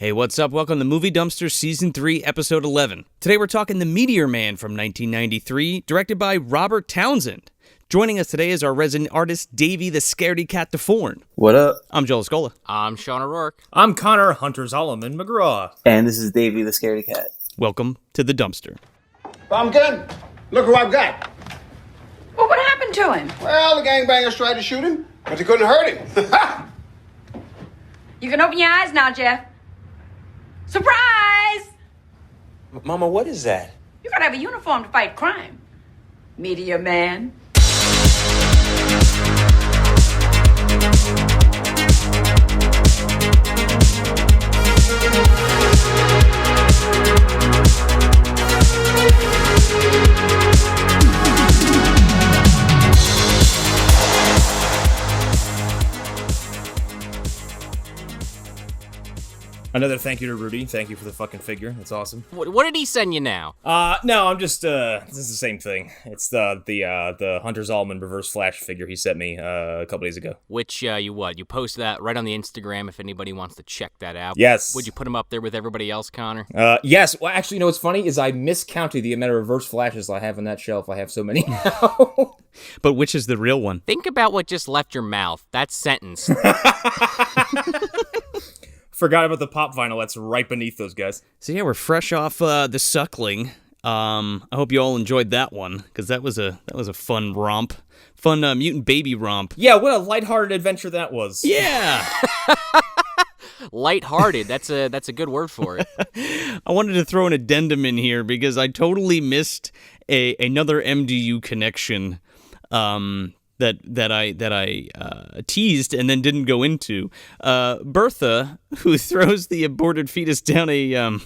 Hey, what's up? Welcome to Movie Dumpster Season 3, Episode 11. Today we're talking The Meteor Man from 1993, directed by Robert Townsend. Joining us today is our resident artist, Davey the Scaredy Cat DeForn. What up? I'm Joel Scola. I'm Sean O'Rourke. I'm Connor Hunter Solomon McGraw. And this is Davey the Scaredy Cat. Welcome to the dumpster. Pumpkin, look who I've got. Well, what happened to him? Well, the gangbangers tried to shoot him, but they couldn't hurt him. You can open your eyes now, Jeff. Surprise! Mama, what is that? You gotta have a uniform to fight crime. Meteor Man. Another thank you to Rudy. Thank you for the fucking figure. That's awesome. What did he send you now? No, I'm just, this is the same thing. It's the Hunter Solomon Reverse Flash figure he sent me, a couple days ago. Which, you posted that right on the Instagram if anybody wants to check that out. Yes. Would you put him up there with everybody else, Connor? Yes. Well, actually, you know what's funny is I miscounted the amount of Reverse Flashes I have on that shelf. I have so many now. But which is the real one? Think about what just left your mouth. That sentence. Forgot about the pop vinyl that's right beneath those guys. So yeah, we're fresh off The Suckling. I hope you all enjoyed that one, because that was a fun romp. Fun mutant baby romp. Yeah, what a lighthearted adventure that was. Yeah! Lighthearted. That's a good word for it. I wanted to throw an addendum in here because I totally missed another MDU connection that I teased and then didn't go into. Bertha, who throws the aborted fetus down a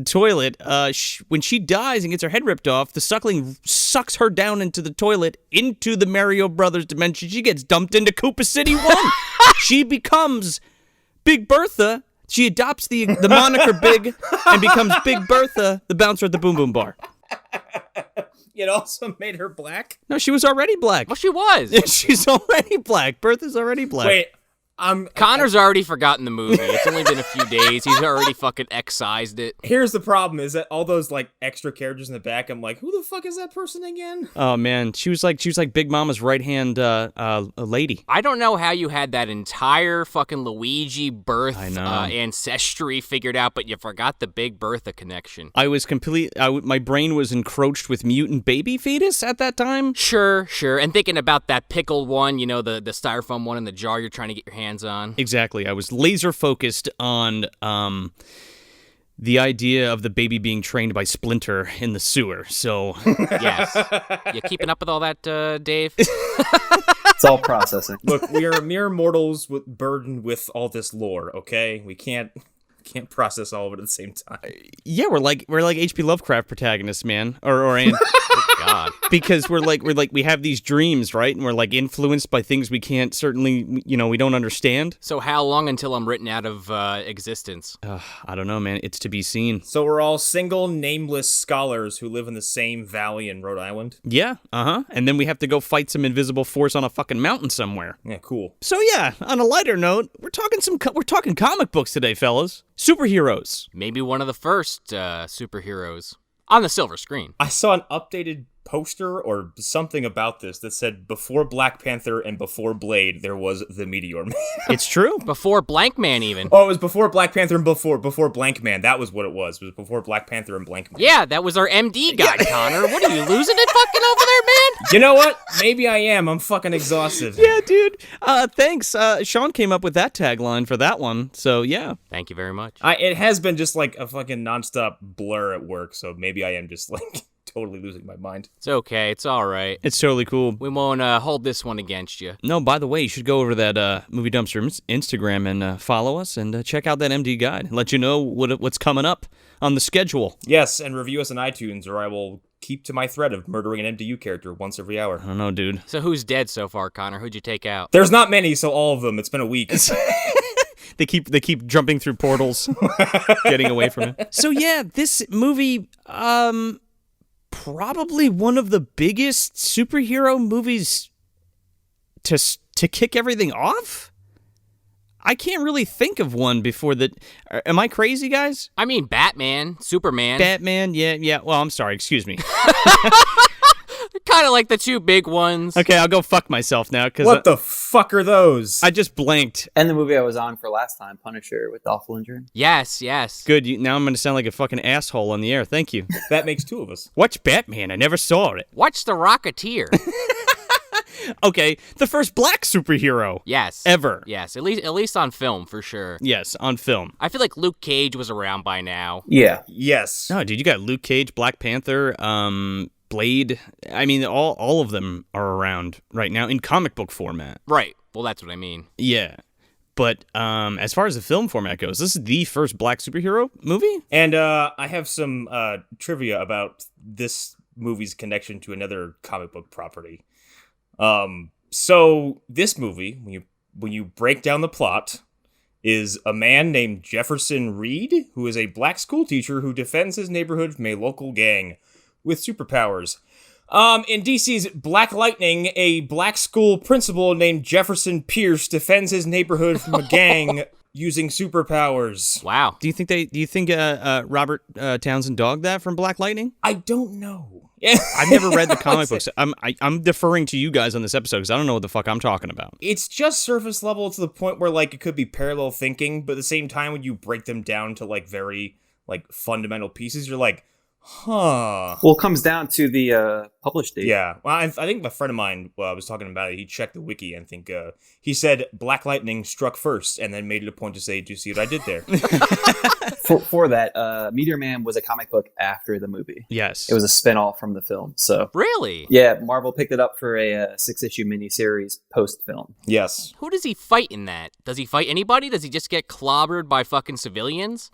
toilet, when she dies and gets her head ripped off, the Suckling sucks her down into the toilet into the Mario Brothers dimension. She gets dumped into Koopa City 1. She becomes Big Bertha. She adopts the moniker Big and becomes Big Bertha, the bouncer at the Boom Boom Bar. It also made her black? No, she was already black. Well, she was. She's already black. Bertha's already black. Wait, Connor's already forgotten the movie. It's only been a few days. He's already fucking excised it. Here's the problem, is that all those, extra characters in the back, I'm like, who the fuck is that person again? Oh, man. She was like Big Mama's right-hand lady. I don't know how you had that entire fucking Luigi birth ancestry figured out, but you forgot the Big Bertha connection. I was my brain was encroached with mutant baby fetus at that time. Sure. And thinking about that pickled one, the styrofoam one in the jar you're trying to get your hands on. Exactly. I was laser focused on the idea of the baby being trained by Splinter in the sewer. So yes, you keeping up with all that, Dave? It's all processing. Look, we are mere mortals burdened with all this lore. Okay, we can't process all of it at the same time. Yeah, we're like H.P. Lovecraft protagonists, man, or God. Because we have these dreams, right? And we're influenced by things we can't certainly, we don't understand. So how long until I'm written out of existence? I don't know, man. It's to be seen. So we're all single, nameless scholars who live in the same valley in Rhode Island? Yeah, And then we have to go fight some invisible force on a fucking mountain somewhere. Yeah, cool. So yeah, on a lighter note, we're talking comic books today, fellas. Superheroes. Maybe one of the first superheroes on the silver screen. I saw an updated poster or something about this that said before Black Panther and before Blade, there was the Meteor Man. It's true. Before Blank Man, even. Oh, it was before Black Panther and before Blank Man. That was what it was. It was before Black Panther and Blank Man. Yeah, that was our MD guy, Connor. What are you, losing it fucking over there, man? You know what? Maybe I am. I'm fucking exhausted. Yeah, dude. Thanks. Sean came up with that tagline for that one. So, yeah. Thank you very much. It has been just a fucking nonstop blur at work, so maybe I am just totally losing my mind. It's okay. It's all right. It's totally cool. We won't hold this one against you. No, by the way, you should go over to that Movie Dumpster Instagram and follow us and check out that MD guide and let you know what's coming up on the schedule. Yes, and review us on iTunes, or I will keep to my thread of murdering an MDU character once every hour. I don't know, dude. So who's dead so far, Connor? Who'd you take out? There's not many, so all of them. It's been a week. They keep jumping through portals, getting away from it. So yeah, this movie, probably one of the biggest superhero movies to kick everything off. I can't really think of one before that. Am I crazy, guys? I mean, Batman, Superman. Batman, yeah. Well, I'm sorry, excuse me. Kind of like the two big ones. Okay, I'll go fuck myself now. What the fuck are those? I just blanked. And the movie I was on for last time, Punisher with Dolph Lundgren. Yes. Good, now I'm going to sound like a fucking asshole on the air. Thank you. That makes two of us. Watch Batman. I never saw it. Watch The Rocketeer. Okay, the first black superhero. Yes. Ever. Yes, at least on film, for sure. Yes, on film. I feel like Luke Cage was around by now. Yeah. Yes. No, dude, you got Luke Cage, Black Panther, Blade. I mean, all of them are around right now in comic book format. Right. Well, that's what I mean. Yeah. But as far as the film format goes, this is the first black superhero movie? And I have some trivia about this movie's connection to another comic book property. So this movie, when you break down the plot, is a man named Jefferson Reed, who is a black school teacher who defends his neighborhood from a local gang with superpowers. In DC's Black Lightning, a black school principal named Jefferson Pierce defends his neighborhood from a gang using superpowers. Wow. Do you think Robert Townsend dogged that from Black Lightning? I don't know. I've never read the comic books. I'm deferring to you guys on this episode because I don't know what the fuck I'm talking about. It's just surface level to the point where like it could be parallel thinking, but at the same time when you break them down to like very like fundamental pieces, you're like, huh. Well, it comes down to the published date. Yeah. Well, I think my friend of mine was talking about it. He checked the wiki and think he said Black Lightning struck first and then made it a point to say, do you see what I did there? For that, Meteor Man was a comic book after the movie. Yes. It was a spin-off from the film. So Really? yeah, Marvel picked it up for a 6-issue miniseries post-film. Yes. Who does he fight in that? Does he fight anybody? Does he just get clobbered by fucking civilians?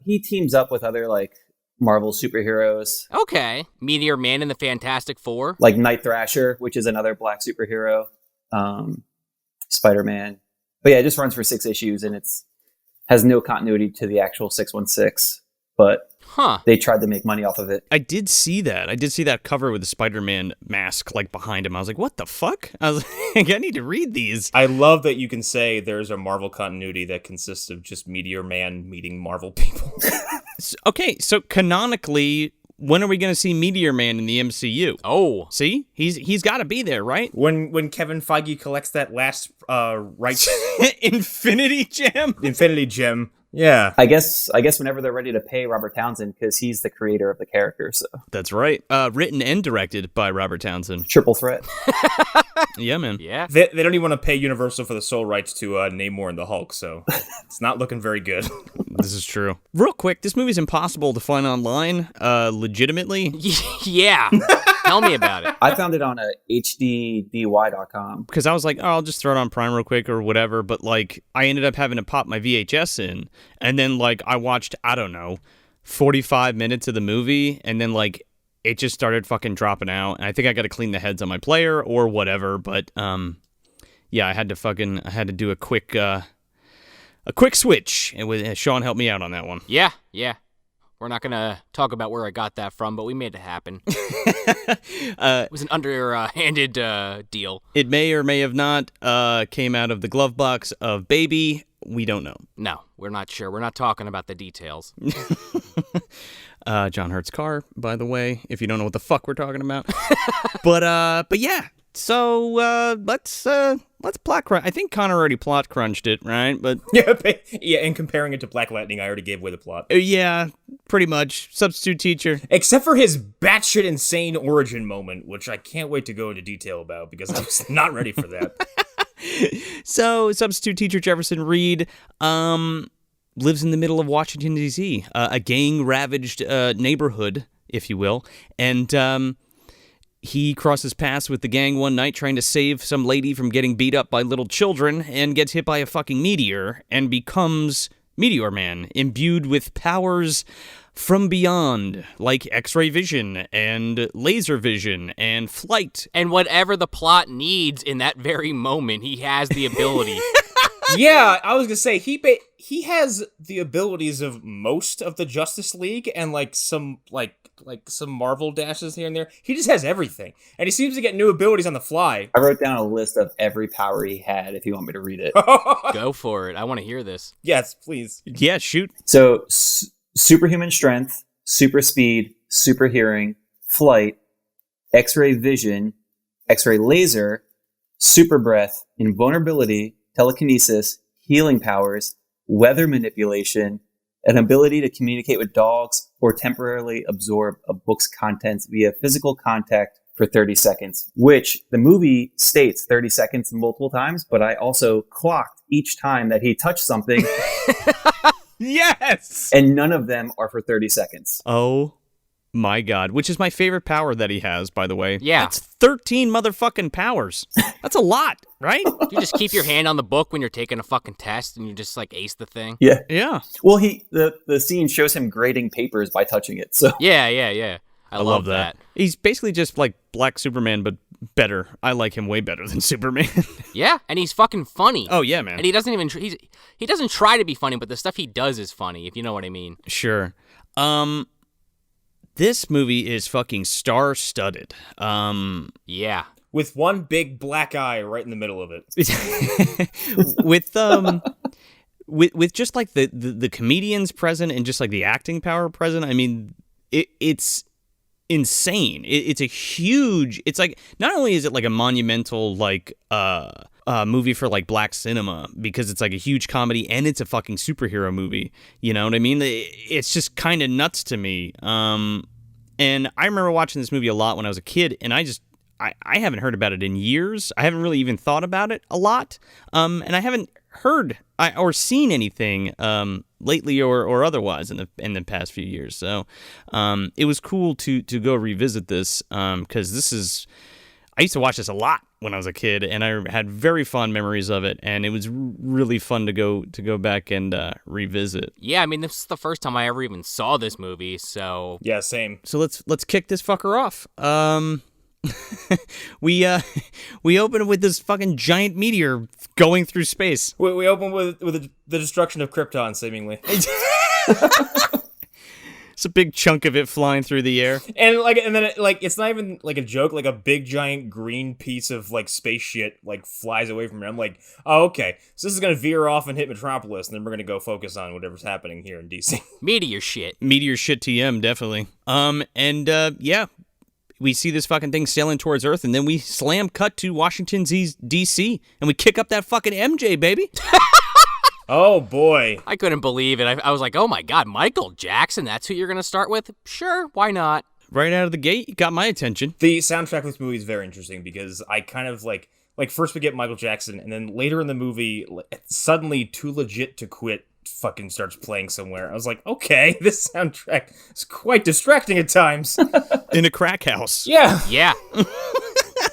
He teams up with other like Marvel superheroes, Okay. Meteor Man and the Fantastic Four? like Night Thrasher, which is another black superhero, Spider-Man. But yeah, it just runs for 6 issues and has no continuity to the actual 616. But Huh. they tried to make money off of it. I did see that. I did see that cover with the Spider-Man mask like behind him. I was like, what the fuck? I was like, I need to read these. I love that you can say there's a Marvel continuity that consists of just Meteor Man meeting Marvel people. Okay, so canonically, when are we going to see Meteor Man in the MCU? Oh. See? He's got to be there, right? when Kevin Feige collects that last right Infinity Gem? Infinity Gem. Yeah. I guess whenever they're ready to pay Robert Townsend, because he's the creator of the character, so That's right. Written and directed by Robert Townsend. triple threat. Yeah, man. Yeah. They don't even want to pay Universal for the sole rights to Namor and the Hulk, so it's not looking very good. This is true. Real quick, this movie's impossible to find online, legitimately. Yeah. Tell me about it. I found it on HDDY.com. Because I was like, oh, I'll just throw it on Prime real quick or whatever. But, like, I ended up having to pop my VHS in. And then, like, I watched, I don't know, 45 minutes of the movie. And then, like, it just started fucking dropping out. And I think I got to clean the heads on my player or whatever. But, yeah, I had to do a quick switch. And Sean helped me out on that one. Yeah. We're not going to talk about where I got that from, but we made it happen. It was an underhanded deal. It may or may have not came out of the glove box of Baby. We don't know. No, we're not sure. We're not talking about the details. John Hurt's car, by the way, if you don't know what the fuck we're talking about. But yeah. So let's plot crunch. I think Connor already plot crunched it, right? But yeah, and comparing it to Black Lightning, I already gave away the plot. Yeah, pretty much. Substitute teacher. Except for his batshit insane origin moment, which I can't wait to go into detail about because I was not ready for that. So, substitute teacher Jefferson Reed lives in the middle of Washington, D.C., a gang-ravaged neighborhood, if you will, and he crosses paths with the gang one night trying to save some lady from getting beat up by little children and gets hit by a fucking meteor and becomes Meteor Man, imbued with powers from beyond, like X-ray vision and laser vision and flight. And whatever the plot needs in that very moment, he has the ability. Yeah, I was gonna say he has the abilities of most of the Justice League and like some Marvel dashes here and there. He just has everything, and he seems to get new abilities on the fly. I wrote down a list of every power he had. If you want me to read it, Go for it. I want to hear this. Yes, please. Yeah, shoot. so superhuman strength, super speed, super hearing, flight, X-ray vision, X-ray laser, super breath, invulnerability, telekinesis, healing powers, weather manipulation, an ability to communicate with dogs, or temporarily absorb a book's contents via physical contact for 30 seconds, which the movie states 30 seconds multiple times, but I also clocked each time that he touched something, Yes! and none of them are for 30 seconds. Oh my God. Which is my favorite power that he has, by the way. Yeah. That's 13 motherfucking powers. That's a lot, right? You just keep your hand on the book when you're taking a fucking test and you just like ace the thing. Yeah. Yeah. Well, the scene shows him grading papers by touching it, so. Yeah. I love that. He's basically just like Black Superman, but better. I like him way better than Superman. Yeah, and he's fucking funny. Oh, yeah, man. And he doesn't even he doesn't try to be funny, but the stuff he does is funny, if you know what I mean. Sure. This movie is fucking star-studded. Yeah. With one big black eye right in the middle of it. with just like the comedians present and just like the acting power present. I mean, it's insane. It's a huge. It's like not only is it like a monumental like movie for like black cinema because it's like a huge comedy and it's a fucking superhero movie. You know what I mean? It's just kind of nuts to me. And I remember watching this movie a lot when I was a kid, and I haven't heard about it in years. I haven't really even thought about it a lot. And I haven't heard or seen anything lately or otherwise in the past few years. So it was cool to go revisit this because this is. I used to watch this a lot when I was a kid, and I had very fond memories of it, and it was really fun to go back and revisit. Yeah, I mean, this is the first time I ever even saw this movie, so... Yeah, same. So let's kick this fucker off. We open with this fucking giant meteor going through space. We open with the destruction of Krypton, seemingly. It's a big chunk of it flying through the air. And then it's not even like a joke, like a big giant green piece of like space shit like flies away from it. I'm like, oh, okay. So this is gonna veer off and hit Metropolis, and then we're gonna go focus on whatever's happening here in DC. Meteor shit. Meteor shit TM, definitely. Yeah. We see this fucking thing sailing towards Earth, and then we slam cut to Washington, D.C., and we kick up that fucking MJ, baby. Oh, boy. I couldn't believe it. I was like, oh my God, Michael Jackson, that's who you're going to start with? Sure, why not? Right out of the gate, you got my attention. The soundtrack of this movie is very interesting because I kind of like first we get Michael Jackson, and then later in the movie, suddenly Too Legit to Quit fucking starts playing somewhere. I was like, okay, this soundtrack is quite distracting at times. In a crack house. Yeah. Yeah.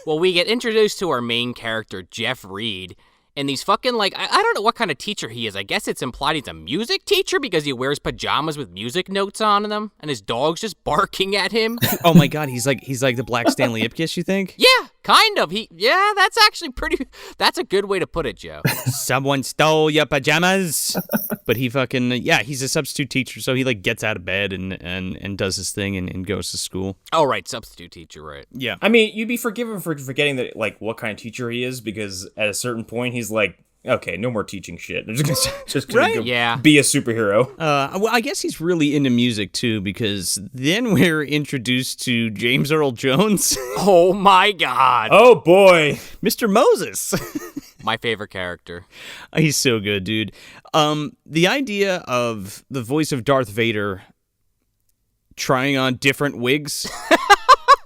Well, we get introduced to our main character, Jeff Reed, and these fucking, like, I don't know what kind of teacher he is. I guess it's implied he's a music teacher because he wears pajamas with music notes on them, and his dog's just barking at him. Oh my God, he's like the Black Stanley Ipkiss, you think? Yeah, kind of. That's actually that's a good way to put it, Joe. Someone stole your pajamas. But he fucking, he's a substitute teacher, so he like gets out of bed and does his thing and goes to school. Oh, right, substitute teacher, right. Yeah. I mean, you'd be forgiven for forgetting that, like, what kind of teacher he is, because at a certain point, he's like, okay, no more teaching shit. I'm just gonna Right? go Yeah. be a superhero. Well, I guess he's really into music too, because then we're introduced to James Earl Jones, Oh my God. Oh, boy. Mr. Moses. My favorite character. He's so good, dude. The idea of the voice of Darth Vader trying on different wigs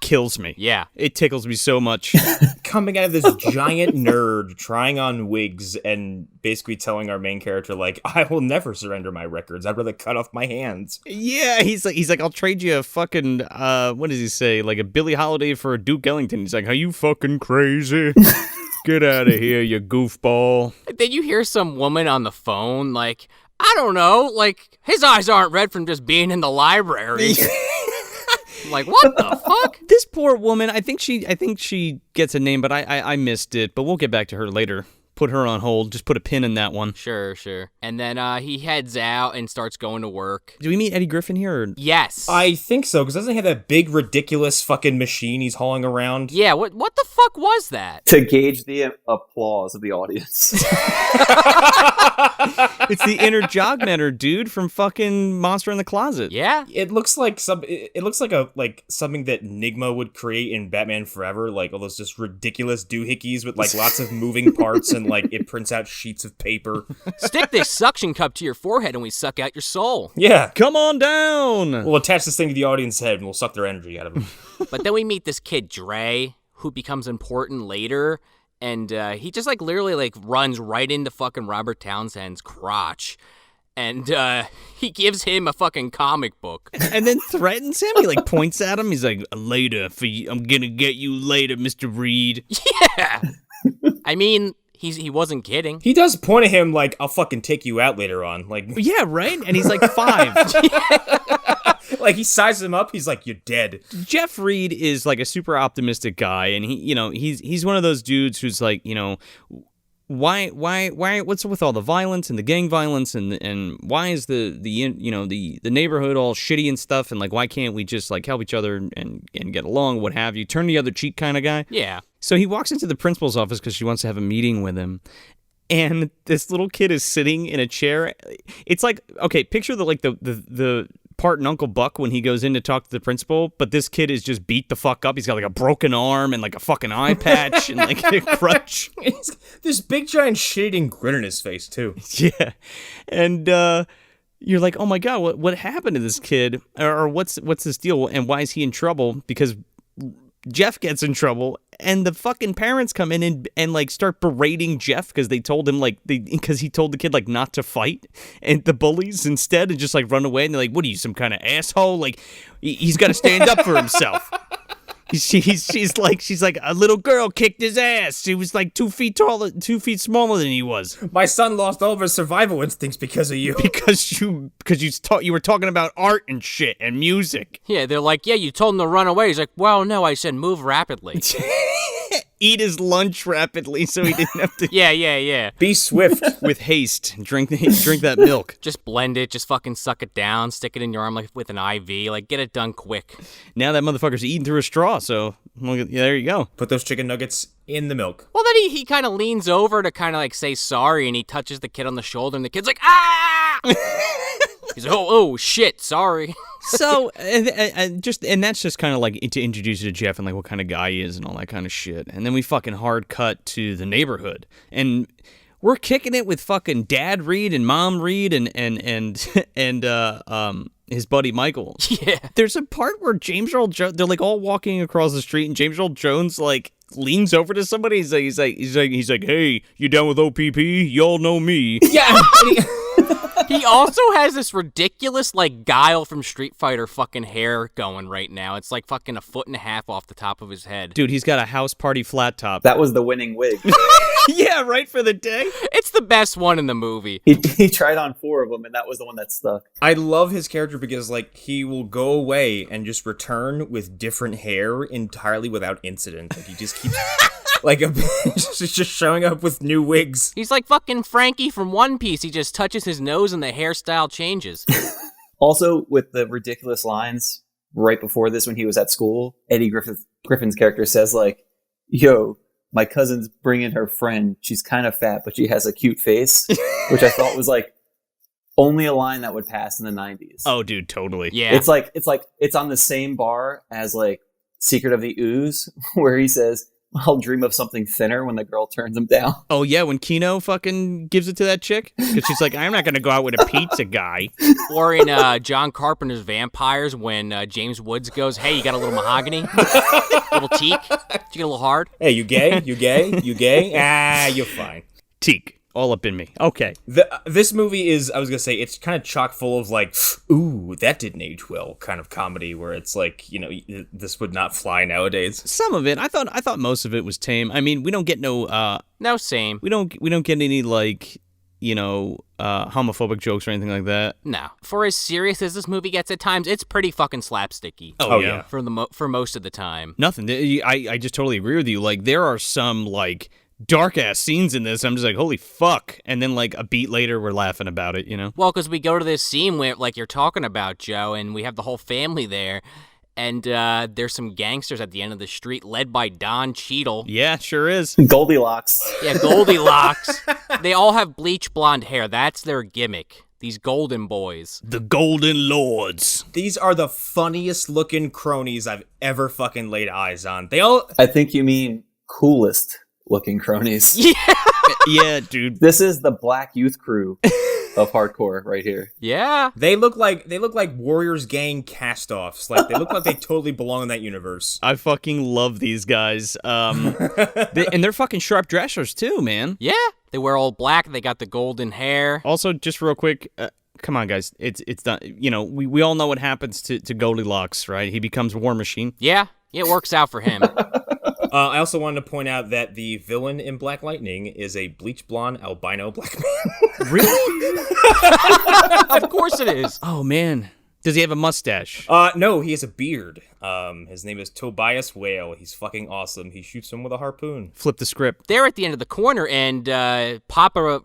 kills me. Yeah. It tickles me so much. Coming out of this giant nerd, trying on wigs, and basically telling our main character, like, I will never surrender my records. I'd rather cut off my hands. Yeah, he's like, I'll trade you a fucking, what does he say? Like a Billie Holiday for a Duke Ellington. He's like, are you fucking crazy? Get out of here, you goofball. Then you hear some woman on the phone, like, I don't know, like, his eyes aren't red from just being in the library. I'm like, what the fuck? This poor woman, I think she gets a name, but I missed it, but we'll get back to her later. put her on hold. Just put a pin in that one. Sure. And then he heads out and starts going to work. Do we meet Eddie Griffin here? Or? Yes. I think so, because doesn't he have that big, ridiculous fucking machine he's hauling around? Yeah, what the fuck was that? To gauge the applause of the audience. It's the inner Jogmeter dude from fucking Monster in the Closet. Yeah. It looks like something that Nigma would create in Batman Forever, like all those just ridiculous doohickeys with like lots of moving parts and like it prints out sheets of paper. Stick this suction cup to your forehead and we suck out your soul. Yeah. Come on down. We'll attach this thing to the audience's head and we'll suck their energy out of them. But then we meet this kid, Dre, who becomes important later. And he just, like, literally, like, runs right into fucking Robert Townsend's crotch. And he gives him a fucking comic book. And then threatens him. He, like, points at him. He's like, later, I'm gonna get you later, Mr. Reed. Yeah! I mean, he wasn't kidding. He does point at him like, I'll fucking take you out later on. Like, yeah, right? And he's like 5. Like, he sizes him up. He's like, you're dead. Jeff Reed is like a super optimistic guy, and he's one of those dudes who's like, why what's with all the violence and the gang violence and why is the neighborhood all shitty and stuff, and like why can't we just like help each other and get along, what have you, turn the other cheek kind of guy. Yeah. So he walks into the principal's office because she wants to have a meeting with him. And this little kid is sitting in a chair. It's like, okay, picture the part in Uncle Buck when he goes in to talk to the principal, but this kid is just beat the fuck up. He's got like a broken arm and like a fucking eye patch and like a crutch. This big giant shit-eating grin on his face too. Yeah. And you're like, oh my God, what happened to this kid? Or what's this deal? And why is he in trouble? Because Jeff gets in trouble, and the fucking parents come in and like start berating Jeff because they told him because he told the kid like not to fight and the bullies instead and just like run away. And they're like, what are you, some kind of asshole? Like he's got to stand up for himself. She's like a little girl kicked his ass. She was like 2 feet taller, 2 feet smaller than he was. My son lost all of his survival instincts because of you. Because you were talking about art and shit and music. Yeah, they're like, yeah, you told him to run away. He's like, well, no, I said move rapidly. Eat his lunch rapidly so he didn't have to. Yeah. Be swift. With haste. Drink that milk. Just blend it. Just fucking suck it down. Stick it in your arm like with an IV. Like, get it done quick. Now that motherfucker's eating through a straw, so there you go. Put those chicken nuggets in the milk. Well, then he kind of leans over to kind of like say sorry, and he touches the kid on the shoulder, and the kid's like, ah! He's like, oh shit, sorry. So, and that's just kind of like to introduce you to Jeff and like what kind of guy he is and all that kind of shit. And then we fucking hard cut to the neighborhood, and we're kicking it with fucking Dad Reed and Mom Reed and his buddy Michael. Yeah. There's a part where James Earl Jones, they're like all walking across the street, and James Earl Jones like leans over to somebody. He's like, hey, you down with OPP? Y'all know me. Yeah. He also has this ridiculous, like, Guile from Street Fighter fucking hair going right now. It's like fucking 1.5 feet off the top of his head. Dude, he's got a house party flat top. That was the winning wig. Yeah, right, for the day. It's the best one in the movie. He tried on 4 of them, and that was the one that stuck. I love his character because, like, he will go away and just return with different hair entirely without incident. Like, he just keeps... like, just showing up with new wigs. He's like fucking Frankie from One Piece. He just touches his nose and the hairstyle changes. Also, with the ridiculous lines right before this when he was at school, Eddie Griffin's character says, like, yo, my cousin's bringing her friend. She's kind of fat, but she has a cute face, which I thought was, like, only a line that would pass in the 90s. Oh, dude, totally. Yeah. It's like it's on the same bar as, like, Secret of the Ooze, where he says, I'll dream of something thinner when the girl turns him down. Oh, yeah, when Kino fucking gives it to that chick? Because she's like, I'm not going to go out with a pizza guy. Or in John Carpenter's Vampires when James Woods goes, hey, you got a little mahogany? Little teak? Did you get a little hard? Hey, you gay? You gay? You gay? Ah, you're fine. Teak. All up in me. Okay. This movie is, I was going to say, it's kind of chock full of like, ooh, that didn't age well kind of comedy where it's like, this would not fly nowadays. Some of it, I thought most of it was tame. I mean, we don't get no same. We don't get any like, homophobic jokes or anything like that. No. For as serious as this movie gets at times, it's pretty fucking slapsticky. Oh yeah. For most of the time. Nothing. I just totally agree with you. Like, there are some like dark ass scenes in this. I'm just like, holy fuck. And then like a beat later, we're laughing about it, you know? Well, because we go to this scene where, like you're talking about, Joe, and we have the whole family there. And there's some gangsters at the end of the street led by Don Cheadle. Yeah, sure is. Goldilocks. Yeah, Goldilocks. They all have bleach blonde hair. That's their gimmick. These golden boys. The Golden Lords. These are the funniest looking cronies I've ever fucking laid eyes on. They all... I think you mean coolest looking cronies. Yeah. Yeah, dude. This is the Black Youth Crew of hardcore right here. Yeah. They look like Warriors Gang cast-offs. Like, they look like they totally belong in that universe. I fucking love these guys. And they're fucking sharp dressers too, man. Yeah. They wear all black. They got the golden hair. Also, just real quick, come on, guys. It's done. You know, we all know what happens to Goldilocks, right? He becomes War Machine. Yeah. It works out for him. I also wanted to point out that the villain in Black Lightning is a bleach blonde albino black man. Really? Of course it is. Oh, man. Does he have a mustache? No, he has a beard. His name is Tobias Whale. He's fucking awesome. He shoots him with a harpoon. Flip the script. They're at the end of the corner, and Papa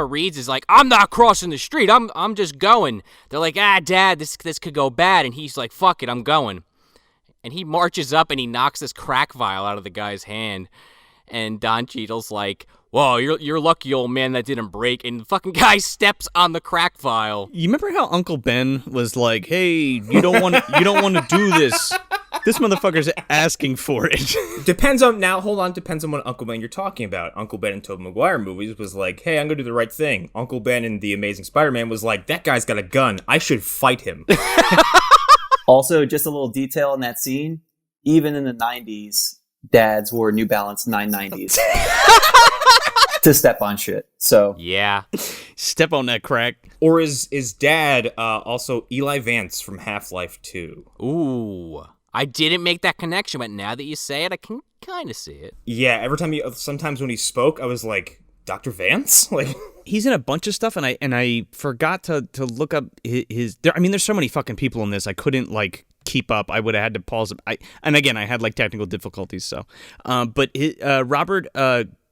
Reed's is like, I'm not crossing the street. I'm just going. They're like, Dad, this could go bad. And he's like, fuck it, I'm going. And he marches up and he knocks this crack vial out of the guy's hand. And Don Cheadle's like, whoa, you're lucky, old man, that didn't break. And the fucking guy steps on the crack vial. You remember how Uncle Ben was like, hey, you don't want to do this. This motherfucker's asking for it. Depends on what Uncle Ben you're talking about. Uncle Ben in Tobey Maguire movies was like, hey, I'm gonna do the right thing. Uncle Ben in The Amazing Spider-Man was like, that guy's got a gun. I should fight him. Also, just a little detail in that scene. Even in the 90s, dads wore New Balance 990s to step on shit. So Yeah. Step on that crack. Or is dad also Eli Vance from Half-Life 2? Ooh. I didn't make that connection, but now that you say it, I can kind of see it. Yeah, sometimes when he spoke, I was like, Dr. Vance? Like, He's in a bunch of stuff, and I forgot to look up his. There's so many fucking people in this. I couldn't like keep up. I would have had to pause. I had like technical difficulties. So, but Robert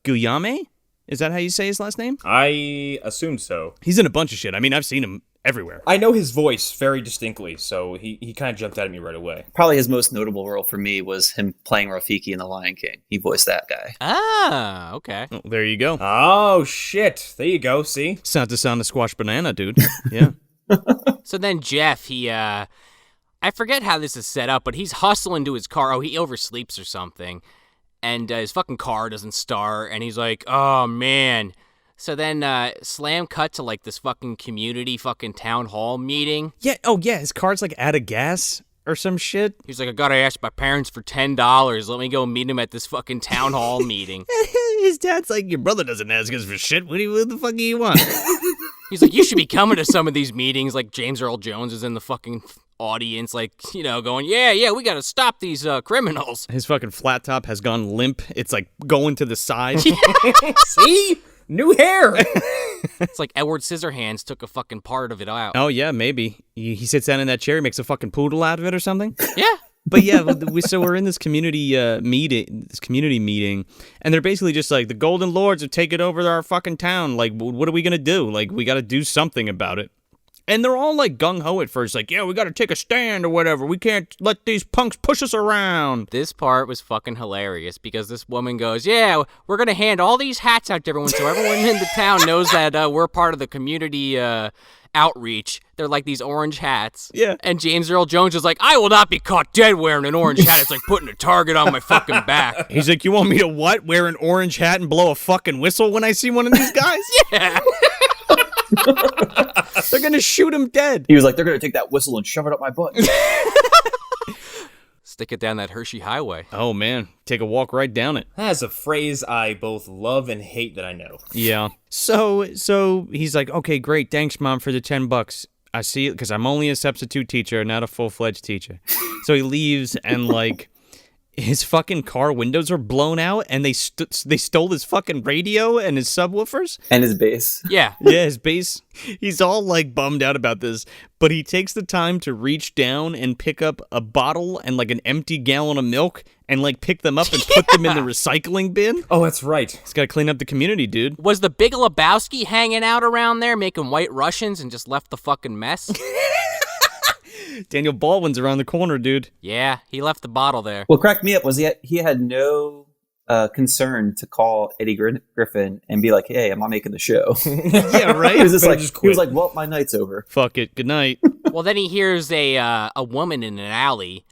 Guillaume, is that how you say his last name? I assumed so. He's in a bunch of shit. I mean, I've seen him everywhere. I know his voice very distinctly, so he kind of jumped out at me right away. probably his most notable role for me was him playing Rafiki in The Lion King. He voiced that guy. Ah, okay. Oh, there you go. Oh, shit. There you go, see? Sound to sound a squash banana, dude. Yeah. So then Jeff, I forget how this is set up, but he's hustling to his car. Oh, he oversleeps or something. And his fucking car doesn't start, and he's like, oh, man. So then Slam cut to like this fucking community fucking town hall meeting. Yeah. Oh, yeah. His car's like out of gas or some shit. He's like, I gotta ask my parents for $10. Let me go meet him at this fucking town hall meeting. His dad's like, your brother doesn't ask us for shit. What the fuck do you want? He's like, you should be coming to some of these meetings. Like James Earl Jones is in the fucking audience, like, going, yeah, we gotta stop these criminals. His fucking flat top has gone limp. It's like going to the side. See? New hair! It's like Edward Scissorhands took a fucking part of it out. Oh, yeah, maybe. He sits down in that chair, makes a fucking poodle out of it or something. Yeah. But yeah, so we're in this community meeting, and they're basically just like, the Golden Lords have taken over our fucking town. Like, what are we gonna do? Like, we gotta do something about it. And they're all like gung-ho at first, like, yeah, we gotta take a stand or whatever. We can't let these punks push us around. This part was fucking hilarious because this woman goes, yeah, we're gonna hand all these hats out to everyone so everyone in the town knows that we're part of the community outreach. They're like these orange hats. Yeah. And James Earl Jones is like, I will not be caught dead wearing an orange hat. It's like putting a target on my fucking back. He's like, you want me to what? Wear an orange hat and blow a fucking whistle when I see one of these guys? Yeah. They're gonna shoot him dead. He was like, they're going to take that whistle and shove it up my butt. Stick it down that Hershey Highway. Oh, man. Take a walk right down it. That is a phrase I both love and hate that I know. Yeah. So he's like, okay, great. Thanks, Mom, for the $10. I see it because I'm only a substitute teacher, not a full-fledged teacher. So he leaves and like his fucking car windows are blown out, and they stole his fucking radio and his subwoofers And his bass. Yeah. Yeah, his bass. He's all like bummed out about this, but he takes the time to reach down and pick up a bottle and like an empty gallon of milk and like pick them up and put them in the recycling bin. Oh, that's right. He's got to clean up the community, dude. Was the Big Lebowski hanging out around there making White Russians and just left the fucking mess? Daniel Baldwin's around the corner, dude. Yeah, he left the bottle there. What cracked me up was he had no concern to call Eddie Griffin and be like, "Hey, I'm not making the show." Yeah, right? He was just But like, just he was quit. like, "Well, my night's over." Fuck it. Good night. Well, then he hears a woman in an alley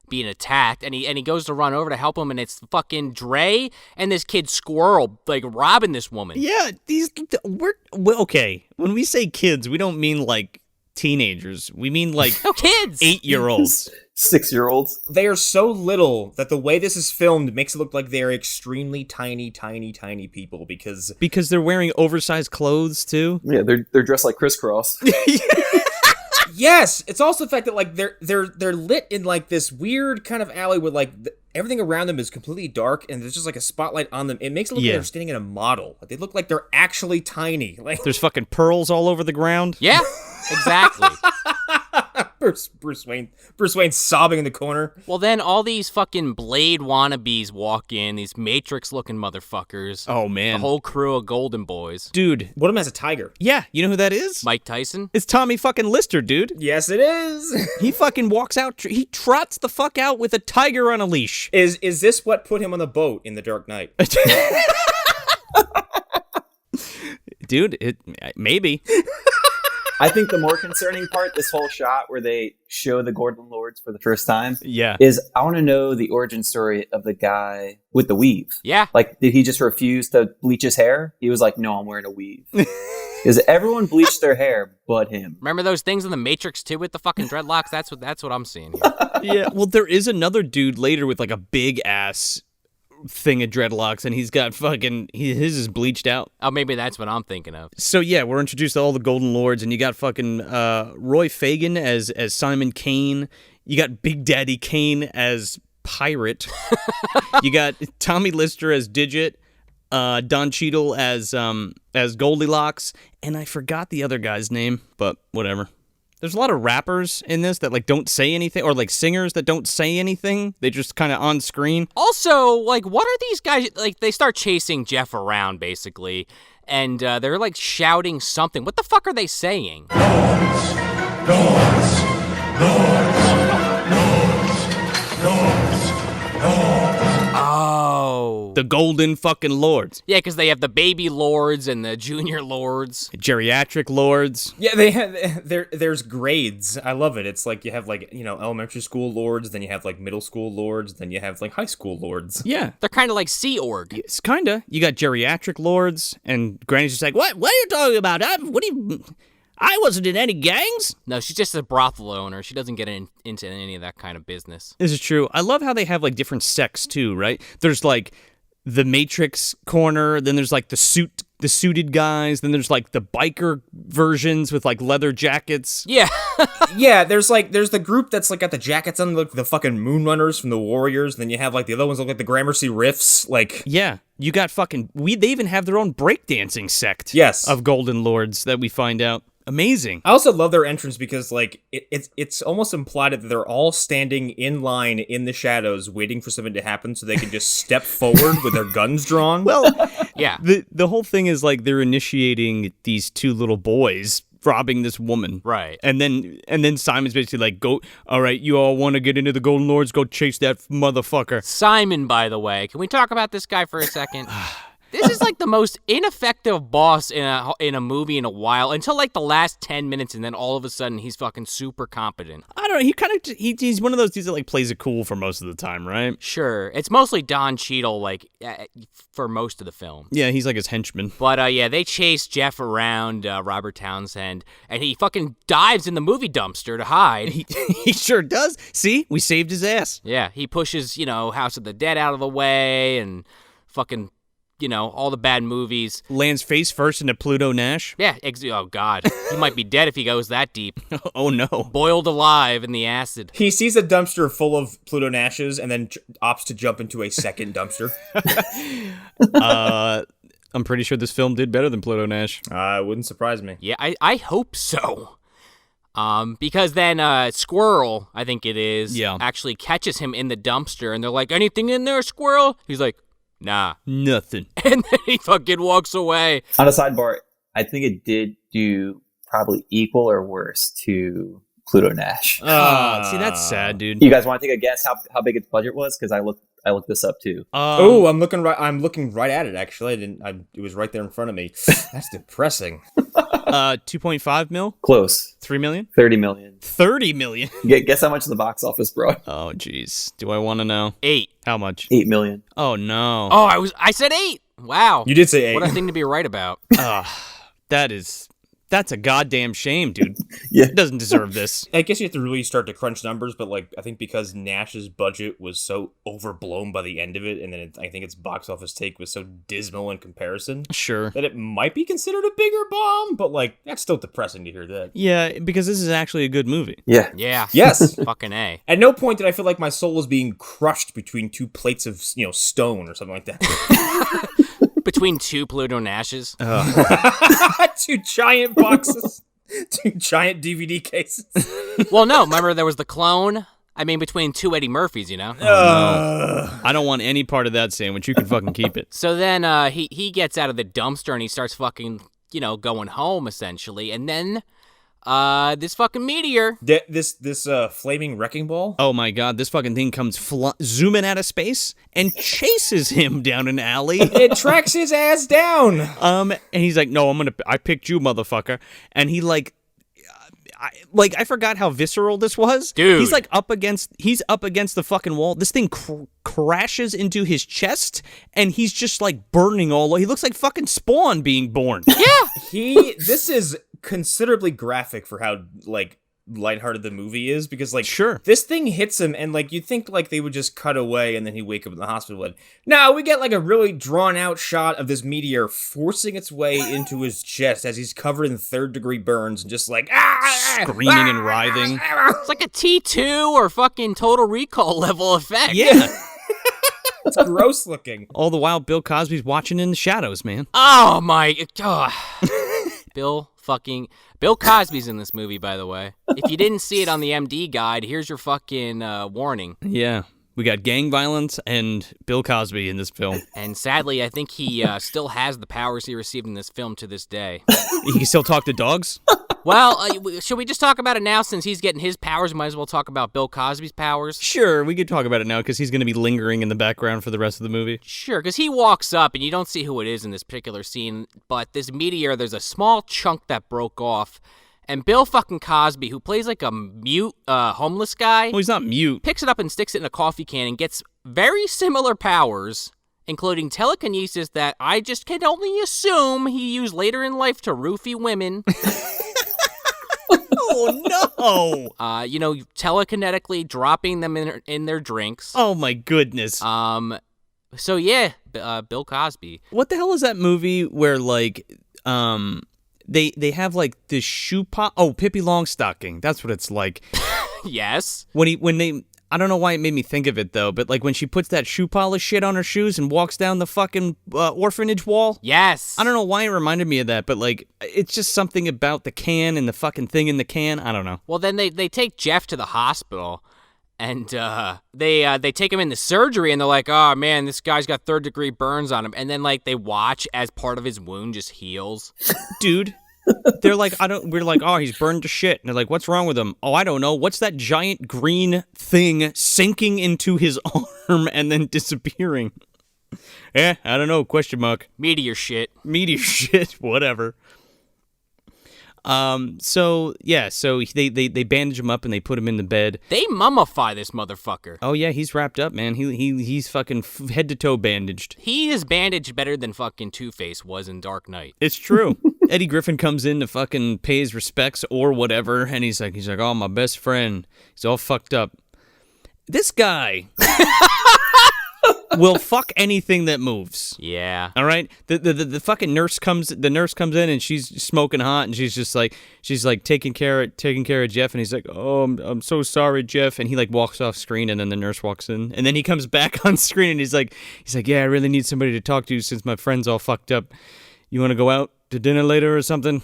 being attacked, and he goes to run over to help him, and it's fucking Dre and this kid Squirrel like robbing this woman. Yeah, okay. When we say kids, we don't mean like teenagers. We mean like No kids. 8-year-olds. 6-year-olds. They are so little that the way this is filmed makes it look like they're extremely tiny people because Because they're wearing oversized clothes too. Yeah, they're dressed like crisscross. yes, it's also the fact that like they're lit in like this weird kind of alley where like everything around them is completely dark and there's just like a spotlight on them. It makes it look like they're standing in a model. Like, they look like they're actually tiny. Like There's fucking pearls all over the ground. Yeah, exactly. Bruce Wayne sobbing in the corner. Well, then all these fucking Blade wannabes walk in, these Matrix-looking motherfuckers. Oh, man. The whole crew of Golden Boys. Dude. One of them has a tiger. Yeah, you know who that is? Mike Tyson? It's Tommy fucking Lister, dude. Yes, it is. He fucking walks out, he trots the fuck out with a tiger on a leash. Is this what put him on the boat in The Dark Knight? Dude, maybe. I think the more concerning part, this whole shot where they show the Gordon Lords for the first time, Yeah. is I want to know the origin story of the guy with the weave. Yeah. Like, did he just refuse to bleach his hair? He was like, "No, I'm wearing a weave." Because everyone bleached their hair but him. Remember those things in the Matrix 2 with the fucking dreadlocks? That's what I'm seeing here. Yeah, well, there is another dude later with like a big ass thing of dreadlocks, and he's got fucking his is bleached out. Oh, maybe that's what I'm thinking of. So yeah, we're introduced to all the Golden Lords, and you got fucking Roy Fagan as Simon Kane. You got Big Daddy Kane as Pirate. You got Tommy Lister as Digit. Don Cheadle as Goldilocks, and I forgot the other guy's name, but whatever. There's a lot of rappers in this that like don't say anything, or like singers that don't say anything. They just kind of on screen. Also, like, what are these guys? Like, they start chasing Jeff around, basically, and they're, like, shouting something. What the fuck are they saying? Oh. The Golden fucking Lords. Yeah, because they have the baby lords and the junior lords. Geriatric Lords. Yeah, they have there's grades. I love it. It's like you have like, elementary school lords, then you have like middle school lords, then you have like high school lords. Yeah. They're kind of like Sea Org. It's kinda. You got geriatric lords, and Granny's just like, What are you talking about? I wasn't in any gangs. No, she's just a brothel owner. She doesn't get into any of that kind of business. This is true. I love how they have like different sects too, right? There's like the Matrix corner, then there's like the suited guys, then there's like the biker versions with like leather jackets. Yeah. Yeah, there's the group that's like got the jackets on, like the fucking Moonrunners from the Warriors, then you have like the other ones that look like the Gramercy Riffs, like Yeah, you got fucking they even have their own breakdancing sect. Yes. Of Golden Lords that we find out. Amazing. I also love their entrance because like it's almost implied that they're all standing in line in the shadows waiting for something to happen so they can just step forward with their guns drawn. Well, Yeah. the whole thing is like they're initiating these two little boys robbing this woman. Right. And then Simon's basically like, "Go, all right, you all want to get into the Golden Lords, go chase that motherfucker." Simon, by the way. Can we talk about this guy for a second? This is like the most ineffective boss in a movie in a while, until like the last 10 minutes, and then all of a sudden he's fucking super competent. I don't know, he kind of he's one of those dudes that like plays it cool for most of the time, right? Sure. It's mostly Don Cheadle, like, for most of the film. Yeah, he's like his henchman. But, yeah, they chase Jeff around, Robert Townsend, and he fucking dives in the movie dumpster to hide. He sure does. See, we saved his ass. Yeah, he pushes, House of the Dead out of the way, and fucking all the bad movies. Lands face first into Pluto Nash. Yeah, oh God. He might be dead if he goes that deep. Oh, no. Boiled alive in the acid. He sees a dumpster full of Pluto Nashes and then opts to jump into a second dumpster. I'm pretty sure this film did better than Pluto Nash. Wouldn't surprise me. Yeah, I hope so. Because then Squirrel, I think it is, actually catches him in the dumpster, and they're like, anything in there, Squirrel? He's like, nah. Nothing. And then he fucking walks away. On a sidebar, I think it did do probably equal or worse to Pluto Nash. See, that's sad, dude. You guys want to take a guess how big its budget was? Because I looked this up too. I'm looking right at it. Actually, it was right there in front of me. That's depressing. 2.5 mil? Close. 3 million? 30 million. 30 million? Guess how much the box office brought? Oh, jeez. Do I want to know? 8. How much? 8 million. Oh, no. Oh, I said 8. Wow. You did say 8. What a thing to be right about. That's a goddamn shame, dude. Yeah. It doesn't deserve this. I guess you have to really start to crunch numbers, but I think because Nash's budget was so overblown by the end of it, and then I think its box office take was so dismal in comparison, Sure. that it might be considered a bigger bomb, but that's still depressing to hear that. Yeah, because this is actually a good movie. Yeah. Yeah. Yes. Fucking A. At no point did I feel like my soul was being crushed between two plates of stone or something like that. Between 2 Pluto Nashes. Two giant boxes. 2 giant DVD cases. Well, no. Remember, there was the clone. I mean, between 2 Eddie Murphys, Oh, no. I don't want any part of that sandwich. You can fucking keep it. So then he gets out of the dumpster and he starts fucking, going home, essentially. And then this fucking meteor. This flaming wrecking ball? Oh, my God. This fucking thing comes zooming out of space and chases him down an alley. It tracks his ass down. And he's like, no, I picked you, motherfucker. And he I forgot how visceral this was. Dude. He's up against the fucking wall. This thing crashes into his chest, and he's just burning all over. He looks like fucking Spawn being born. Yeah. This is considerably graphic for how lighthearted the movie is, because Sure. this thing hits him and you'd think they would just cut away and then he'd wake up in the hospital. But no, we get a really drawn out shot of this meteor forcing its way into his chest as he's covered in 3rd-degree burns and just Screaming and writhing. It's like a T2 or fucking Total Recall level effect. Yeah. It's gross looking. All the while, Bill Cosby's watching in the shadows, man. Oh my God. Bill Cosby's in this movie, by the way. If you didn't see it on the MD guide, here's your fucking warning. Yeah. We got gang violence and Bill Cosby in this film. And sadly, I think he still has the powers he received in this film to this day. He can still talk to dogs? Well, should we just talk about it now since he's getting his powers? Might as well talk about Bill Cosby's powers. Sure, we could talk about it now because he's going to be lingering in the background for the rest of the movie. Sure, because he walks up and you don't see who it is in this particular scene, but this meteor, there's a small chunk that broke off, and Bill fucking Cosby, who plays a mute homeless guy... Well, he's not mute. ...picks it up and sticks it in a coffee can and gets very similar powers, including telekinesis that I just can only assume he used later in life to roofie women... Oh, no! Telekinetically dropping them in their drinks. Oh, my goodness. So, yeah, Bill Cosby. What the hell is that movie where, they have, the shoe pop... Oh, Pippi Longstocking. That's what it's like. Yes. When they... I don't know why it made me think of it, though, but, when she puts that shoe polish shit on her shoes and walks down the fucking orphanage wall. Yes. I don't know why it reminded me of that, but, it's just something about the can and the fucking thing in the can. I don't know. Well, then they take Jeff to the hospital, and they take him into surgery, and they're like, oh, man, this guy's got 3rd-degree burns on him. And then, they watch as part of his wound just heals. Dude... They're like, we're like, oh, he's burned to shit. And they're like, what's wrong with him? Oh, I don't know. What's that giant green thing sinking into his arm and then disappearing? I don't know. Question mark. Meteor shit. Whatever. So they bandage him up and they put him in the bed. They mummify this motherfucker. Oh yeah, he's wrapped up, man. He's fucking head to toe bandaged. He is bandaged better than fucking Two-Face was in Dark Knight. It's true. Eddie Griffin comes in to fucking pay his respects or whatever, and he's like, oh, my best friend. He's all fucked up. This guy. will fuck anything that moves. Yeah. All right. The fucking nurse comes. The nurse comes in and she's smoking hot and she's like taking care of Jeff and he's like, oh, I'm so sorry, Jeff, and he like walks off screen and then the nurse walks in and then he comes back on screen and he's like, yeah, I really need somebody to talk to since my friend's all fucked up. You want to go out to dinner later or something?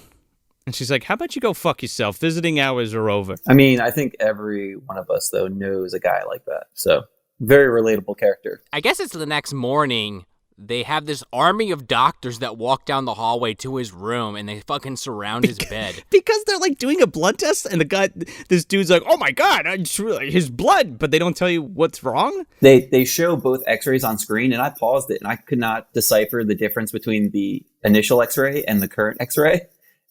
And she's like, how about you go fuck yourself? Visiting hours are over. I mean, I think every one of us, though, knows a guy like that. So, very relatable character. I guess it's the next morning. They have this army of doctors that walk down the hallway to his room, and they fucking surround his bed. Because they're, like, doing a blood test, and this dude's like, oh, my God, his blood, but they don't tell you what's wrong? They show both x-rays on screen, and I paused it, and I could not decipher the difference between the initial x-ray and the current x-ray.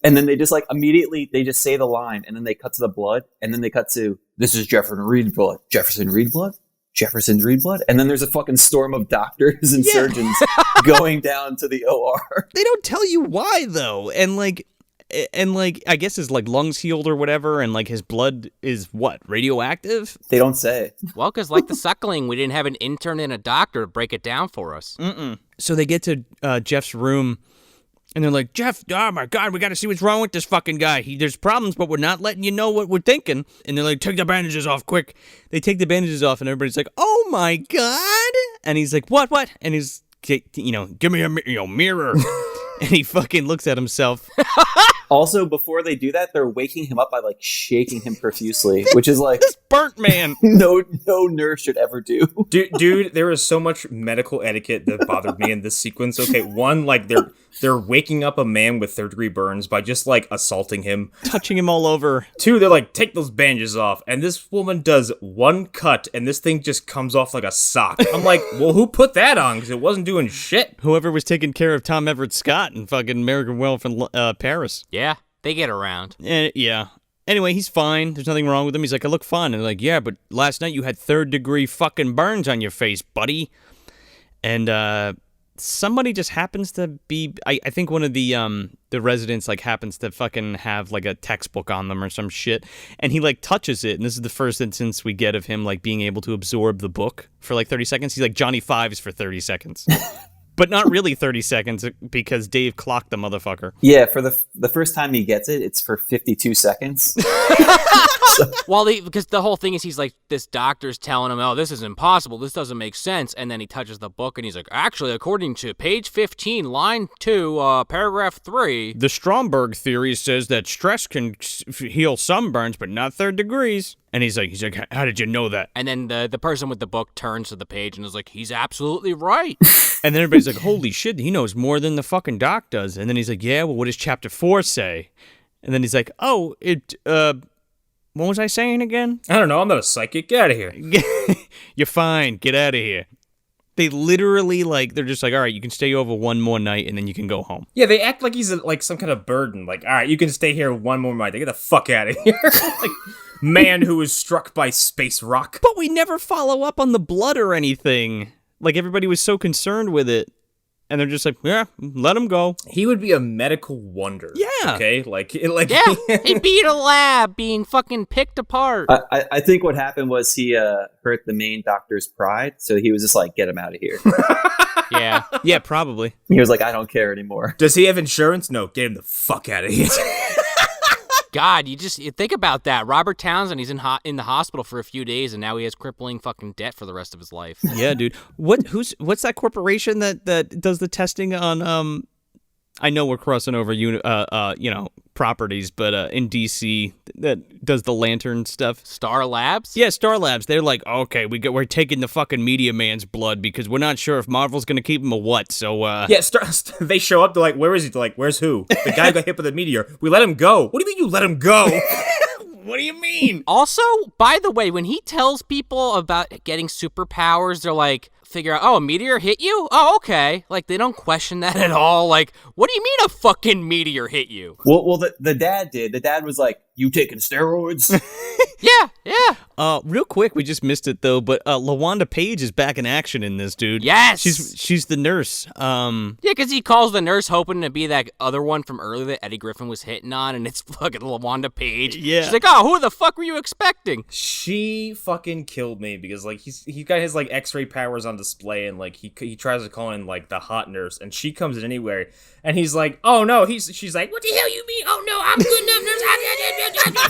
And then they just like immediately they just say the line and then they cut to the blood and then they cut to this is Jefferson Reed blood. Jefferson Reed blood? Jefferson Reed blood? And then there's a fucking storm of doctors and surgeons going down to the OR. They don't tell you why though. And like I guess his like lungs healed or whatever and like his blood is what? Radioactive? They don't say. Well, cuz like the suckling, we didn't have an intern and a doctor to break it down for us. So they get to Jeff's room. And they're like, Jeff, oh my God, we got to see what's wrong with this fucking guy. There's problems, but we're not letting you know what we're thinking. And they're like, take the bandages off, quick. They take the bandages off, and everybody's like, oh my God. And he's like, what? And he's, give me a mirror. And he fucking looks at himself. Also, before they do that, they're waking him up by like shaking him profusely, which is like this burnt man. No nurse should ever do. Dude, there is so much medical etiquette that bothered me in this sequence. Okay, one, like they're waking up a man with third-degree burns by just like assaulting him, touching him all over. Two, they're like, take those bandages off, and this woman does one cut, and this thing just comes off like a sock. I'm like, well, who put that on? Because it wasn't doing shit. Whoever was taking care of Tom Everett Scott in fucking American Wealth in Paris. Yeah, they get around. Yeah. Anyway, he's fine. There's nothing wrong with him. He's like, I look fine. And they're like, yeah, but last night you had third-degree fucking burns on your face, buddy. And somebody just happens to be, I think one of the residents like happens to fucking have like a textbook on them or some shit. And he like touches it. And this is the first instance we get of him like being able to absorb the book for like 30 seconds. He's like Johnny Fives for 30 seconds. But not really 30 seconds because Dave clocked the motherfucker. Yeah, for the first time he gets it, it's for 52 seconds. Well, because the whole thing is he's like, this doctor's telling him, oh, this is impossible. This doesn't make sense. And then he touches the book and he's like, actually, according to page 15, line 2, paragraph 3. The Stromberg theory says that stress can heal some burns, but not third degrees. And he's like, how did you know that? And then the person with the book turns to the page and is like, he's absolutely right. And then everybody's like, holy shit, he knows more than the fucking doc does. And then he's like, yeah, well, what does chapter 4 say? And then he's like, oh, what was I saying again? I don't know, I'm not a psychic, get out of here. You're fine, get out of here. They literally, like, they're just like, all right, you can stay over one more night and then you can go home. Yeah, they act like he's like some kind of burden. Like, all right, you can stay here one more night. Get the fuck out of here. Like, man who was struck by space rock. But we never follow up on the blood or anything. Like, everybody was so concerned with it. And they're just like, yeah, let him go. He would be a medical wonder. Yeah. Okay? Yeah, he'd be in a lab being fucking picked apart. I think what happened was he hurt the main doctor's pride, so he was just like, get him out of here. Yeah. Yeah, probably. He was like, I don't care anymore. Does he have insurance? No, get him the fuck out of here. God, you think about that. Robert Townsend, he's in the hospital for a few days, and now he has crippling fucking debt for the rest of his life. Yeah, dude. What's that corporation that does the testing on? I know we're crossing over properties, but in DC that does the lantern stuff. Star Labs? Yeah, Star Labs. They're like, okay, we're taking the fucking Meteor Man's blood because we're not sure if Marvel's gonna keep him or what. So yeah, they show up. They're like, where is he? They're like, where's who? The guy got hit with a meteor. We let him go. What do you mean you let him go? What do you mean? Also, by the way, when he tells people about getting superpowers, they're like, figure out, oh, a meteor hit you? Oh, okay. Like, they don't question that at all. Like, what do you mean a fucking meteor hit you? Well, the dad did. The dad was like, you taking steroids? Yeah. Real quick, we just missed it though, but LaWanda Page is back in action in this, dude. Yes! She's the nurse. Yeah, because he calls the nurse hoping to be that other one from earlier that Eddie Griffin was hitting on, and it's fucking LaWanda Page. Yeah. She's like, oh, who the fuck were you expecting? She fucking killed me because like he got his like X-ray powers on display, and like he tries to call in like the hot nurse, and she comes in anywhere, and he's like, oh no, she's like, what the hell you mean? Oh no, I'm good enough nurse.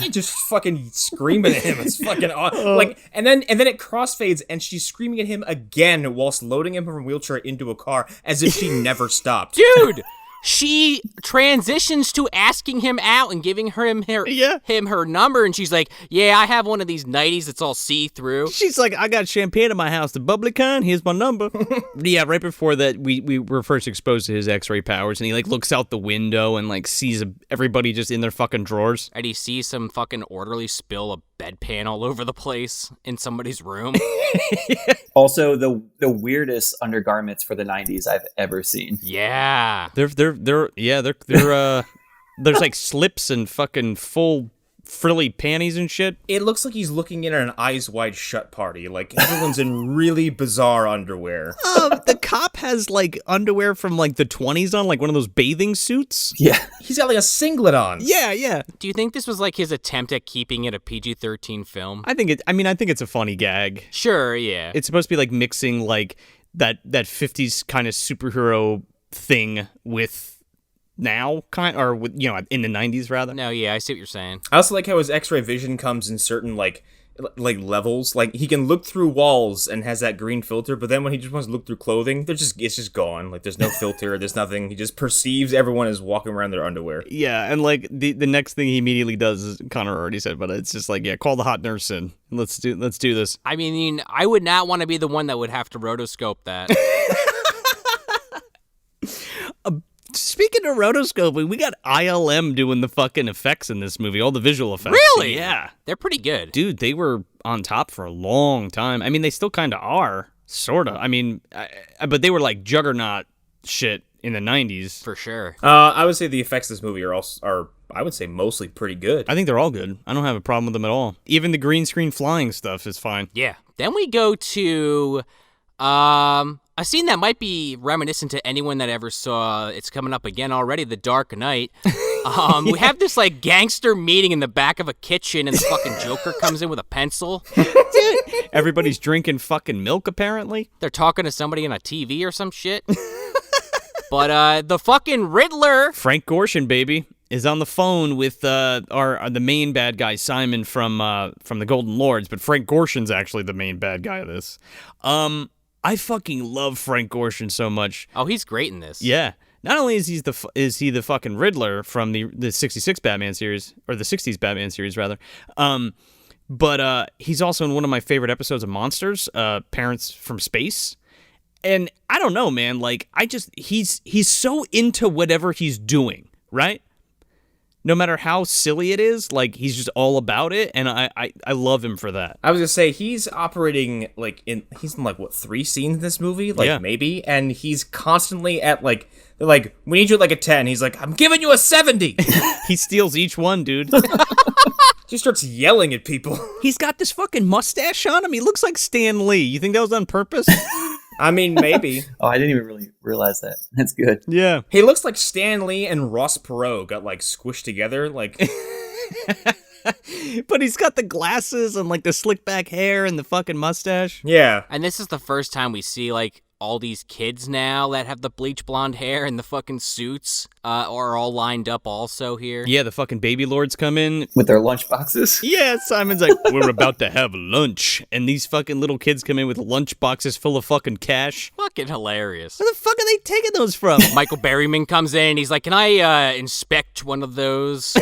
Just fucking screaming at him. It's fucking like, and then it crossfades, and she's screaming at him again whilst loading him from a wheelchair into a car as if she never stopped. Dude! She transitions to asking him out and giving him her number, and she's like, yeah, I have one of these nighties that's all see-through. She's like, I got champagne in my house, the bubbly kind, here's my number. Yeah, right before that, we were first exposed to his X-ray powers, and he like looks out the window and like sees everybody just in their fucking drawers. And he sees some fucking orderly spill a bedpan all over the place in somebody's room. Also, the weirdest undergarments for the 90s I've ever seen. Yeah. They're there's like slips and fucking full frilly panties and shit. It looks like he's looking in at an Eyes Wide Shut party. Like, everyone's in really bizarre underwear. The cop has like underwear from like the 20s on, like one of those bathing suits. Yeah. He's got like a singlet on. Yeah. Do you think this was like his attempt at keeping it a PG-13 film? I think it's a funny gag. Sure, yeah. It's supposed to be like mixing like that 50s kind of superhero thing with now or with, you know, in the 90s rather. No, yeah, I see what you're saying. I also like how his X-ray vision comes in certain like levels. Like, he can look through walls and has that green filter, but then when he just wants to look through clothing, it's just gone. Like, there's no filter, there's nothing. He just perceives everyone as walking around their underwear. Yeah, and like the next thing he immediately does is Connor already said, but it's just like, yeah, call the hot nurse in. Let's do this. I mean, I would not want to be the one that would have to rotoscope that. Speaking of rotoscoping, we got ILM doing the fucking effects in this movie, all the visual effects. Really? Yeah. They're pretty good. Dude, they were on top for a long time. I mean, they still kind of are, sort of. I mean, but they were like juggernaut shit in the 90s. For sure. I would say the effects of this movie are I would say mostly pretty good. I think they're all good. I don't have a problem with them at all. Even the green screen flying stuff is fine. Yeah. Then we go to a scene that might be reminiscent to anyone that ever saw, it's coming up again already, The Dark Knight. We have this like gangster meeting in the back of a kitchen, and the fucking Joker comes in with a pencil. Everybody's drinking fucking milk, apparently. They're talking to somebody on a TV or some shit. But the fucking Riddler, Frank Gorshin, baby, is on the phone with the main bad guy, Simon from the Golden Lords, but Frank Gorshin's actually the main bad guy of this. I fucking love Frank Gorshin so much. Oh, he's great in this. Yeah. Not only is he the fucking Riddler from the 66 Batman series, or the 60s Batman series rather, but he's also in one of my favorite episodes of Monsters, Parents from Space. And I don't know, man, like he's so into whatever he's doing, right? No matter how silly it is, like, he's just all about it, and I love him for that. I was gonna say, he's operating, he's in, what, 3 scenes in this movie? Maybe? And he's constantly at, they're like, we need you at, a 10. He's like, I'm giving you a 70! He steals each one, dude. He starts yelling at people. He's got this fucking mustache on him. He looks like Stan Lee. You think that was on purpose? I mean, maybe. Oh, I didn't even really realize that. That's good. Yeah. He looks like Stan Lee and Ross Perot got, squished together, But he's got the glasses and, the slick back hair and the fucking mustache. Yeah. And this is the first time we see, all these kids now that have the bleach blonde hair and the fucking suits are all lined up also here. Yeah, the fucking baby lords come in. With their lunch boxes? Yeah, Simon's like, we're about to have lunch. And these fucking little kids come in with lunch boxes full of fucking cash. Fucking hilarious. Where the fuck are they taking those from? Michael Berryman comes in. He's like, can I inspect one of those?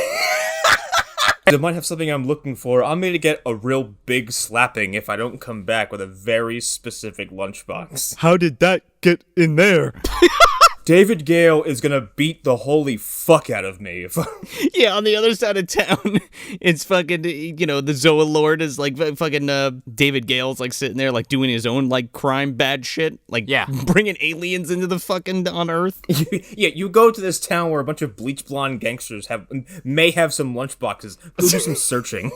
I might have something I'm looking for. I'm going to get a real big slapping if I don't come back with a very specific lunchbox. How did that get in there? David Gale is gonna beat the holy fuck out of me. Yeah, on the other side of town, it's fucking, you know, the Zoa Lord is like fucking David Gale's like sitting there like doing his own like crime bad shit, like bringing aliens into the fucking on Earth. Yeah, you go to this town where a bunch of bleach blonde gangsters may have some lunchboxes. Go do some searching.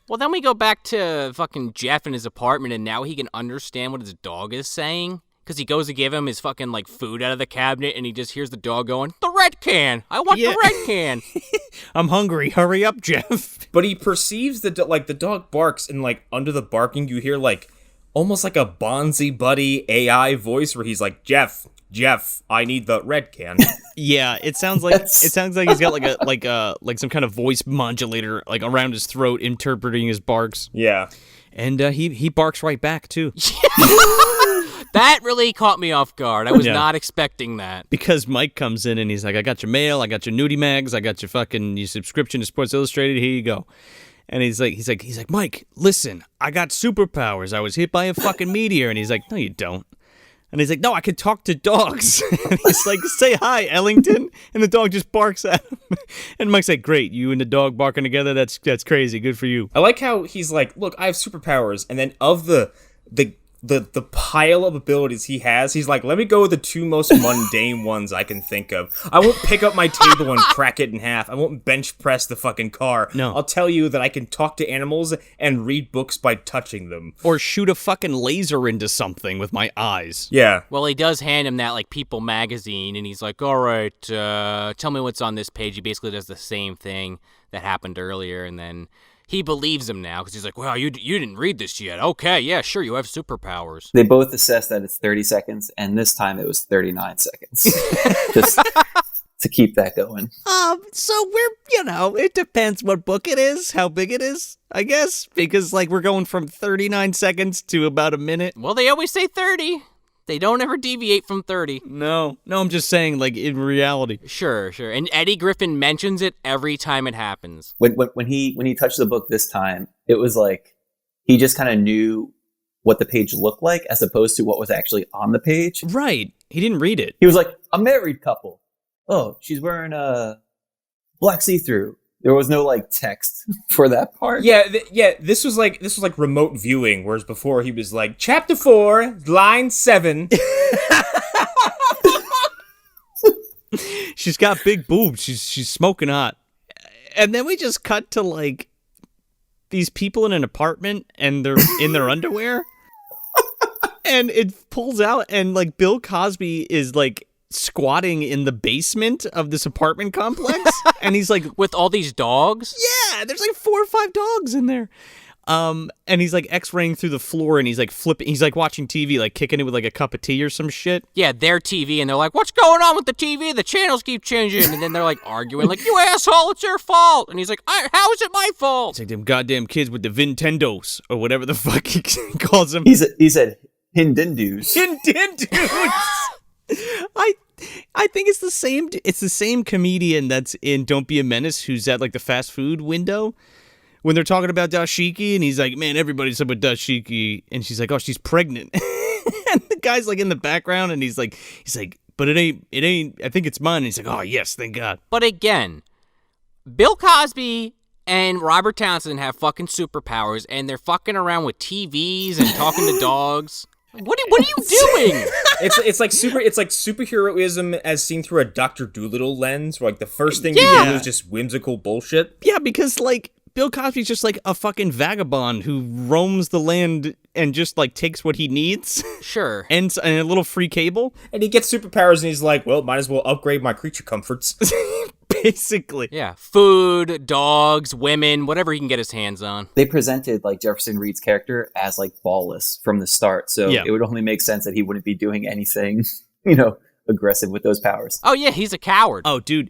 Well, then we go back to fucking Jeff in his apartment, and now he can understand what his dog is saying. Because he goes to give him his fucking, like, food out of the cabinet, and he just hears the dog going, "The red can! I want the red can!" I'm hungry. Hurry up, Jeff. But he perceives the dog barks, and, like, under the barking, you hear, like, almost like a Bonzi Buddy AI voice where he's like, Jeff, I need the red can. Yeah, it sounds like he's got like some kind of voice modulator like around his throat interpreting his barks. Yeah. And he barks right back too. That really caught me off guard. I was not expecting that. Because Mike comes in and he's like, I got your mail, I got your nudie mags, I got your subscription to Sports Illustrated, here you go. And he's like, Mike, listen, I got superpowers. I was hit by a fucking meteor. And he's like, no, you don't. And he's like, no, I can talk to dogs. And he's like, say hi, Ellington. And the dog just barks at him. And Mike's like, great, you and the dog barking together, that's crazy, good for you. I like how he's like, look, I have superpowers. And then of the pile of abilities he has, he's like, let me go with the two most mundane ones I can think of. I won't pick up my table and crack it in half. I won't bench press the fucking car. No. I'll tell you that I can talk to animals and read books by touching them. Or shoot a fucking laser into something with my eyes. Yeah. Well, he does hand him that, like, People magazine, and he's like, all right, tell me what's on this page. He basically does the same thing that happened earlier, and then he believes him now because he's like, well, you didn't read this yet. Okay, yeah, sure, you have superpowers. They both assess that it's 30 seconds, and this time it was 39 seconds. Just to keep that going. So it depends what book it is, how big it is, I guess. Because, like, we're going from 39 seconds to about a minute. Well, they always say 30. They don't ever deviate from 30. No, I'm just saying, like, in reality. Sure. And Eddie Griffin mentions it every time it happens. When he touched the book this time, it was like he just kind of knew what the page looked like as opposed to what was actually on the page. Right. He didn't read it. He was like, a married couple. Oh, she's wearing a black see-through. There was no, like, text for that part. Yeah, this was like remote viewing, whereas before he was like, Chapter 4, Line 7. She's got big boobs. She's smoking hot. And then we just cut to, like, these people in an apartment, and they're in their underwear. And it pulls out, and, like, Bill Cosby is, like, squatting in the basement of this apartment complex. And he's like, with all these dogs? Yeah, there's like 4 or 5 dogs in there. And he's like x-raying through the floor, and he's like flipping, he's like watching TV, like kicking it with like a cup of tea or some shit. Yeah, their TV, and they're like, what's going on with the TV? The channels keep changing. And then they're like arguing, like, you asshole, it's your fault. And he's like, how is it my fault? It's like them goddamn kids with the Vintendos, or whatever the fuck he calls them. He said Hindindus. Hindindus! I think it's the same comedian that's in Don't Be a Menace who's at like the fast food window when they're talking about dashiki, and he's like, man, everybody's up with dashiki, and she's like, oh, she's pregnant. And the guy's like in the background, and he's like, but it ain't, I think it's mine. And he's like, oh yes, thank God. But again, Bill Cosby and Robert Townsend have fucking superpowers, and they're fucking around with TVs and talking to dogs. What are you doing? It's like superheroism as seen through a Dr. Dolittle lens, where like the first thing you do is just whimsical bullshit. Yeah, because like Bill Cosby's just like a fucking vagabond who roams the land and just like takes what he needs. Sure. And a little free cable. And he gets superpowers, and he's like, well, might as well upgrade my creature comforts. Basically. Yeah. Food, dogs, women, whatever he can get his hands on. They presented like Jefferson Reed's character as like ballless from the start. So it would only make sense that he wouldn't be doing anything, aggressive with those powers. Oh, yeah, he's a coward. Oh, dude.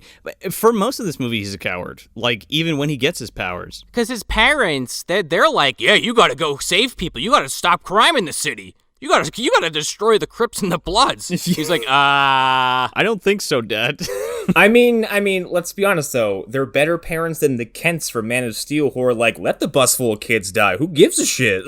For most of this movie, he's a coward. Like, even when he gets his powers. Because his parents, they're like, yeah, you gotta go save people. You gotta stop crime in the city. You gotta destroy the Crips and the Bloods. He's like, I don't think so, Dad. I mean, let's be honest, though. They're better parents than the Kents from Man of Steel, who are like, let the bus full of kids die. Who gives a shit?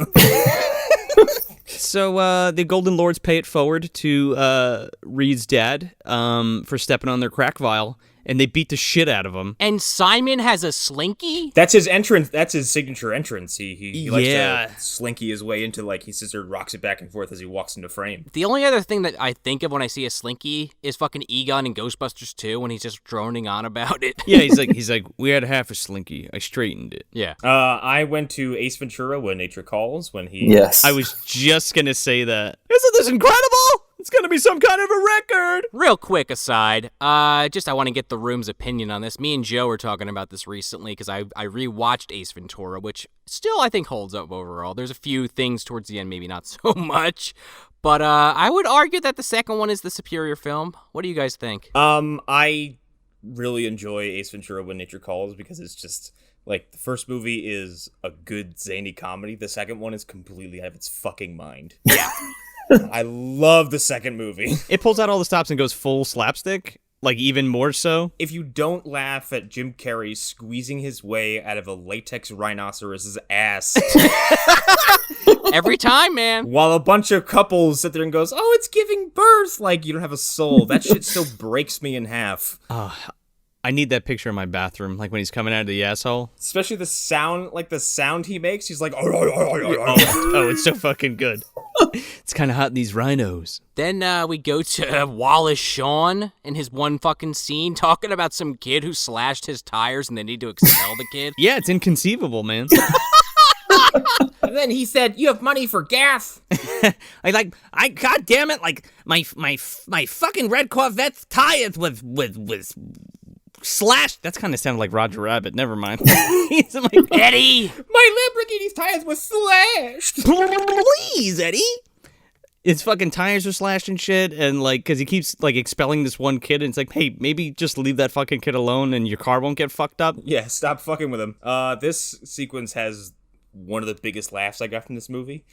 So the Golden Lords pay it forward to Reed's dad for stepping on their crack vial, and they beat the shit out of him. And Simon has a slinky? That's his entrance. That's his signature entrance. He likes Yeah. to slinky his way into, like, he scissor rocks it back and forth as he walks into frame. The only other thing that I think of when I see a slinky is fucking Egon in Ghostbusters 2 when he's just droning on about it. Yeah, he's like, we had half a slinky. I straightened it. Yeah. I went to Ace Ventura: When Nature Calls when he. Yes. I was just gonna say that. Isn't this incredible? It's gonna be some kind of a record. Real quick aside, I want to get the room's opinion on this. Me and Joe were talking about this recently because I rewatched Ace Ventura, which still I think holds up overall. There's a few things towards the end, maybe not so much, but I would argue that the second one is the superior film. What do you guys think? I really enjoy Ace Ventura: When Nature Calls because it's just like the first movie is a good zany comedy. The second one is completely out of its fucking mind. Yeah. I love the second movie. It pulls out all the stops and goes full slapstick, like even more so. If you don't laugh at Jim Carrey squeezing his way out of a latex rhinoceros's ass Every time, man. while a bunch of couples sit there and goes, "Oh, it's giving birth," like you don't have a soul. That shit still breaks me in half. I need that picture in my bathroom, like when he's coming out of the asshole. Especially the sound he makes. He's like, Oh, it's so fucking good. It's kind of hot in these rhinos. Then we go to Wallace Shawn in his one fucking scene talking about some kid who slashed his tires and they need to expel the kid. Yeah, it's inconceivable, man. And then he said, "You have money for gas." I god damn it, like my fucking red Corvette's tires was slashed. That's kind of sounded like Roger Rabbit. Never mind. He's like, Eddie! My Lamborghini's tires were slashed. please, Eddie. His fucking tires are slashed and shit, and like, cause he keeps like expelling this one kid, and it's like, hey, maybe just leave that fucking kid alone, and your car won't get fucked up. Yeah, stop fucking with him. This sequence has one of the biggest laughs I got from this movie.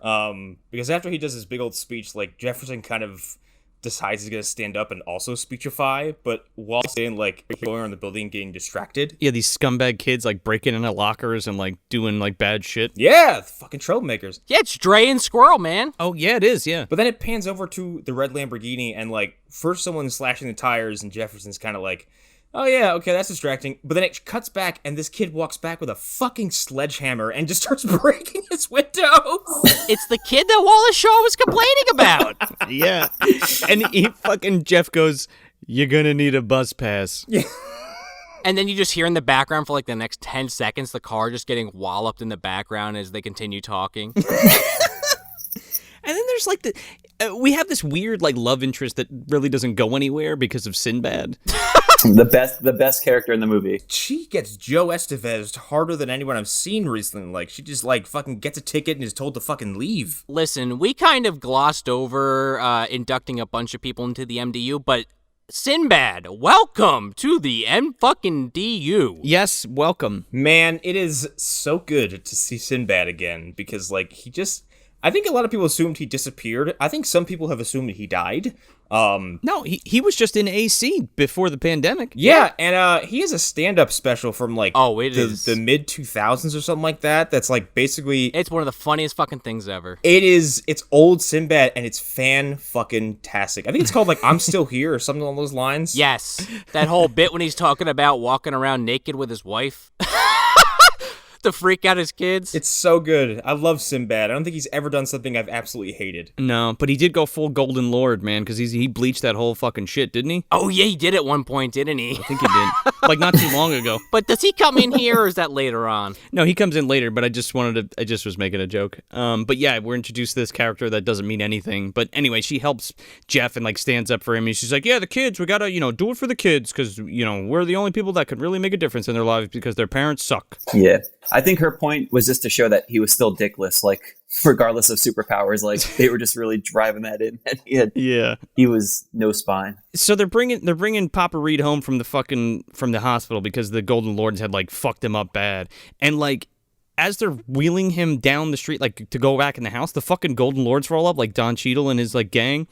Because after he does his big old speech, like Jefferson kind of decides he's gonna stand up and also speechify, but while staying like going around the building getting distracted. Yeah, these scumbag kids like breaking into lockers and like doing like bad shit. Yeah, fucking troublemakers. Yeah, it's Dre and Squirrel, man. Oh yeah, it is. Yeah. But then it pans over to the red Lamborghini and like first someone's slashing the tires and Jefferson's kind of like, oh yeah, okay, that's distracting. But then it cuts back and this kid walks back with a fucking sledgehammer and just starts breaking his windows. It's the kid that Wallace Shawn was complaining about. Yeah. And Jeff goes, "You're gonna need a bus pass." Yeah. And then you just hear in the background for like the next 10 seconds the car just getting walloped in the background as they continue talking. And then there's like we have this weird like love interest that really doesn't go anywhere because of Sinbad. The best character in the movie. She gets Joe Estevez harder than anyone I've seen recently. Like, she just, like, fucking gets a ticket and is told to fucking leave. Listen, we kind of glossed over inducting a bunch of people into the MDU, but Sinbad, welcome to the M-fucking-DU. Yes, welcome. Man, it is so good to see Sinbad again because, like, I think a lot of people assumed he disappeared. I think some people have assumed he died. No, he was just in AC before the pandemic. Yeah, and he has a stand-up special from like the mid 2000s or something like that. That's like basically it's one of the funniest fucking things ever. It's old Sinbad and it's fan-fucking-tastic. I think it's called like I'm Still Here or something along those lines. Yes, that whole bit when he's talking about walking around naked with his wife. To freak out his kids. It's so good. I love Sinbad. I don't think he's ever done something I've absolutely hated. No, but he did go full Golden Lord, man, because he bleached that whole fucking shit, didn't he? Oh yeah, he did at one point, didn't he? I think he did. Like not too long ago. But does he come in here or is that later on? No, he comes in later, but I just was making a joke. But yeah, we're introduced to this character that doesn't mean anything. But anyway, she helps Jeff and like stands up for him. And she's like, yeah, the kids, we gotta, do it for the kids because, we're the only people that could really make a difference in their lives because their parents suck. Yeah. I think her point was just to show that he was still dickless, like regardless of superpowers, like they were just really driving that in. And he was no spine. So they're bringing Papa Reed home from the hospital because the Golden Lords had like fucked him up bad, and like as they're wheeling him down the street like to go back in the house, the fucking Golden Lords roll up like Don Cheadle and his like gang.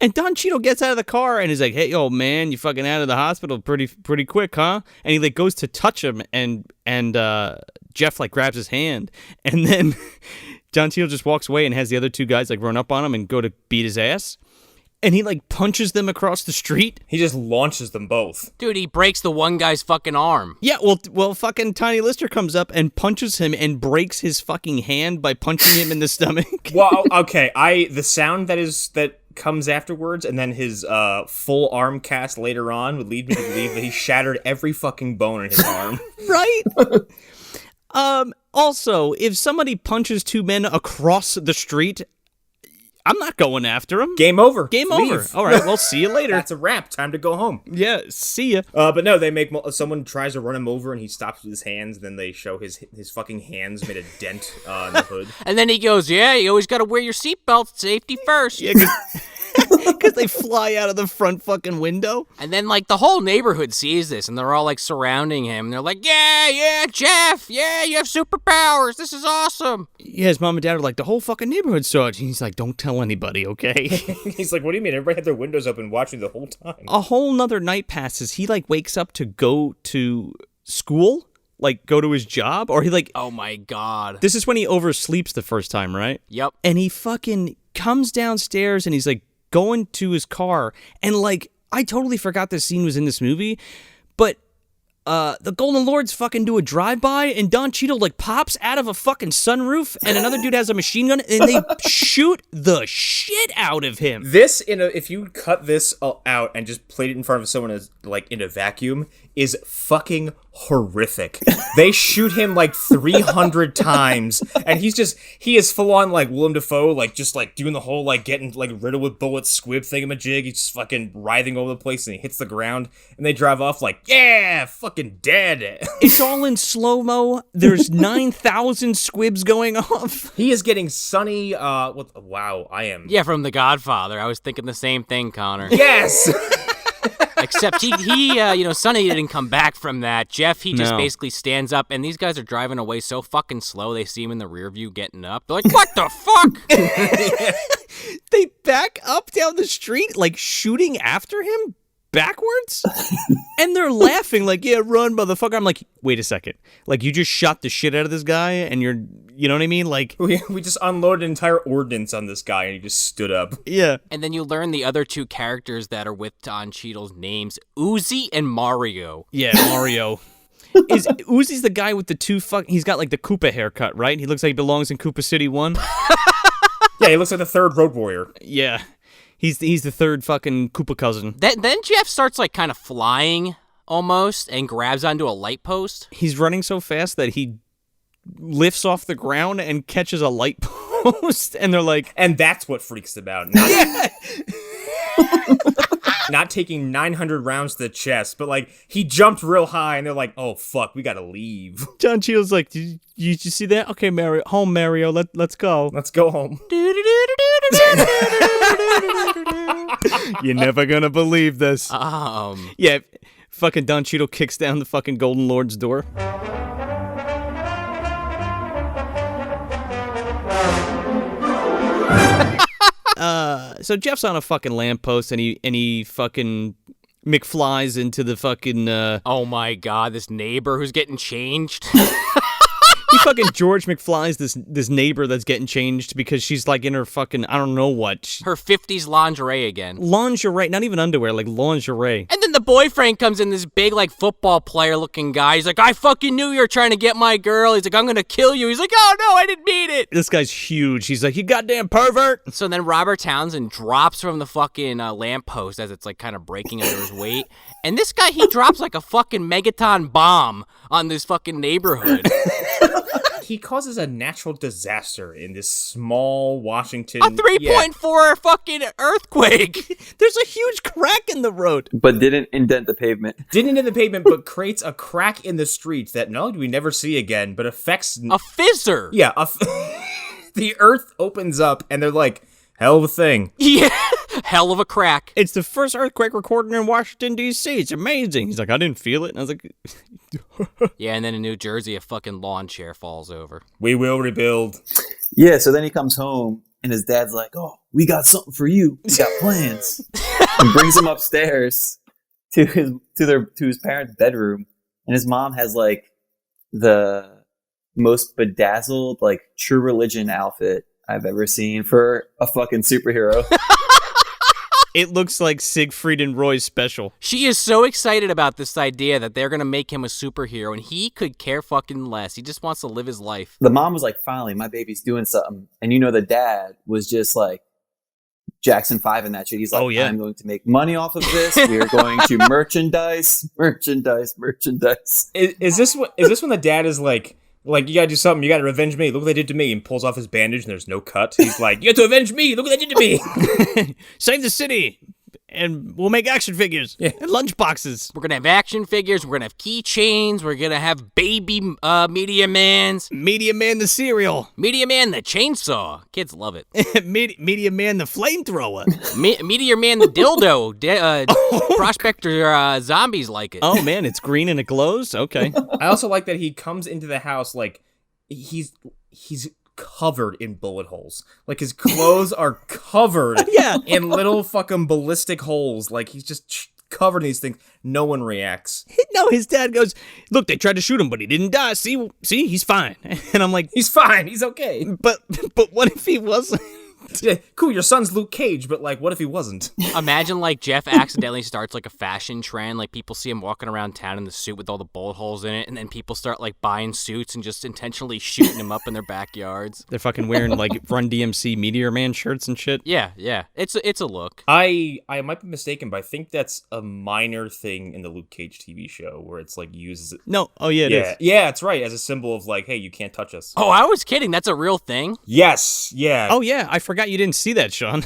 And Don Cheadle gets out of the car and he's like, "Hey, yo, man, you fucking out of the hospital pretty quick, huh?" And he like goes to touch him, and Jeff like grabs his hand, and then Don Cheadle just walks away and has the other two guys like run up on him and go to beat his ass. And he like punches them across the street. He just launches them both. Dude, he breaks the one guy's fucking arm. Yeah, well, fucking Tiny Lister comes up and punches him and breaks his fucking hand by punching him in the stomach. Well, okay, the sound that comes afterwards, and then his full arm cast later on would lead me to believe that he shattered every fucking bone in his arm. Right? Also, if somebody punches two men across the street, I'm not going after him. Game over. Game Leave. over. All right, well, see you later. That's a wrap. Time to go home. Yeah, see ya. But no, they make someone tries to run him over, and he stops with his hands. And then they show his fucking hands made a dent in the hood. And then he goes, yeah, you always got to wear your seatbelt. Safety first. Yeah, because they fly out of the front fucking window. And then, like, the whole neighborhood sees this, and they're all, like, surrounding him. And they're like, yeah, Jeff, yeah, you have superpowers. This is awesome. Yeah, his mom and dad are like, the whole fucking neighborhood saw it. And he's like, don't tell anybody, okay? He's like, what do you mean? Everybody had their windows open watching the whole time. A whole nother night passes. He, like, wakes up to go to school, like, go to his job, or he, like... Oh, my God. This is when he oversleeps the first time, right? Yep. And he fucking comes downstairs, and he's, like, going to his car, and like I totally forgot this scene was in this movie, but the Golden Lords fucking do a drive-by, and Don Cheadle like pops out of a fucking sunroof, and another dude has a machine gun, and they shoot the shit out of him. This if you cut this out and just played it in front of someone as like in a vacuum, is fucking horrific. They shoot him like 300 times, and he is full on like Willem Dafoe, like just like doing the whole like getting like riddled with bullets squib thingamajig. He's just fucking writhing over the place, and he hits the ground, and they drive off like, yeah, fucking dead. It's all in slow-mo. There's 9,000 squibs going off. He is getting Sonny, wow, I am. Yeah, from The Godfather. I was thinking the same thing, Connor. Yes! Except he Sonny didn't come back from that. Jeff, he just basically stands up, and these guys are driving away so fucking slow, they see him in the rear view getting up. They're like, what the fuck? They back up down the street, like shooting after him backwards? And they're laughing like, yeah, run, motherfucker. I'm like, wait a second. Like, you just shot the shit out of this guy, and you know what I mean? Like, we just unloaded an entire ordnance on this guy, and he just stood up. Yeah. And then you learn the other two characters that are with Don Cheadle's names, Uzi and Mario. Yeah, Mario. Uzi's the guy with the he's got like the Koopa haircut, right? He looks like he belongs in Koopa City 1. Yeah, he looks like the third Road Warrior. Yeah. He's the third fucking Koopa cousin. Then Jeff starts like kind of flying almost and grabs onto a light post. He's running so fast that he lifts off the ground and catches a light post, and they're like... And that's what freaks them out. Not taking 900 rounds to the chest, but like, he jumped real high, and they're like, oh, fuck, we gotta leave. Don Cheadle's like, did you see that? Okay, Mario, let's go. Let's go home. You're never gonna believe this. Yeah, fucking Don Cheadle kicks down the fucking Golden Lord's door. So Jeff's on a fucking lamppost, and he fucking McFlies into the fucking oh my god, this neighbor who's getting changed. He fucking George McFly's this neighbor that's getting changed because she's like in her fucking, I don't know what. Her 50s lingerie again. Lingerie, not even underwear, like lingerie. And then the boyfriend comes in, this big like football player looking guy. He's like, I fucking knew you were trying to get my girl. He's like, I'm gonna kill you. He's like, oh no, I didn't mean it. This guy's huge. He's like, you goddamn pervert. So then Robert Townsend drops from the fucking lamppost as it's like kind of breaking under his weight. And this guy, he drops like a fucking megaton bomb on this fucking neighborhood. He causes a natural disaster in this small Washington... A 3.4 fucking earthquake! There's a huge crack in the road. But didn't indent the pavement. Didn't indent the pavement, but creates a crack in the street that not only do we never see again, but affects... A fissure! Yeah, the earth opens up, and they're like, hell of a thing. Yeah, hell of a crack. It's the first earthquake recorded in Washington, D.C. It's amazing. He's like, I didn't feel it. And I was like... Yeah, and then in New Jersey, a fucking lawn chair falls over. We will rebuild. Yeah, so then he comes home, and his dad's like, oh, we got something for you. We got plans. And brings him upstairs to his parents' bedroom. And his mom has, like, the most bedazzled, like, true religion outfit I've ever seen for a fucking superhero. It looks like Siegfried and Roy's special. She is so excited about this idea that they're going to make him a superhero, and he could care fucking less. He just wants to live his life. The mom was like, finally, my baby's doing something. And the dad was just like, Jackson 5 and that shit. He's like, oh, yeah. I'm going to make money off of this. We are going to merchandise. Is this when the dad is like, you gotta do something, you gotta revenge me, look what they did to me, and pulls off his bandage and there's no cut. He's like, you have to avenge me, look what they did to me. Save the city, and we'll make action figures and lunch boxes. We're gonna have action figures, we're gonna have keychains, we're gonna have baby Meteor Mans. Meteor Man the cereal. Meteor Man the chainsaw. Kids love it. Meteor Man the flamethrower. Meteor Man the dildo. Prospector zombies like it. Oh man, it's green and it glows? Okay. I also like that he comes into the house like he's covered in bullet holes. Like his clothes are covered in little fucking ballistic holes. Like he's just covered in these things. No one reacts. No, his dad goes, look, they tried to shoot him, but he didn't die. See, he's fine. And I'm like, he's fine. He's okay. But what if he wasn't? Yeah, cool, your son's Luke Cage, but like, what if he wasn't? Imagine like Jeff accidentally starts like a fashion trend. Like people see him walking around town in the suit with all the bullet holes in it, and then people start like buying suits and just intentionally shooting him up in their backyards. They're fucking wearing like Run DMC Meteor Man shirts and shit. Yeah. It's a look. I might be mistaken, but I think that's a minor thing in the Luke Cage TV show where it's like uses it. No, oh yeah, it is. Yeah, that's right, as a symbol of like, hey, you can't touch us. Oh, I was kidding. That's a real thing. Yes, yeah. Oh yeah, I forgot you didn't see that, Sean.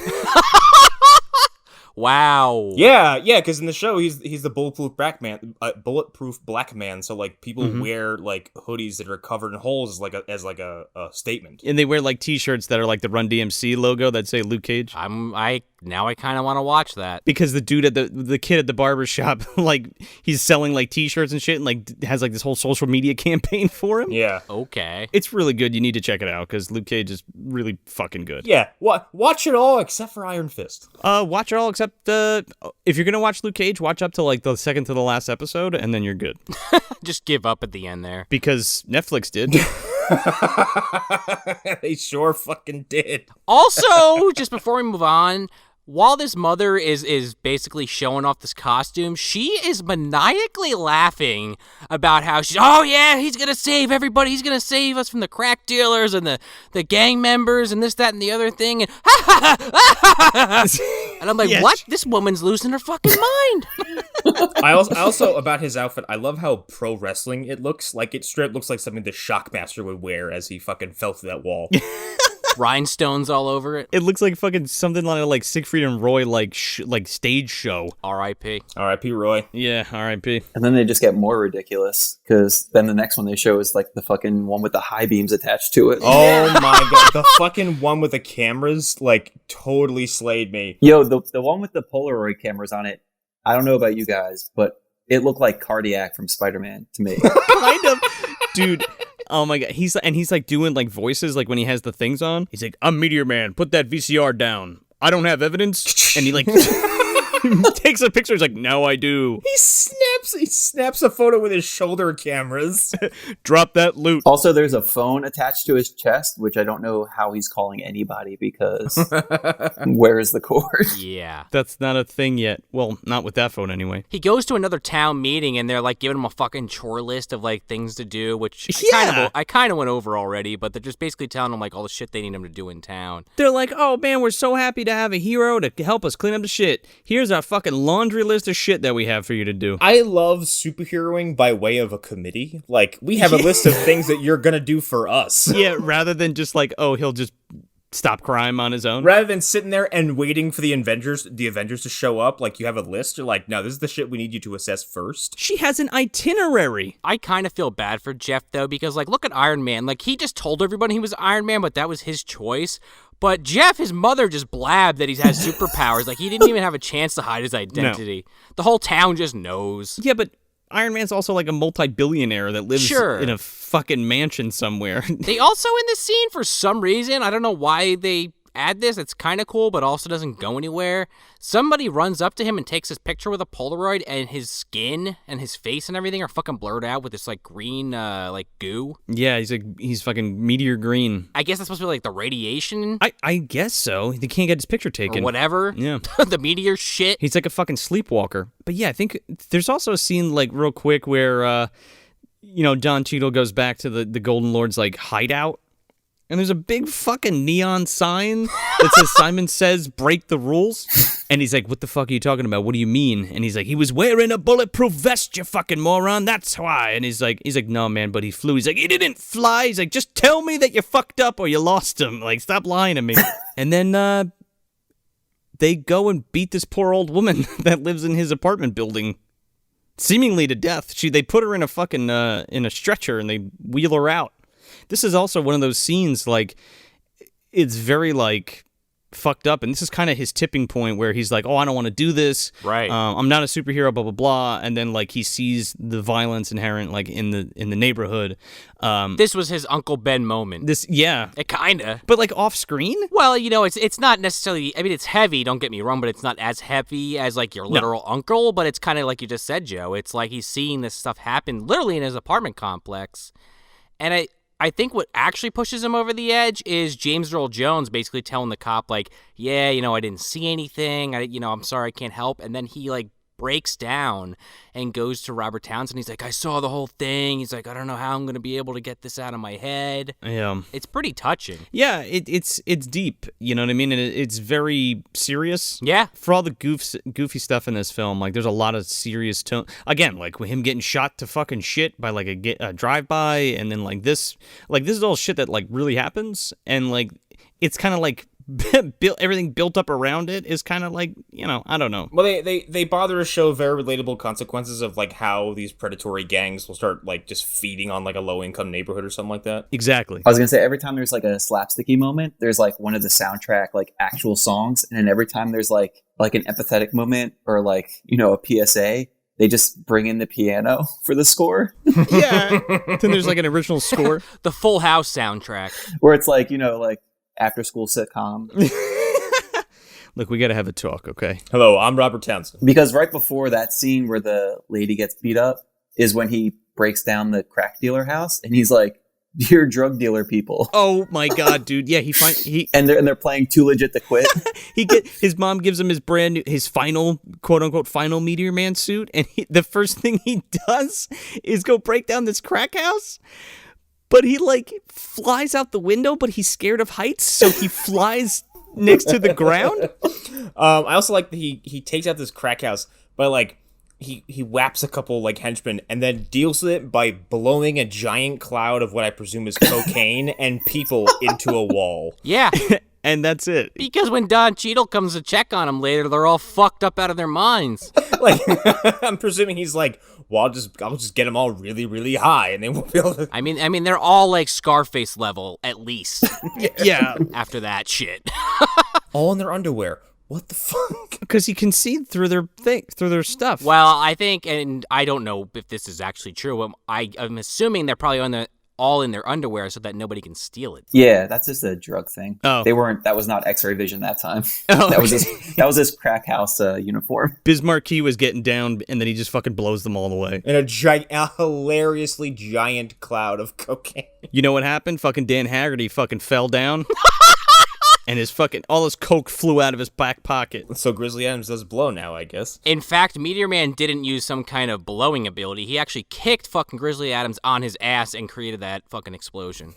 Wow. Yeah, because in the show he's the bulletproof black man. So like people wear like hoodies that are covered in holes as like a statement. And they wear like T-shirts that are like the Run DMC logo that say Luke Cage. I kind of want to watch that because the dude at the kid at the barber shop, like he's selling like T-shirts and shit, and like has like this whole social media campaign for him. Yeah. Okay. It's really good. You need to check it out because Luke Cage is really fucking good. Yeah. Watch it all except for Iron Fist. Watch it all except if you're gonna watch Luke Cage, watch up to like the second to the last episode, and then you're good. Just give up at the end there because Netflix did. They sure fucking did. Also, just before we move on, while this mother is basically showing off this costume, she is maniacally laughing about how he's gonna save everybody, he's gonna save us from the crack dealers and the gang members and this, that, and the other thing, and and I'm like, yes. What? This woman's losing her fucking mind. I also about his outfit, I love how pro wrestling it looks. Like it straight looks like something the Shockmaster would wear as he fucking fell through that wall. Rhinestones all over it. It looks like fucking something like Siegfried and Roy like stage show. R.I.P. R.I.P. Roy. Yeah, R.I.P. And then they just get more ridiculous because then the next one they show is like the fucking one with the high beams attached to it. Oh my god, the fucking one with the cameras like totally slayed me. Yo, the one with the Polaroid cameras on it. I don't know about you guys, but it looked like Cardiac from Spider-Man to me. Kind of, dude. Oh my god, he's like doing like voices like when he has the things on. He's like, "I'm Meteor Man. Put that VCR down. I don't have evidence." And he like takes a picture. He's like, "Now I do." He snaps a photo with his shoulder cameras. Drop that loot. Also, there's a phone attached to his chest, which I don't know how he's calling anybody because where is the cord? Yeah. That's not a thing yet. Well, not with that phone anyway. He goes to another town meeting and they're like giving him a fucking chore list of like things to do, which I kind of went over already, but they're just basically telling him like all the shit they need him to do in town. They're like, "Oh man, we're so happy to have a hero to help us clean up the shit. Here's our fucking laundry list of shit that we have for you to do." I love superheroing by way of a committee. Like, we have a list of things that you're gonna do for us. Yeah, rather than just like, oh, he'll just stop crime on his own. Rather than sitting there and waiting for the Avengers to show up, like you have a list, you're like, no, this is the shit we need you to assess first. She has an itinerary. I kind of feel bad for Jeff, though, because, like, look at Iron Man. Like, he just told everybody he was Iron Man, but that was his choice. But Jeff, his mother, just blabbed that he has superpowers. Like, he didn't even have a chance to hide his identity. No. The whole town just knows. Yeah, but Iron Man's also like a multi-billionaire that lives in a fucking mansion somewhere. They also, in this scene, for some reason, I don't know why they add this, it's kind of cool, but also doesn't go anywhere. Somebody runs up to him and takes his picture with a Polaroid, and his skin and his face and everything are fucking blurred out with this like green like goo. Yeah, he's fucking meteor green. I guess that's supposed to be like the radiation. I guess so. He can't get his picture taken. Or whatever. Yeah. The meteor shit. He's like a fucking sleepwalker. But yeah, I think there's also a scene like real quick where Don Cheadle goes back to the Golden Lord's like hideout. And there's a big fucking neon sign that says Simon Says break the rules. And he's like, what the fuck are you talking about? What do you mean? And he's like, he was wearing a bulletproof vest, you fucking moron. That's why. And he's like, no, man, but he flew. He's like, he didn't fly. He's like, just tell me that you fucked up or you lost him. Like, stop lying to me. And then they go and beat this poor old woman that lives in his apartment building, seemingly to death. They put her in a fucking in a stretcher and they wheel her out. This is also one of those scenes, like, it's very, like, fucked up, and this is kind of his tipping point where he's like, oh, I don't want to do this. Right. I'm not a superhero, blah, blah, blah, and then, like, he sees the violence inherent, like, in the neighborhood. This was his Uncle Ben moment. Yeah. It kinda. But, like, off-screen? Well, it's not necessarily, I mean, it's heavy, don't get me wrong, but it's not as heavy as, like, your literal uncle, but it's kind of like you just said, Joe. It's like he's seeing this stuff happen literally in his apartment complex, and I think what actually pushes him over the edge is James Earl Jones basically telling the cop, like, yeah, I didn't see anything. I'm sorry, I can't help. And then he, like, breaks down and goes to Robert Townsend. He's like, I saw the whole thing. He's like, I don't know how I'm going to be able to get this out of my head. Yeah. It's pretty touching. Yeah, it's deep, you know what I mean? And it's very serious. Yeah. For all the goofy stuff in this film, like, there's a lot of serious tone. Again, like, with him getting shot to fucking shit by, like, a drive-by, and then, this is all shit that, like, really happens, and, like, it's kind of, like, everything built up around it is kind of like, I don't know. Well, they bother to show very relatable consequences of, like, how these predatory gangs will start, like, just feeding on, like, a low-income neighborhood or something like that. Exactly. I was going to say, every time there's, like, a slapsticky moment, there's, like, one of the soundtrack, like, actual songs, and then every time there's, like an empathetic moment or, like, a PSA, they just bring in the piano for the score. Yeah. Then there's, like, an original score. The Full House soundtrack. Where it's, like, like, after-school sitcom. Look, we gotta have a talk, okay? Hello, I'm Robert Townsend. Because right before that scene where the lady gets beat up is when he breaks down the crack dealer house, and he's like, "Dear drug dealer people." Oh my god, dude! Yeah, and they're playing Too Legit to Quit. His mom gives him his final, quote unquote, final Meteor Man suit, and the first thing he does is go break down this crack house. But he, like, flies out the window, but he's scared of heights, so he flies next to the ground. I also like that he takes out this crack house, but, like, he whaps a couple, like, henchmen and then deals with it by blowing a giant cloud of what I presume is cocaine and people into a wall. Yeah. And that's it. Because when Don Cheadle comes to check on him later, they're all fucked up out of their minds. Like, I'm presuming he's like, well, I'll just get them all really, really high, and they won't be able to. I mean, they're all like Scarface level, at least. Yeah. After that shit. All in their underwear. What the fuck? Because he can see through their stuff. Well, I think, and I don't know if this is actually true, I'm assuming they're probably all in their underwear so that nobody can steal it. Yeah, that's just a drug thing. Oh. That was not X-ray vision that time. Oh, that was his crack house uniform. Biz Marquis was getting down, and then he just fucking blows them all away. In a hilariously giant cloud of cocaine. You know what happened? Fucking Dan Haggerty fucking fell down. And all his coke flew out of his back pocket. So Grizzly Adams does blow now, I guess. In fact, Meteor Man didn't use some kind of blowing ability. He actually kicked fucking Grizzly Adams on his ass and created that fucking explosion.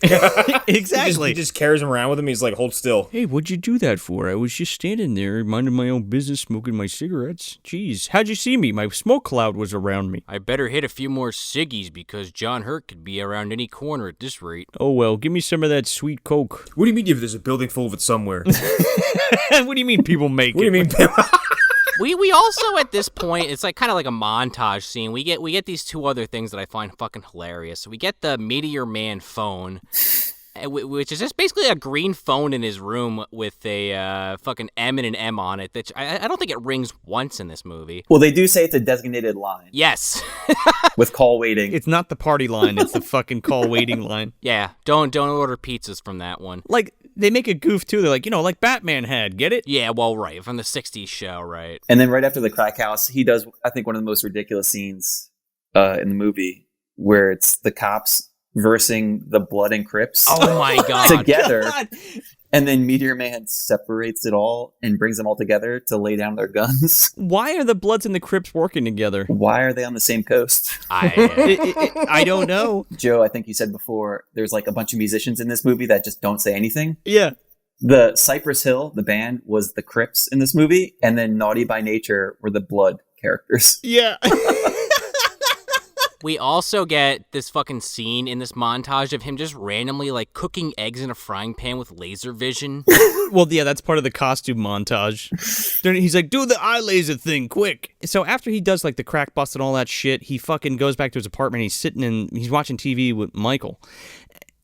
Exactly. He just carries him around with him. He's like, hold still. Hey, what'd you do that for? I was just standing there, minding my own business, smoking my cigarettes. Jeez, how'd you see me? My smoke cloud was around me. I better hit a few more ciggies because John Hurt could be around any corner at this rate. Oh, well, give me some of that sweet coke. What do you mean if there's a building full of it somewhere? What do you mean people make What it? do you mean? We also at this point, it's like kind of like a montage scene. We get these two other things that I find fucking hilarious. So we get the Meteor Man phone, which is just basically a green phone in his room with a fucking M and an M on it. That I don't think it rings once in this movie. Well, they do say it's a designated line. Yes. With call waiting. It's not the party line. It's the fucking call waiting line. Yeah. Don't order pizzas from that one. Like, they make a goof too. They're like, like Batman had, get it? Yeah, well, right, from the 60s show, right? And then right after the crack house, he does, I think, one of the most ridiculous scenes in the movie, where it's the cops versing the Blood and Crips Oh my god. together. God. And then Meteor Man separates it all and brings them all together to lay down their guns. Why are the Bloods and the Crips working together? Why are they on the same coast? I don't know. Joe, I think you said before, there's like a bunch of musicians in this movie that just don't say anything. Yeah. The Cypress Hill, the band, was the Crips in this movie, and then Naughty by Nature were the Blood characters. Yeah. We also get this fucking scene in this montage of him just randomly like cooking eggs in a frying pan with laser vision. Well, yeah, that's part of the costume montage. Then he's like, do the eye laser thing, quick. So after he does like the crack bust and all that shit, he fucking goes back to his apartment. He's watching TV with Michael.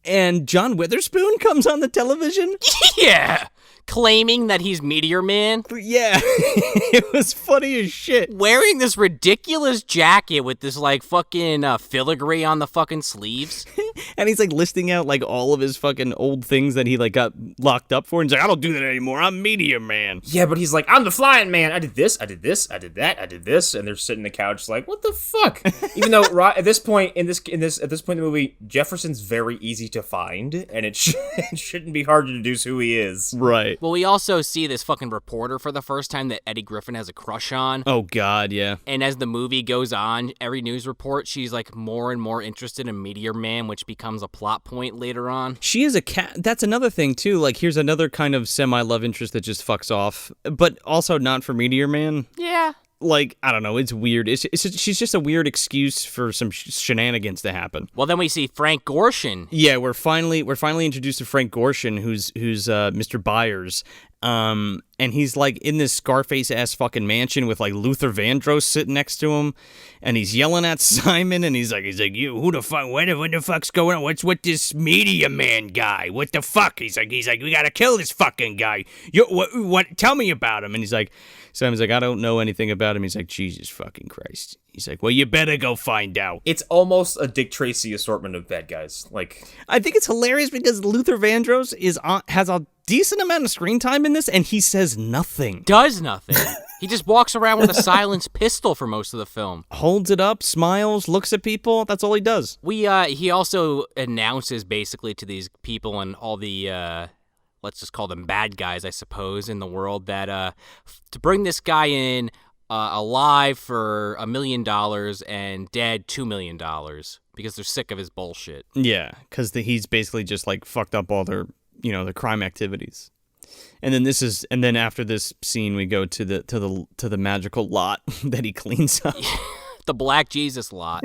And John Witherspoon comes on the television. Yeah. Claiming that he's Meteor Man. Yeah. It was funny as shit. Wearing this ridiculous jacket with this like fucking filigree on the fucking sleeves. And he's like listing out like all of his fucking old things that he like got locked up for. And he's like, I don't do that anymore. I'm Meteor Man. Yeah, but he's like, I'm the Flying Man. I did this, I did this, I did that, I did this, and they're sitting on the couch like, what the fuck? Even though at this point in the movie, Jefferson's very easy to find, and it shouldn't be hard to deduce who he is. Right. Well, we also see this fucking reporter for the first time that Eddie Griffin has a crush on. Oh, God, yeah. And as the movie goes on, every news report, she's like more and more interested in Meteor Man, which becomes a plot point later on. She is a cat. That's another thing, too. Like, here's another kind of semi-love interest that just fucks off, but also not for Meteor Man. Yeah. Like, I don't know, it's weird. She's just a weird excuse for some shenanigans to happen. Well, then we see Frank Gorshin. Yeah, we're finally introduced to Frank Gorshin, who's Mr. Byers. And he's like in this Scarface-ass fucking mansion with like Luther Vandross sitting next to him, and he's yelling at Simon, and he's like, you, who the fuck, what the fuck's going on? What's with this Meteor Man guy? What the fuck? He's like, we gotta kill this fucking guy. What? Tell me about him. And he's like, Simon's like, I don't know anything about him. He's like, Jesus fucking Christ. He's like, well, you better go find out. It's almost a Dick Tracy assortment of bad guys. Like, I think it's hilarious because Luther Vandross has a decent amount of screen time in this, and he says nothing. Does nothing. He just walks around with a silenced pistol for most of the film. Holds it up, smiles, looks at people. That's all he does. He also announces basically to these people and all the let's just call them bad guys, I suppose, in the world that to bring this guy in alive for $1 million and dead $2 million because they're sick of his bullshit. Yeah, because he's basically just like fucked up all their the crime activities. And then after this scene, we go to the magical lot that he cleans up. The Black Jesus lot.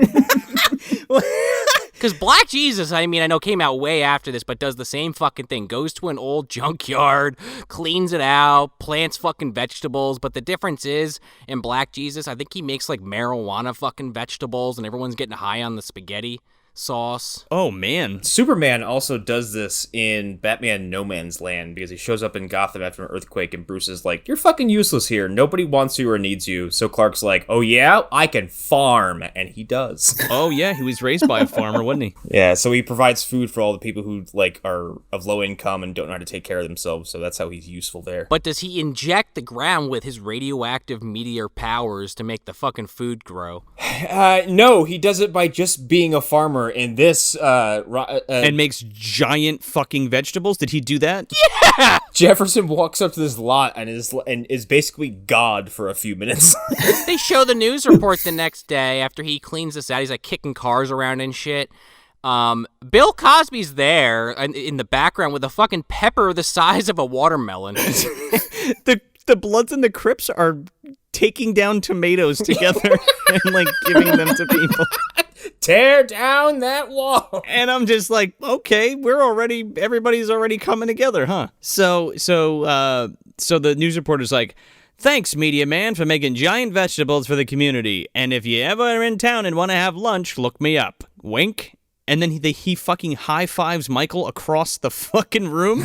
Because Black Jesus, I mean, I know came out way after this, but does the same fucking thing. Goes to an old junkyard, cleans it out, plants fucking vegetables. But the difference is, in Black Jesus, I think he makes like marijuana fucking vegetables and everyone's getting high on the spaghetti sauce. Oh, man. Superman also does this in Batman No Man's Land because he shows up in Gotham after an earthquake and Bruce is like, you're fucking useless here. Nobody wants you or needs you. So Clark's like, oh yeah, I can farm. And he does. Oh yeah, he was raised by a farmer, wasn't he? Yeah, so he provides food for all the people who like are of low income and don't know how to take care of themselves. So that's how he's useful there. But does he inject the ground with his radioactive meteor powers to make the fucking food grow? No, he does it by just being a farmer. In this, and makes giant fucking vegetables. Did he do that? Yeah. Jefferson walks up to this lot and is basically God for a few minutes. They show the news report the next day after he cleans this out. He's like kicking cars around and shit. Bill Cosby's there in the background with a fucking pepper the size of a watermelon. The Bloods and the Crips are taking down tomatoes together and like giving them to people. Tear down that wall. And I'm just like, okay, everybody's already coming together, huh? So the news reporter's like, thanks, Meteor Man, for making giant vegetables for the community. And if you ever are in town and want to have lunch, look me up. Wink. and then he fucking high-fives Michael across the fucking room.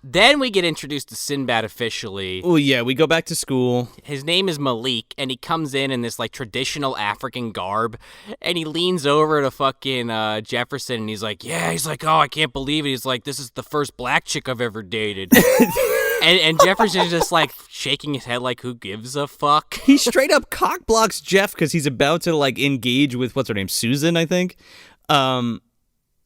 Then we get introduced to Sinbad officially. Oh, yeah, we go back to school. His name is Malik, and he comes in this, like, traditional African garb, and he leans over to fucking Jefferson, and he's like, oh, I can't believe it. He's like, this is the first black chick I've ever dated. and Jefferson's just, like, shaking his head like, who gives a fuck? He straight up cock blocks Jeff because he's about to, like, engage with, what's her name, Susan, I think. And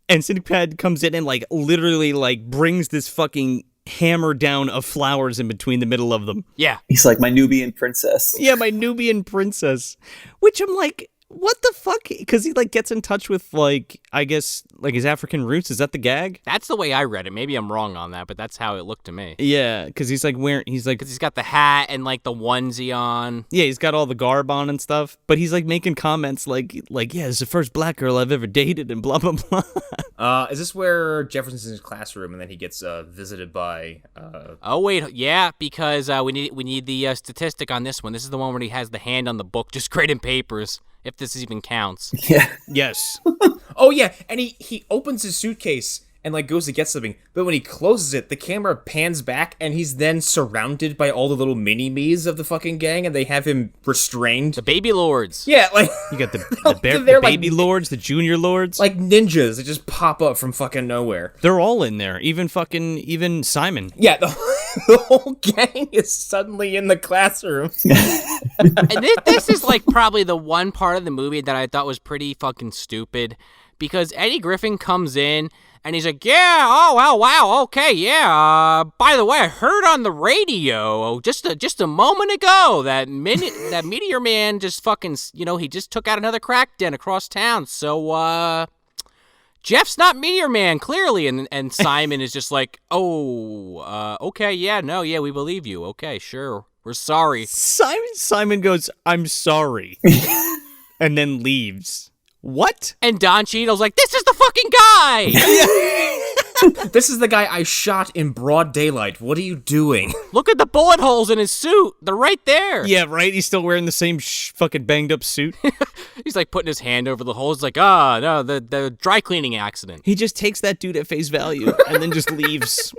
Sinbad comes in and, like, literally, like, brings this fucking hammer down of flowers in between the middle of them. Yeah. He's like my Nubian princess. Yeah, my Nubian princess. Which I'm like, what the fuck? Because he, like, gets in touch with, like, I guess, like, his African roots. Is that the gag? That's the way I read it. Maybe I'm wrong on that, but that's how it looked to me. Yeah, because he's, like, Because he's got the hat and, like, the onesie on. Yeah, he's got all the garb on and stuff. But he's, like, making comments like, yeah, this is the first black girl I've ever dated and blah, blah, blah. Is this where Jefferson's in his classroom and then he gets visited by... Oh, wait, yeah, because we need the statistic on this one. This is the one where he has the hand on the book just grading papers, if this even counts. Yeah. Yes. Oh, yeah, and he opens his suitcase and, like, goes to get something, but when he closes it, the camera pans back, and he's then surrounded by all the little mini-me's of the fucking gang, and they have him restrained. The baby lords. Yeah, like... You got the they're baby like, lords, the junior lords. like ninjas that just pop up from fucking nowhere. They're all in there, even Simon. Yeah, the whole gang is suddenly in the classroom. And this is, like, probably the one part of the movie that I thought was pretty fucking stupid, because Eddie Griffin comes in, and he's like, yeah, oh, wow, okay, yeah, by the way, I heard on the radio just a moment ago that Meteor Man just fucking, he just took out another crack den across town, so, Jeff's not Meteor Man, clearly, and Simon is just like, okay, yeah, we believe you, okay, sure, we're sorry. Simon goes, I'm sorry, and then leaves. What? And Don Cheadle's like, this is the fucking guy! This is the guy I shot in broad daylight. What are you doing? Look at the bullet holes in his suit. They're right there. Yeah, right? He's still wearing the same fucking banged up suit. He's like putting his hand over the holes like, no, the dry cleaning accident. He just takes that dude at face value and then just leaves.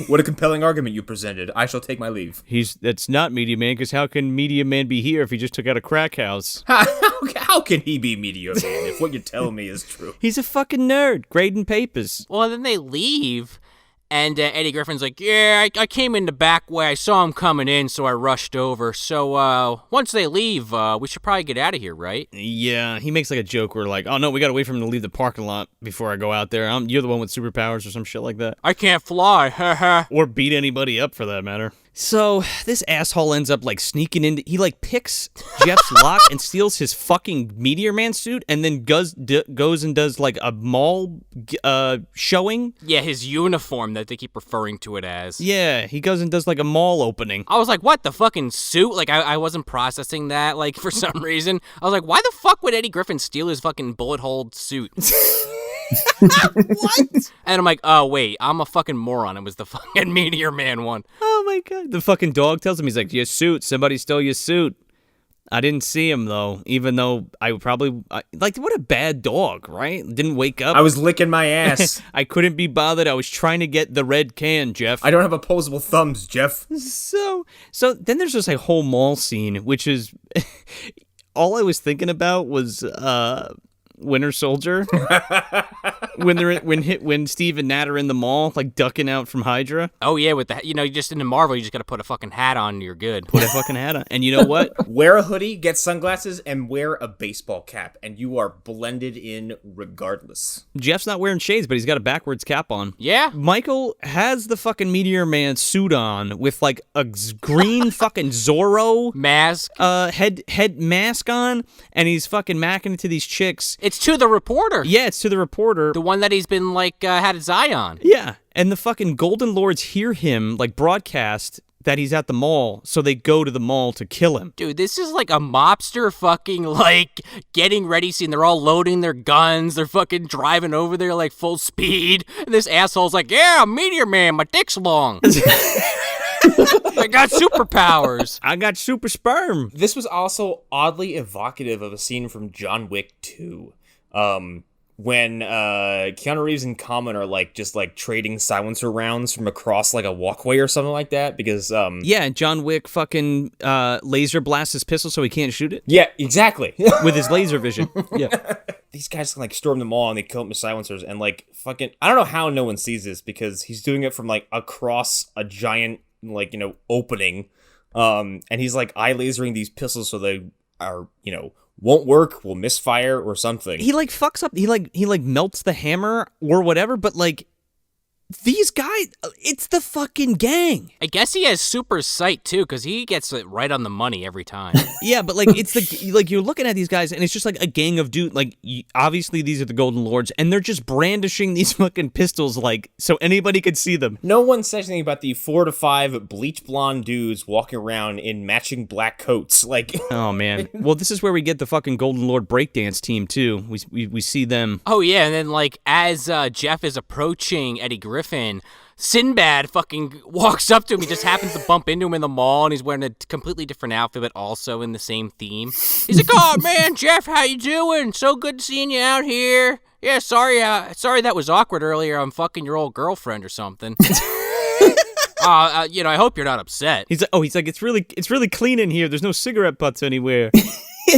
What a compelling argument you presented. I shall take my leave. That's not Meteor Man, because how can Meteor Man be here if he just took out a crack house? How can he be Meteor Man if what you're telling me is true? He's a fucking nerd, grading papers. Well, then they leave, and Eddie Griffin's like, yeah, I came in the back way. I saw him coming in, so I rushed over. So once they leave, we should probably get out of here, right? Yeah, he makes like a joke where like, oh no, we gotta wait for him to leave the parking lot before I go out there. You're the one with superpowers or some shit like that. I can't fly, haha. Or beat anybody up for that matter. So this asshole ends up like sneaking into. He like picks Jeff's lock and steals his fucking Meteor Man suit, and then goes and does like a mall showing. Yeah, his uniform that they keep referring to it as. Yeah, he goes and does like a mall opening. I was like, what, the fucking suit? Like I wasn't processing that. Like for some reason, I was like, why the fuck would Eddie Griffin steal his fucking bullet-holed suit? What? And I'm like, oh wait, I'm a fucking moron. It was the fucking Meteor Man one. Oh my god. The fucking dog tells him, he's like, your suit, somebody stole your suit. I didn't see him though, even though I probably like, what a bad dog, right? Didn't wake up. I was licking my ass. I couldn't be bothered. I was trying to get the red can, Jeff. I don't have opposable thumbs, Jeff. So then there's just a whole mall scene, which is all I was thinking about was Winter Soldier when Steve and Nat are in the mall like ducking out from Hydra. Oh yeah, with the just in the Marvel, you just gotta put a fucking hat on, and you're good. Put a fucking hat on, and you know what? Wear a hoodie, get sunglasses, and wear a baseball cap, and you are blended in regardless. Jeff's not wearing shades, but he's got a backwards cap on. Yeah. Michael has the fucking Meteor Man suit on with like a green fucking Zorro mask, head mask on, and he's fucking macking it to these chicks. It's to the reporter. Yeah, it's to the reporter. The one that he's been, like, had his eye on. Yeah, and the fucking Golden Lords hear him, like, broadcast that he's at the mall, so they go to the mall to kill him. Dude, this is like a mobster fucking, like, getting ready scene. They're all loading their guns. They're fucking driving over there, like, full speed. And this asshole's like, yeah, Meteor Man, my dick's long. I got superpowers. I got super sperm. This was also oddly evocative of a scene from John Wick 2. when Keanu Reeves and Common are like just like trading silencer rounds from across like a walkway or something like that because Yeah, John Wick fucking laser blasts his pistol so he can't shoot it yeah, exactly. with his laser vision. Yeah. These guys can like storm the mall and they kill them with silencers and like fucking I don't know how no one sees this because he's doing it from like across a giant like, you know, opening. And he's like eye lasering these pistols so they are, you know, won't work, will misfire or something. He like fucks up. He like melts the hammer or whatever. But like these guys, it's the fucking gang. I guess he has super sight too, because he gets it right on the money every time. Yeah, but like it's the like you're looking at these guys and it's just like a gang of dudes. Like obviously these are the Golden Lords and they're just brandishing these fucking pistols like so anybody could see them. No one says anything about the 4 to 5 bleach blonde dudes walking around in matching black coats. Like, oh man. Well, this is where we get the fucking Golden Lord breakdance team too. We see them. Oh yeah, and then like as Jeff is approaching Eddie Griffin, Sinbad fucking walks up to him. He just happens to bump into him in the mall, and he's wearing a completely different outfit, but also in the same theme. He's like, "Oh man, Jeff, how you doing? So good seeing you out here. Yeah, sorry that was awkward earlier. I'm fucking your old girlfriend or something." You know, I hope you're not upset. He's like, it's really clean in here. There's no cigarette butts anywhere.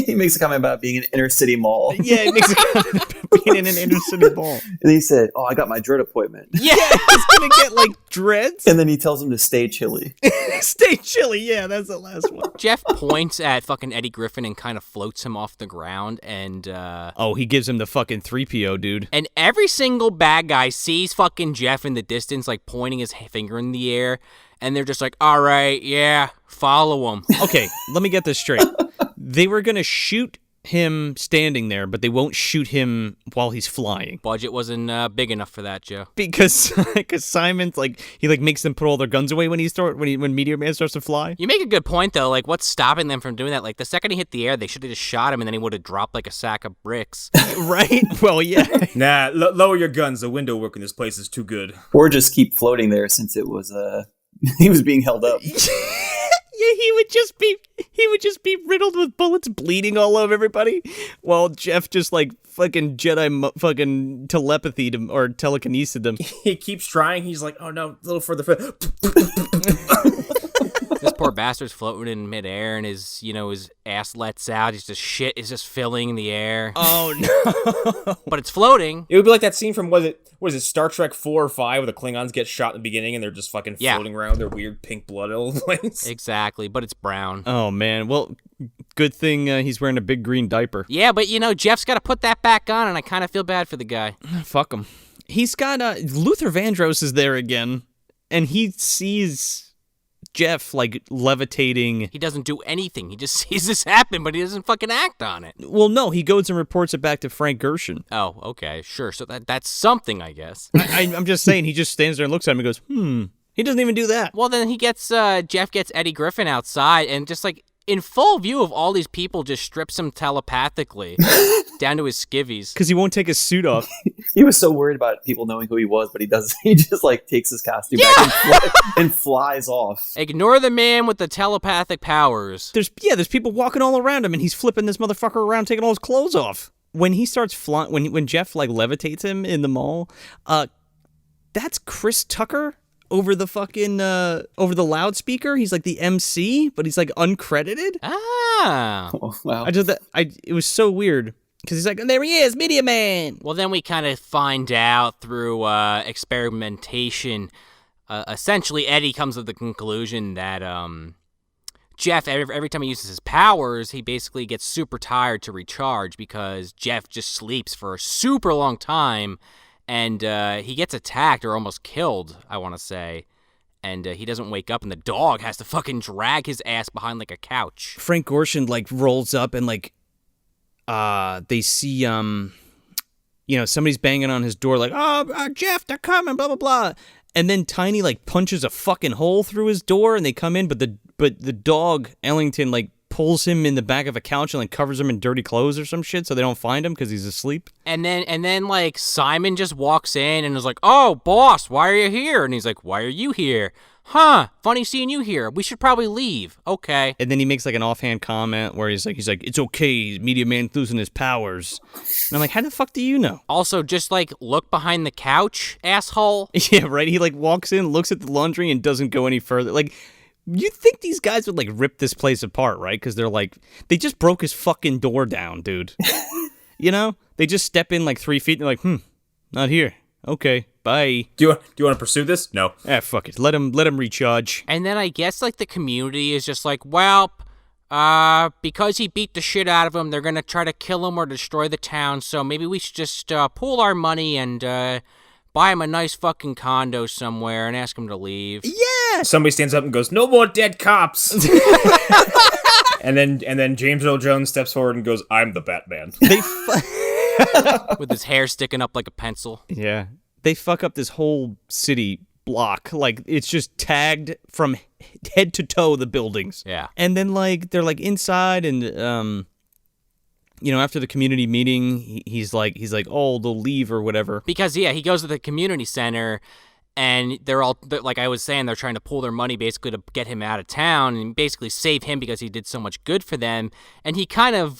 He makes a comment about being an inner city mall. Yeah, he makes a comment about being in an inner city mall. And he said, "Oh, I got my dread appointment." Yeah, he's gonna get like dreads. And then he tells him to stay chilly. Stay chilly. Yeah, that's the last one. Jeff points at fucking Eddie Griffin and kind of floats him off the ground, and he gives him the fucking 3PO, dude. And every single bad guy sees fucking Jeff in the distance, like pointing his finger in the air, and they're just like, "All right, yeah, follow him." Okay, let me get this straight. They were gonna shoot him standing there, but they won't shoot him while he's flying. Budget wasn't big enough for that, Joe. Because Simon's like he like makes them put all their guns away when Meteor Man starts to fly. You make a good point though. Like, what's stopping them from doing that? Like, the second he hit the air, they should have just shot him, and then he would have dropped like a sack of bricks. Right? Well, yeah. Nah, lower your guns. The window work in this place is too good. Or just keep floating there since it was he was being held up. Yeah, he would just be riddled with bullets, bleeding all over everybody, while Jeff just like fucking Jedi fucking telepathy or telekinesis them. He keeps trying. He's like, "Oh no, a little further." This poor bastard's floating in midair, and his ass lets out. He's just shit is just filling the air. Oh no! But it's floating. It would be like that scene from what is it, Star Trek 4 or 5, where the Klingons get shot in the beginning and they're just fucking floating around their weird pink blood all over the place. Exactly, but it's brown. Oh man, well, good thing he's wearing a big green diaper. Yeah, but Jeff's got to put that back on, and I kind of feel bad for the guy. Fuck him. He's got Luther Vandross is there again, and he sees Jeff like levitating. He doesn't do anything. He just sees this happen, but he doesn't fucking act on it. Well, no, he goes and reports it back to Frank Gershon. Oh, okay, sure. So that's something, I guess. I'm just saying, he just stands there and looks at him and goes, He doesn't even do that. Well, then Jeff gets Eddie Griffin outside and just like in full view of all these people, just strips him telepathically down to his skivvies. Because he won't take his suit off. He was so worried about people knowing who he was, but he doesn't. He just like takes his costume back and flies off. Ignore the man with the telepathic powers. There's people walking all around him, and he's flipping this motherfucker around, taking all his clothes off. When he starts flying, when Jeff like levitates him in the mall, that's Chris Tucker over the fucking over the loudspeaker. He's like the MC, but he's like uncredited. Ah, oh, wow. It was so weird because he's like, there he is, Meteor Man. Well, then we kind of find out through experimentation. Essentially, Eddie comes to the conclusion that Jeff, every time he uses his powers, he basically gets super tired to recharge because Jeff just sleeps for a super long time. And he gets attacked or almost killed, I want to say. And he doesn't wake up, and the dog has to fucking drag his ass behind like a couch. Frank Gorshin like rolls up and like they see somebody's banging on his door like, Jeff, they're coming, blah blah blah. And then Tiny like punches a fucking hole through his door, and they come in, but the dog Ellington like pulls him in the back of a couch and like covers him in dirty clothes or some shit so they don't find him because he's asleep. And then like Simon just walks in and is like, "Oh, boss, why are you here?" And he's like, "Why are you here?" Huh, funny seeing you here. We should probably leave. Okay. And then he makes like an offhand comment where he's like, it's okay, Meteor Man's losing his powers. And I'm like, how the fuck do you know? Also, just like, look behind the couch, asshole. Yeah, right? He like walks in, looks at the laundry, and doesn't go any further. Like, you'd think these guys would like rip this place apart, right? Because they're like, they just broke his fucking door down, dude. You know? They just step in like 3 feet and they're like, not here. Okay, bye. Do you want to pursue this? No. Fuck it. Let him recharge. And then I guess like the community is just like, well, because he beat the shit out of him, they're gonna try to kill him or destroy the town. So maybe we should just pool our money and buy him a nice fucking condo somewhere and ask him to leave. Yeah. Somebody stands up and goes, "No more dead cops." and then James Earl Jones steps forward and goes, "I'm the Batman." With his hair sticking up like a pencil. Yeah. They fuck up this whole city block. Like, it's just tagged from head to toe, the buildings. Yeah. And then, like, they're, like, inside and, after the community meeting, he's like, oh, they'll leave or whatever. Because, yeah, he goes to the community center, and they're like I was saying, they're trying to pool their money basically to get him out of town and basically save him because he did so much good for them. And he kind of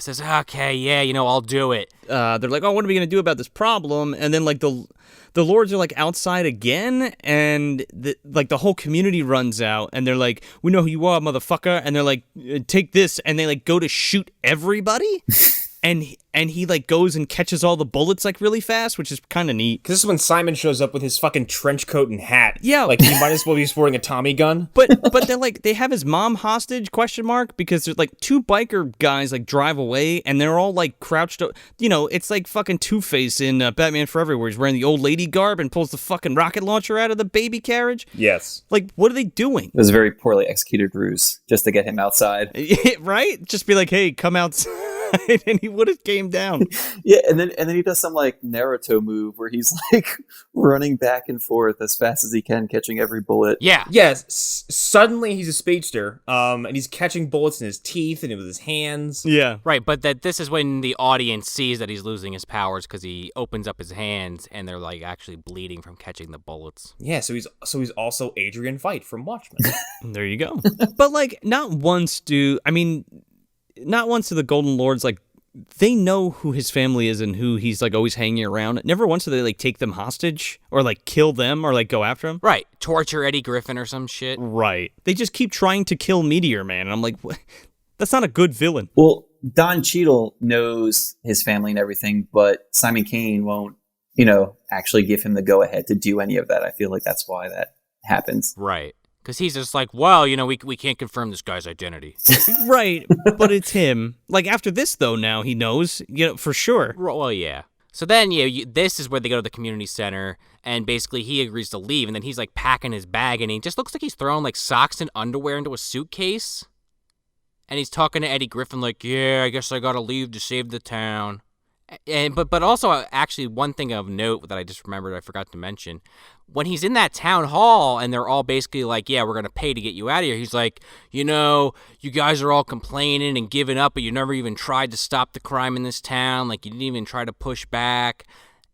says, okay, yeah, I'll do it. They're like, oh, what are we going to do about this problem? And then, like, the lords are, like, outside again, and, the whole community runs out, and they're like, we know who you are, motherfucker. And they're like, take this, and they, like, go to shoot everybody. And he, like, goes and catches all the bullets, like, really fast, which is kind of neat. Because this is when Simon shows up with his fucking trench coat and hat. Yeah. Like, he might as well be sporting a Tommy gun. But they're, like, they have his mom hostage, ? Because there's, like, two biker guys, like, drive away, and they're all, like, crouched. It's like fucking Two-Face in Batman Forever, where he's wearing the old lady garb and pulls the fucking rocket launcher out of the baby carriage. Yes. Like, what are they doing? It was a very poorly executed ruse just to get him outside. Right? Just be like, hey, come outside. And he would have came down. Yeah, and then he does some like Naruto move where he's like running back and forth as fast as he can, catching every bullet. Yeah. Yes. Suddenly he's a speedster, and he's catching bullets in his teeth and with his hands. Yeah. Right, but this is when the audience sees that he's losing his powers because he opens up his hands and they're like actually bleeding from catching the bullets. Yeah, so he's also Adrian Veidt from Watchmen. There you go. But like, not once do the Golden Lords, like, they know who his family is and who he's, like, always hanging around. Never once do they, like, take them hostage or, like, kill them or, like, go after them. Right. Torture Eddie Griffin or some shit. Right. They just keep trying to kill Meteor Man. And I'm like, what? That's not a good villain. Well, Don Cheadle knows his family and everything, but Simon Kane won't, actually give him the go-ahead to do any of that. I feel like that's why that happens. Right. Because he's just like, well, we can't confirm this guy's identity. Right, but it's him. Like, after this, though, now he knows, for sure. Well, yeah. So then, this is where they go to the community center, and basically he agrees to leave, and then he's, like, packing his bag, and he just looks like he's throwing, like, socks and underwear into a suitcase. And he's talking to Eddie Griffin like, yeah, I guess I gotta leave to save the town. But also, actually, one thing of note that I just remembered I forgot to mention, when he's in that town hall and they're all basically like, yeah, we're going to pay to get you out of here, he's like, you guys are all complaining and giving up, but you never even tried to stop the crime in this town. Like, you didn't even try to push back.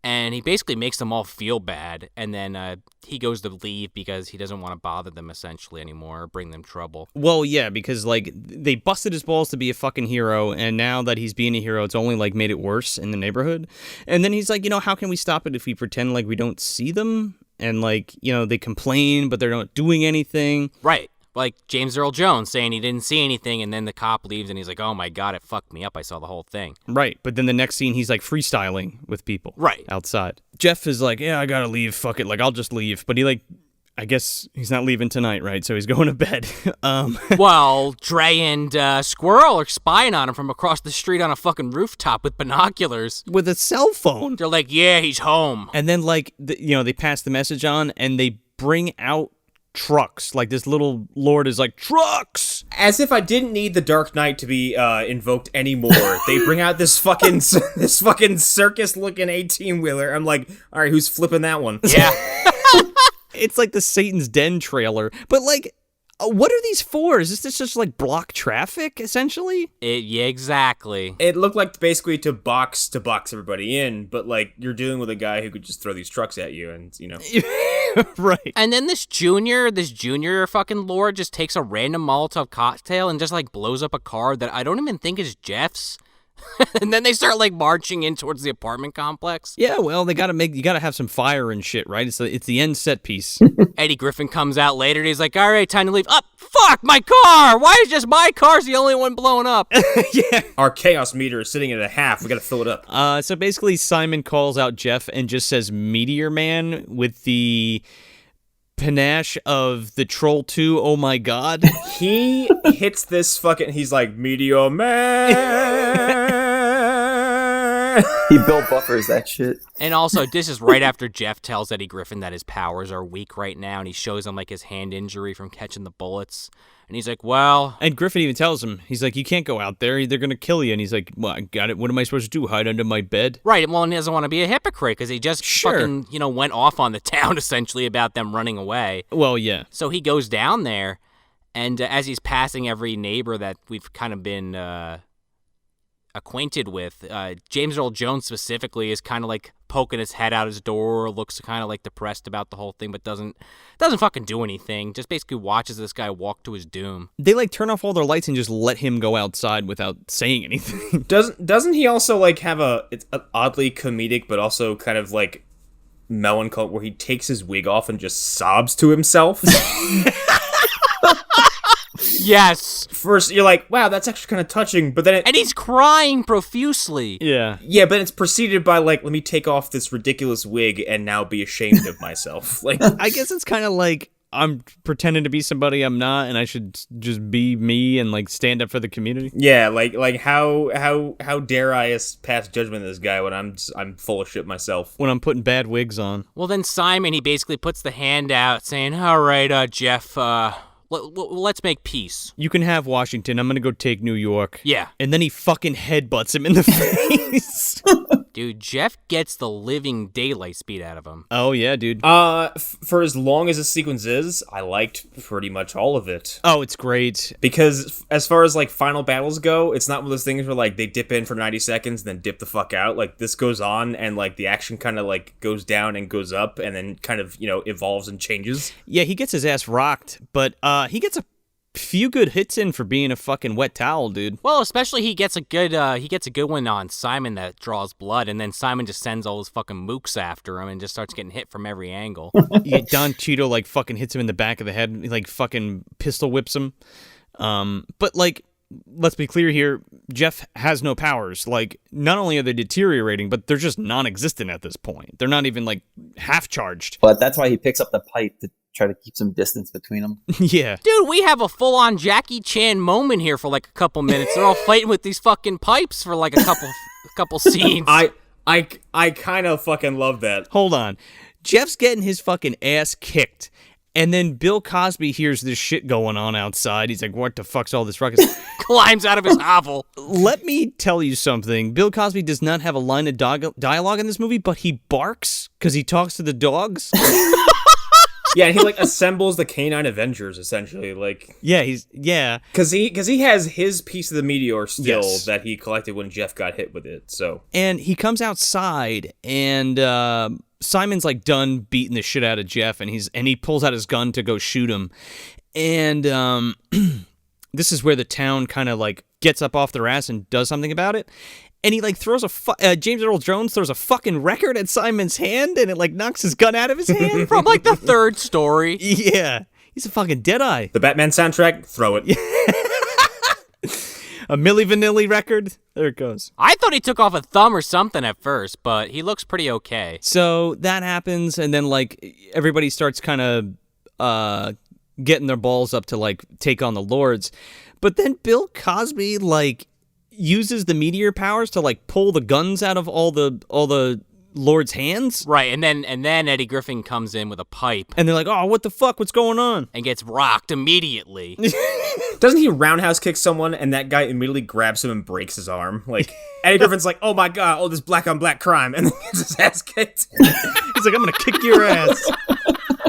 And he basically makes them all feel bad. And then he goes to leave because he doesn't want to bother them essentially anymore or bring them trouble. Well, yeah, because, like, they busted his balls to be a fucking hero. And now that he's being a hero, it's only, like, made it worse in the neighborhood. And then he's like, how can we stop it if we pretend like we don't see them? And, like, they complain, but they're not doing anything. Right. Like James Earl Jones saying he didn't see anything, and then the cop leaves, and he's like, oh my God, it fucked me up. I saw the whole thing. Right, but then the next scene, he's, like, freestyling with people. Right. Outside. Jeff is like, yeah, I gotta leave, fuck it, like, I'll just leave. But he, like, I guess he's not leaving tonight, right? So he's going to bed. Well, Dre and Squirrel are spying on him from across the street on a fucking rooftop with binoculars. With a cell phone. They're like, yeah, he's home. And then, like, they pass the message on, and they bring out trucks. Like, this little lord is like, trucks! As if I didn't need the Dark Knight to be invoked anymore. They bring out this fucking circus-looking 18-wheeler. I'm like, all right, who's flipping that one? Yeah. It's like the Satan's Den trailer. But, like, What are these for? Is this just like block traffic, essentially? Yeah, exactly. It looked like basically to box everybody in, but like you're dealing with a guy who could just throw these trucks at you, and you know. Right. And then this junior fucking lord just takes a random Molotov cocktail and just like blows up a car that I don't even think is Jeff's. And then they start like marching in towards the apartment complex. Yeah, well, you gotta have some fire and shit, right? It's the end set piece. Eddie Griffin comes out later and he's like, all right, time to leave. Oh, fuck, my car! Why is just my car's the only one blowing up? Yeah. Our chaos meter is sitting at a half. We gotta fill it up. So basically Simon calls out Jeff and just says Meteor Man with the panache of the Troll 2, oh my god. He hits this fucking, he's like, Meteor Man. He built buffers, that shit. And also, this is right after Jeff tells Eddie Griffin that his powers are weak right now, and he shows him like his hand injury from catching the bullets. And he's like, well... And Griffin even tells him, he's like, you can't go out there, they're gonna kill you. And he's like, well, I got it, what am I supposed to do, hide under my bed? Right, well, and he doesn't want to be a hypocrite, because he just fucking, went off on the town, essentially, about them running away. Well, yeah. So he goes down there, and as he's passing every neighbor that we've kind of been acquainted with, James Earl Jones specifically is kind of like poking his head out his door, looks kind of like depressed about the whole thing, but doesn't fucking do anything. Just basically watches this guy walk to his doom. They like turn off all their lights and just let him go outside without saying anything. Doesn't he also like have it's an oddly comedic but also kind of like melancholic where he takes his wig off and just sobs to himself? Yes. First, you're like, wow, that's actually kind of touching, but then and he's crying profusely. Yeah. Yeah, but it's preceded by, like, let me take off this ridiculous wig and now be ashamed of myself. Like, I guess it's kind of like, I'm pretending to be somebody I'm not, and I should just be me and, like, stand up for the community. Yeah, like how dare I pass judgment on this guy when I'm full of shit myself? When I'm putting bad wigs on. Well, then Simon, he basically puts the hand out saying, all right, Jeff, let's make peace. You can have Washington. I'm gonna go take New York. Yeah. And then he fucking headbutts him in the face. Dude, Jeff gets the living daylight beat out of him. Oh, yeah, dude. For as long as the sequence is, I liked pretty much all of it. Oh, it's great. Because as far as, like, final battles go, it's not one of those things where, like, they dip in for 90 seconds and then dip the fuck out. Like, this goes on and, like, the action kind of, like, goes down and goes up and then kind of, evolves and changes. Yeah, he gets his ass rocked, but he gets a few good hits in for being a fucking wet towel, dude. Well, especially he gets a good one on Simon that draws blood, and then Simon just sends all his fucking mooks after him and just starts getting hit from every angle. Yeah, Don Cheadle like fucking hits him in the back of the head, he, like fucking pistol whips him. But like, let's be clear here, Jeff has no powers. Like, not only are they deteriorating, but they're just non-existent at this point. They're not even like half charged. But that's why he picks up the pipe to try to keep some distance between them. Yeah. Dude, we have a full-on Jackie Chan moment here for like a couple minutes. They're all fighting with these fucking pipes for like a couple scenes. I kind of fucking love that. Hold on. Jeff's getting his fucking ass kicked. And then Bill Cosby hears this shit going on outside. He's like, what the fuck's all this ruckus? Climbs out of his hovel. Let me tell you something. Bill Cosby does not have a line of dialogue in this movie, but he barks because he talks to the dogs. Yeah, he like assembles the Canine Avengers essentially, like. Yeah, because he has his piece of the meteor still Yes. that he collected when Jeff got hit with it. So. And he comes outside, and Simon's like done beating the shit out of Jeff, and he pulls out his gun to go shoot him, and this is where the town kind of like gets up off their ass and does something about it. And he like throws James Earl Jones throws a fucking record at Simon's hand, and it like knocks his gun out of his hand. From like the third story. Yeah, he's a fucking deadeye. The Batman soundtrack, throw it. A Milli Vanilli record. There it goes. I thought he took off a thumb or something at first, but he looks pretty okay. So that happens, and then like everybody starts kind of getting their balls up to like take on the Lords, but then Bill Cosby like uses the meteor powers to like pull the guns out of all the Lord's hands. Right, and then Eddie Griffin comes in with a pipe. And they're like, oh, what the fuck? What's going on? And gets rocked immediately. Doesn't he roundhouse kick someone and that guy immediately grabs him and breaks his arm? Like, Eddie Griffin's like, oh my god, oh, this black on black crime. And then he gets his ass kicked. He's like, I'm going to kick your ass.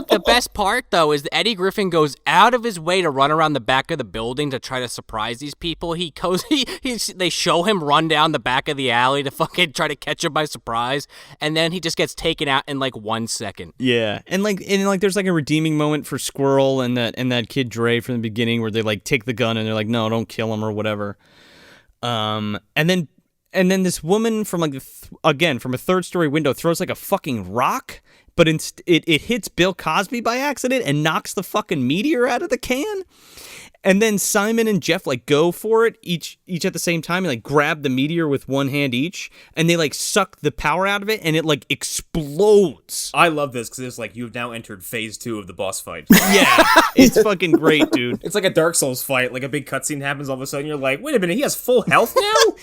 The best part, though, is that Eddie Griffin goes out of his way to run around the back of the building to try to surprise these people. They show him run down the back of the alley to fucking try to catch him by surprise, and then he just gets taken out in like 1 second. Yeah, and there's like a redeeming moment for Squirrel and that kid Dre from the beginning where they like take the gun and they're like, no, don't kill him or whatever. And then this woman from like from a third-story window throws like a fucking rock, but it hits Bill Cosby by accident and knocks the fucking meteor out of the can. And then Simon and Jeff like go for it each at the same time and like grab the meteor with one hand each, and they like suck the power out of it and it like explodes. I love this because it's like you've now entered phase 2 of the boss fight. Yeah, it's fucking great, dude. It's like a Dark Souls fight. Like a big cutscene happens, all of a sudden you're like, wait a minute, he has full health now?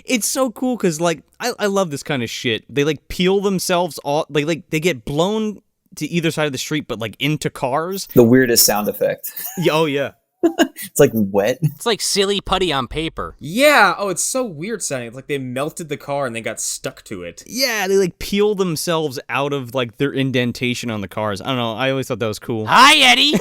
It's so cool because like I love this kind of shit. They like peel themselves off, like they get blown to either side of the street, but like into cars. The weirdest sound effect. Yeah, oh yeah. It's like wet. It's like silly putty on paper. Yeah. Oh, it's so weird sounding. It's like they melted the car and they got stuck to it. Yeah, they like peel themselves out of like their indentation on the cars. I don't know. I always thought that was cool. Hi, Eddie.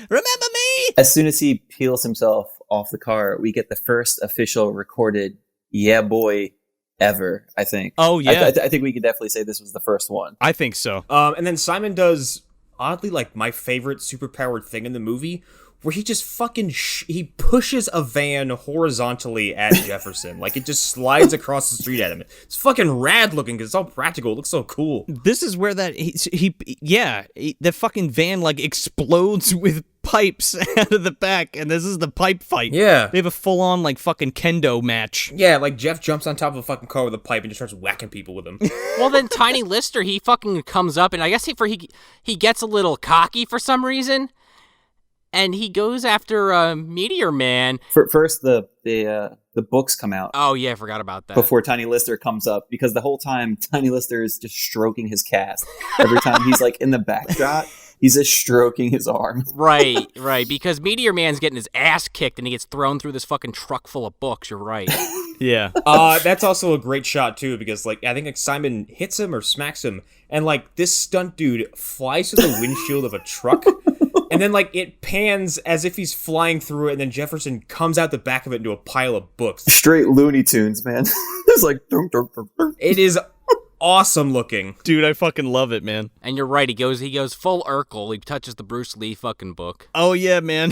Remember me? As soon as he peels himself off the car, we get the first official recorded "Yeah, boy" ever, I think. Oh, yeah. I think we could definitely say this was the first one. I think so. And then Simon does, oddly, like my favorite superpowered thing in the movie, where he just fucking he pushes a van horizontally at Jefferson. Like it just slides across the street at him. It's fucking rad looking because it's all practical. It looks so cool. This is where the fucking van like explodes with pipes out of the back, and this is the pipe fight. Yeah. They have a full-on like fucking kendo match. Yeah, like Jeff jumps on top of a fucking car with a pipe and just starts whacking people with him. Well, then Tiny Lister, he fucking comes up, and I guess he gets a little cocky for some reason, and he goes after Meteor Man. First, the books come out. Oh yeah, I forgot about that. Before Tiny Lister comes up, because the whole time Tiny Lister is just stroking his cast. Every time he's like in the backdrop, he's just stroking his arm. Right, because Meteor Man's getting his ass kicked and he gets thrown through this fucking truck full of books, you're right. Yeah. That's also a great shot too, because like I think like Simon hits him or smacks him, and like this stunt dude flies through the windshield of a truck, and then like it pans as if he's flying through it, and then Jefferson comes out the back of it into a pile of books. Straight Looney Tunes, man. It's like dunk, dunk, dunk, dunk. It is awesome looking. Dude, I fucking love it, man. And you're right, he goes full Urkel. He touches the Bruce Lee fucking book. Oh yeah, man.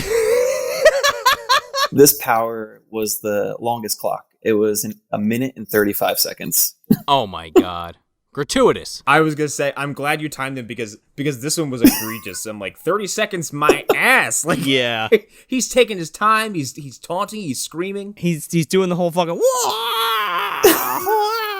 This power was the longest clock. It was a minute and 35 seconds. Oh my god. Gratuitous. I was gonna say, I'm glad you timed him because this one was egregious. I'm like, 30 seconds, my ass. Like, yeah. He's taking his time. He's taunting. He's screaming. He's doing the whole fucking.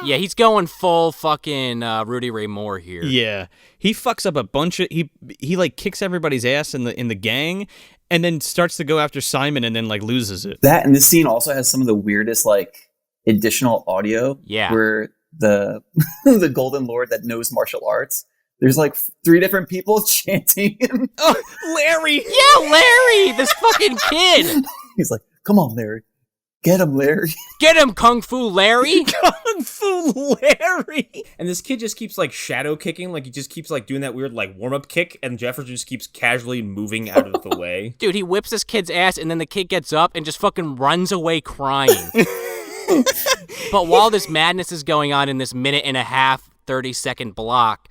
Yeah, he's going full fucking Rudy Ray Moore here. Yeah, he fucks up a bunch of he like kicks everybody's ass in the gang, and then starts to go after Simon, and then like loses it. That and this scene also has some of the weirdest like additional audio. Yeah, where the the Golden Lord that knows martial arts. There's like 3 different people chanting him. Oh, Larry! Yeah, Larry! This fucking kid! He's like, come on, Larry. Get him, Larry. Get him, Kung Fu Larry! Kung Fu Larry! And this kid just keeps like shadow kicking, like he just keeps like doing that weird like warm-up kick, and Jefferson just keeps casually moving out of the way. Dude, he whips this kid's ass, and then the kid gets up and just fucking runs away crying. But while this madness is going on in this minute and a half, 30-second block,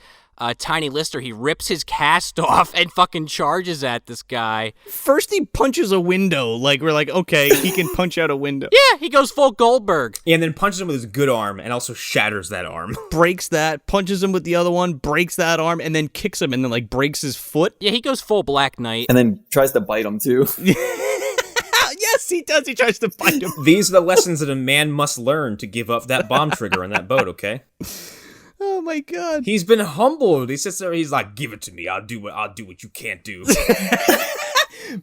Tiny Lister, he rips his cast off and fucking charges at this guy. First he punches a window, like we're like, okay, he can punch out a window. Yeah, he goes full Goldberg. And then punches him with his good arm and also shatters that arm. Breaks that, punches him with the other one, breaks that arm, and then kicks him and then like breaks his foot. Yeah, he goes full Black Knight. And then tries to bite him too. Yes, he does. He tries to bite him. These are the lessons that a man must learn to give up that bomb trigger on that boat, okay? Oh my god. He's been humbled. He sits there, he's like, give it to me. I'll do what you can't do.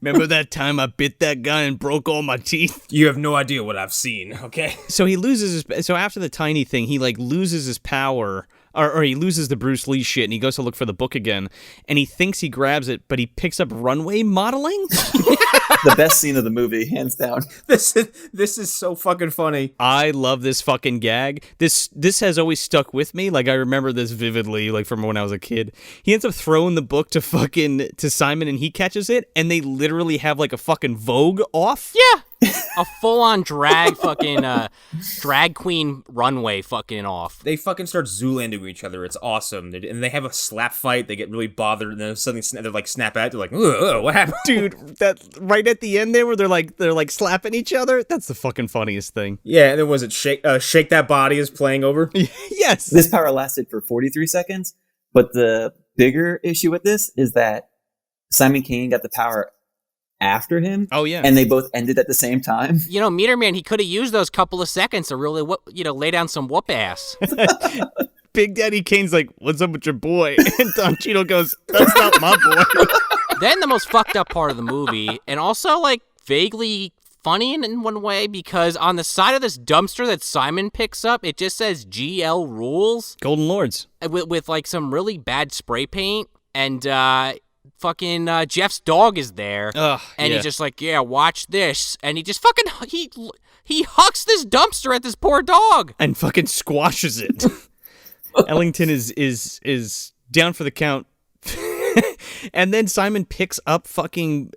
Remember that time I bit that guy and broke all my teeth? You have no idea what I've seen, okay? So he loses his, so after the tiny thing, he like loses his power or he loses the Bruce Lee shit, and he goes to look for the book again, and he thinks he grabs it, but he picks up runway modeling. The best scene of the movie, hands down. This is so fucking funny. I love this fucking gag. This has always stuck with me. Like, I remember this vividly, like, from when I was a kid. He ends up throwing the book to Simon, and he catches it, and they literally have, like, a fucking Vogue off. Yeah. A full-on drag queen runway fucking off. They fucking start Zoolanding each other. It's awesome. And they have a slap fight. They get really bothered, and then suddenly they're like snap at. They're like, ugh, what happened? Dude, that right at the end there where they're like slapping each other. That's the fucking funniest thing. Yeah, and then was it Shake That Body is playing over? Yes. This power lasted for 43 seconds, but the bigger issue with this is that Simon Kane got the power after him. Oh, yeah. And they both ended at the same time. You know, Meteor Man, he could have used those couple of seconds to really, lay down some whoop ass. Big Daddy Kane's like, what's up with your boy? And Don Cheadle goes, that's not my boy. Then the most fucked up part of the movie, and also, like, vaguely funny in one way, because on the side of this dumpster that Simon picks up, it just says GL Rules. Golden Lords. With like, some really bad spray paint, and, fucking Jeff's dog is there, Ugh, and yeah. he's just like, yeah, watch this, and he just fucking he hucks this dumpster at this poor dog And fucking squashes it. Ellington is down for the count. And then Simon picks up fucking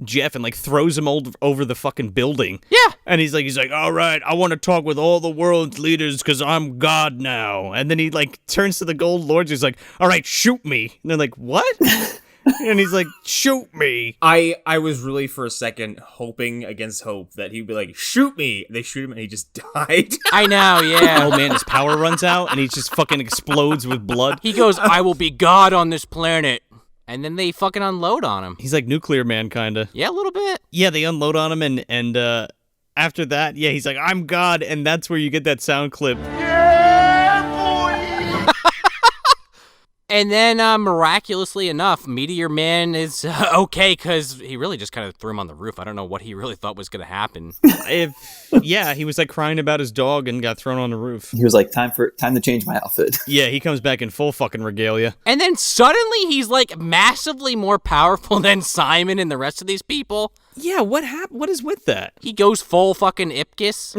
Jeff and like throws him over the fucking building. Yeah. And he's like, all right, I want to talk with all the world's leaders because I'm God now. And then he like turns to the Gold Lords. He's like, all right, shoot me. And they're like, what? And he's like, shoot me. I was really for a second hoping against hope that he'd be like, shoot me. They shoot him and he just died. I know, yeah. Oh man, his power runs out and he just fucking explodes with blood. He goes, I will be God on this planet. And then they fucking unload on him. He's like Nuclear Man, kind of. Yeah, a little bit. Yeah, they unload on him, and after that, yeah, he's like, I'm God, and that's where you get that sound clip. And then, miraculously enough, Meteor Man is okay, because he really just kind of threw him on the roof. I don't know what he really thought was going to happen. Yeah, he was like crying about his dog and got thrown on the roof. He was like, time to change my outfit. Yeah, he comes back in full fucking regalia. And then suddenly he's like massively more powerful than Simon and the rest of these people. Yeah, what happened? What is with that? He goes full fucking Ipkiss.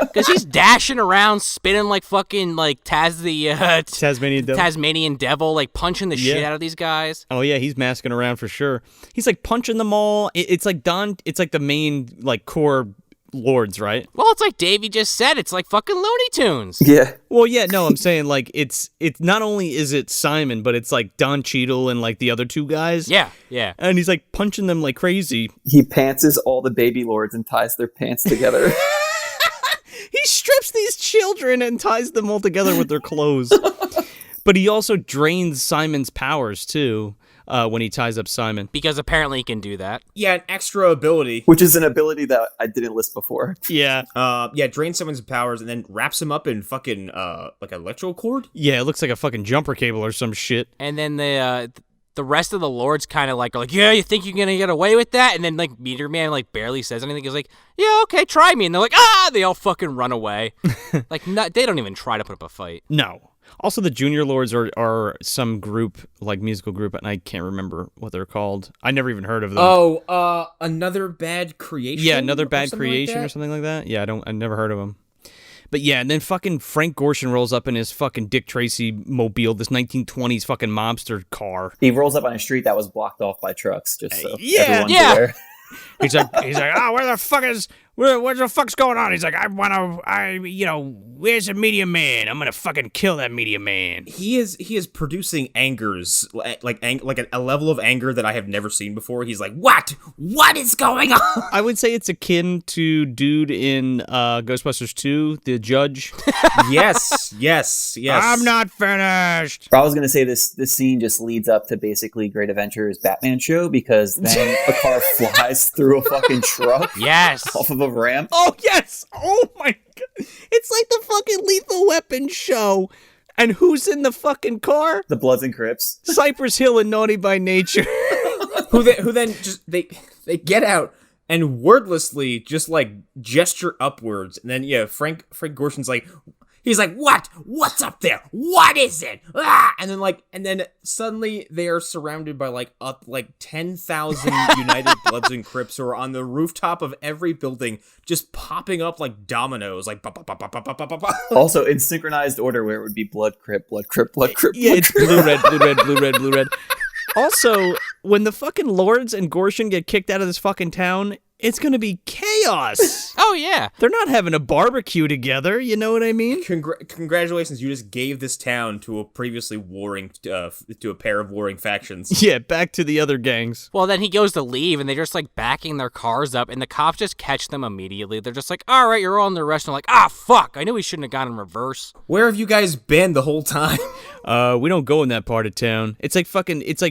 Because he's dashing around, spinning like fucking like Tasmanian Devil. Tasmanian Devil, like punching the shit out of these guys. Oh yeah, he's masking around for sure. He's like punching them all. It's like the main like core lords, right? Well, it's like Davey just said. It's like fucking Looney Tunes. Yeah. Well, yeah, no, I'm saying like it's not only is it Simon, but it's like Don Cheadle and like the other two guys. Yeah, yeah. And he's like punching them like crazy. He pantses all the baby lords and ties their pants together. He strips these children and ties them all together with their clothes. But he also drains Simon's powers, too, when he ties up Simon. Because apparently he can do that. Yeah, an extra ability. Which is an ability that I didn't list before. Yeah. Drains someone's powers and then wraps him up in fucking, like an electrical cord? Yeah, it looks like a fucking jumper cable or some shit. And then the rest of the lords kind of like are like, yeah, you think you're gonna get away with that? And then like Meteor Man like barely says anything. He's like, yeah, okay, try me. And they're like, ah, they all fucking run away. Like they don't even try to put up a fight. No. Also, the Junior Lords are some group, like musical group, and I can't remember what they're called. I never even heard of them. Oh, Another Bad Creation? Yeah, Another Bad Creation like or something like that. Yeah, I never heard of them. But yeah, and then fucking Frank Gorshin rolls up in his fucking Dick Tracy mobile, this 1920s fucking mobster car. He rolls up on a street that was blocked off by trucks, just so everyone's yeah. aware. He's like, oh, what the fuck's going on? He's like, where's the Meteor Man? I'm gonna fucking kill that Meteor Man. He is producing angers, like a level of anger that I have never seen before. He's like, what is going on? I would say it's akin to dude in Ghostbusters 2, the judge. Yes. I'm not finished. I was going to say this scene just leads up to basically Great Adventures Batman show, because then a car flies through a fucking truck. Yes. Off of a ramp. Oh, yes. Oh, my God. It's like the fucking Lethal Weapon show. And who's in the fucking car? The Bloods and Crips. Cypress Hill and Naughty by Nature. who then just they get out and wordlessly just like gesture upwards, and then Frank Gorshin's like, He's like, what? What's up there? What is it? Ah! And then suddenly they are surrounded by like 10,000 United Bloods and Crips who are on the rooftop of every building, just popping up like dominoes, like ba ba ba ba ba ba ba ba. Also in synchronized order where it would be blood crip, blood crip, blood crip. Yeah, blood it's crip. blue, red, blue, red, blue, red, blue, red. Also, when the fucking Lords and Gorshin get kicked out of this fucking town, it's gonna be chaos. Oh, yeah. They're not having a barbecue together, you know what I mean? Congratulations, you just gave this town to a previously warring, to a pair of warring factions. Yeah, back to the other gangs. Well, then he goes to leave, and they're just, like, backing their cars up, and the cops just catch them immediately. They're just like, all right, you're all in the arrest. And they're like, fuck, I knew we shouldn't have gone in reverse. Where have you guys been the whole time? We don't go in that part of town. It's like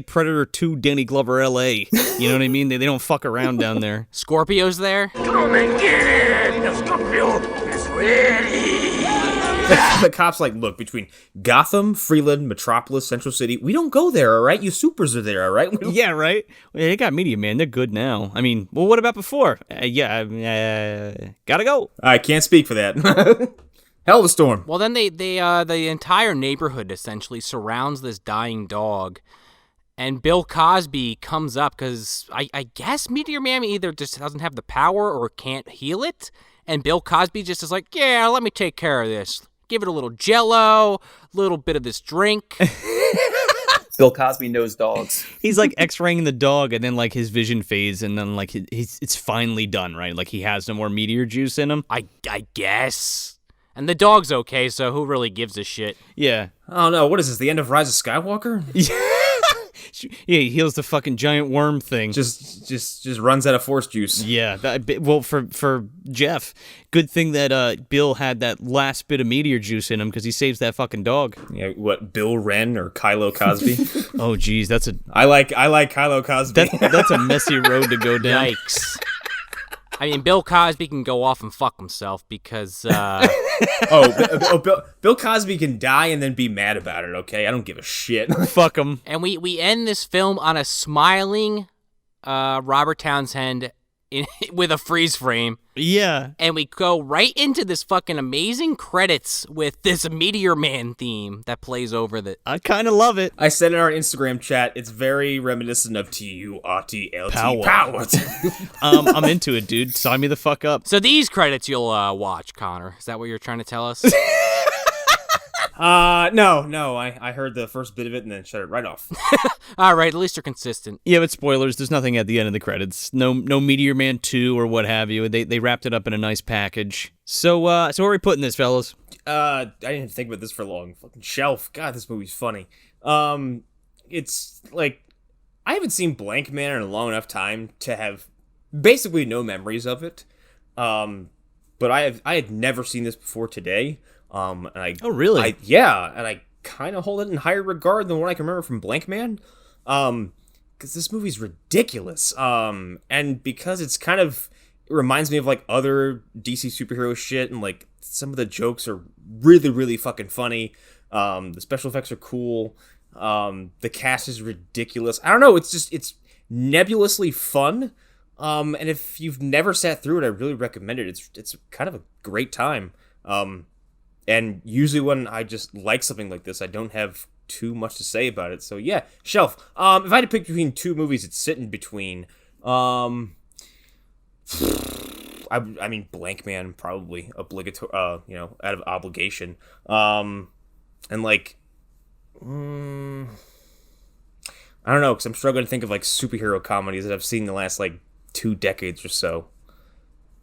Predator 2 Danny Glover L.A. You know what I mean? They don't fuck around down there. Scorpio's there. Come and get it! The Scorpio is ready! The cops like, look, between Gotham, Freeland, Metropolis, Central City, we don't go there, all right? You supers are there, all right? Yeah, right? Well, they got Meteor Man. They're good now. I mean, well, what about before? Gotta go. I can't speak for that. Hell of a storm. Well, then the entire neighborhood essentially surrounds this dying dog. And Bill Cosby comes up because I guess Meteor Man either just doesn't have the power or can't heal it. And Bill Cosby just is like, yeah, let me take care of this. Give it a little Jello, a little bit of this drink. Bill Cosby knows dogs. He's like X-raying the dog, and then like his vision fades, and then like it's finally done, right? Like he has no more meteor juice in him. I guess. And the dog's okay, so who really gives a shit? Yeah. Oh no, what is this, the end of Rise of Skywalker? Yeah, he heals the fucking giant worm thing. Just runs out of force juice. Yeah, well, for Jeff, good thing that Bill had that last bit of meteor juice in him because he saves that fucking dog. Yeah, what, Bill Wren or Kylo Cosby? Oh, geez, that's a... I like Kylo Cosby. That's a messy road to go down. Yikes. I mean, Bill Cosby can go off and fuck himself because... Bill Cosby can die and then be mad about it, okay? I don't give a shit. Fuck him. And we end this film on a smiling Robert Townsend with a freeze frame. Yeah. And we go right into this fucking amazing credits with this Meteor Man theme that plays over the... I kind of love it. I said in our Instagram chat, it's very reminiscent of TURTLT Power. I'm into it, dude. Sign me the fuck up. So these credits you'll watch, Connor. Is that what you're trying to tell us? No. I heard the first bit of it and then shut it right off. All right, at least you're consistent. Yeah, but spoilers, there's nothing at the end of the credits. No Meteor Man 2 or what have you. They wrapped it up in a nice package. So where are we putting this, fellas? I didn't think about this for long. Fucking shelf. God, this movie's funny. It's like, I haven't seen Blank Man in a long enough time to have basically no memories of it. But I had never seen this before today. Oh, really? And I kind of hold it in higher regard than what I can remember from Blank Man. Because this movie's ridiculous. And because it reminds me of like other DC superhero shit, and like some of the jokes are really, really fucking funny. The special effects are cool. The cast is ridiculous. I don't know. It's nebulously fun. And if you've never sat through it, I really recommend it. It's kind of a great time. And usually when I just like something like this, I don't have too much to say about it. So yeah, shelf. If I had to pick between two movies, it's sitting between. I mean, Blank Man probably obligatory. Out of obligation. And like, I don't know, because I'm struggling to think of like superhero comedies that I've seen in the last like 2 decades or so.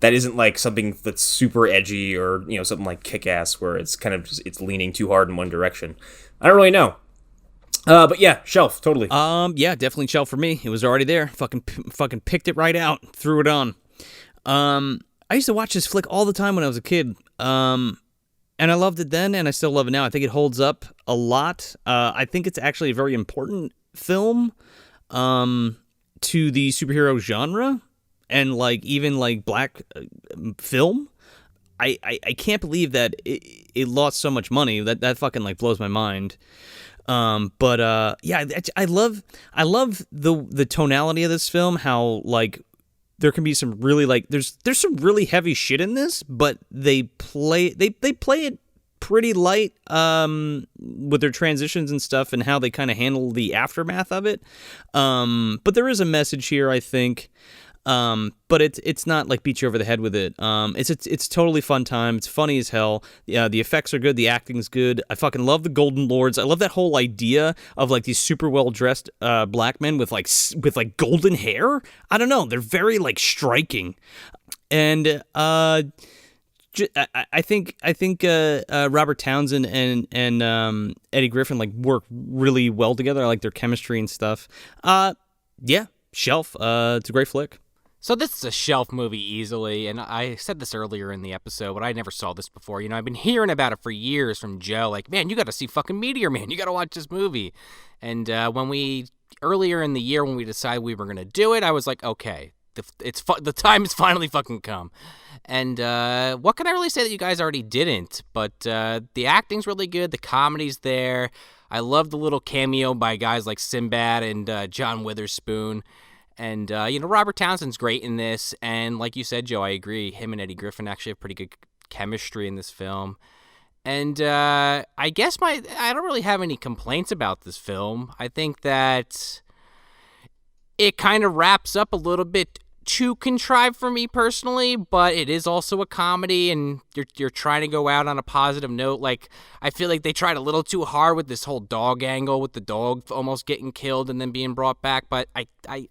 That isn't like something that's super edgy or, something like Kick-Ass where it's kind of it's leaning too hard in one direction. I don't really know. But yeah, shelf, totally. Yeah, definitely shelf for me. It was already there. Fucking picked it right out, threw it on. I used to watch this flick all the time when I was a kid. And I loved it then, and I still love it now. I think it holds up a lot. I think it's actually a very important film to the superhero genre. And like even like black film, I can't believe that it lost so much money. That fucking like blows my mind. But yeah, I love the tonality of this film. How like there can be some really like there's some really heavy shit in this, but they play it pretty light with their transitions and stuff and how they kind of handle the aftermath of it. But there is a message here, I think. But it's not like beat you over the head with it. It's totally fun time. It's funny as hell. The effects are good. The acting's good. I fucking love the Golden Lords. I love that whole idea of like these super well dressed black men with like golden hair. I don't know. They're very like striking, and I think Robert Townsend and Eddie Griffin like work really well together. I like their chemistry and stuff. Yeah, Shelf. It's a great flick. So this is a shelf movie easily, and I said this earlier in the episode, but I never saw this before. You know, I've been hearing about it for years from Joe, like, man, you got to see fucking Meteor Man. You got to watch this movie. And earlier in the year when we decided we were going to do it, I was like, okay, the time has finally fucking come. And what can I really say that you guys already didn't? But the acting's really good. The comedy's there. I love the little cameo by guys like Sinbad and John Witherspoon. And, Robert Townsend's great in this. And like you said, Joe, I agree. Him and Eddie Griffin actually have pretty good chemistry in this film. And I guess I don't really have any complaints about this film. I think that it kind of wraps up a little bit too contrived for me personally, but it is also a comedy, and you're trying to go out on a positive note. Like, I feel like they tried a little too hard with this whole dog angle, with the dog almost getting killed and then being brought back, but I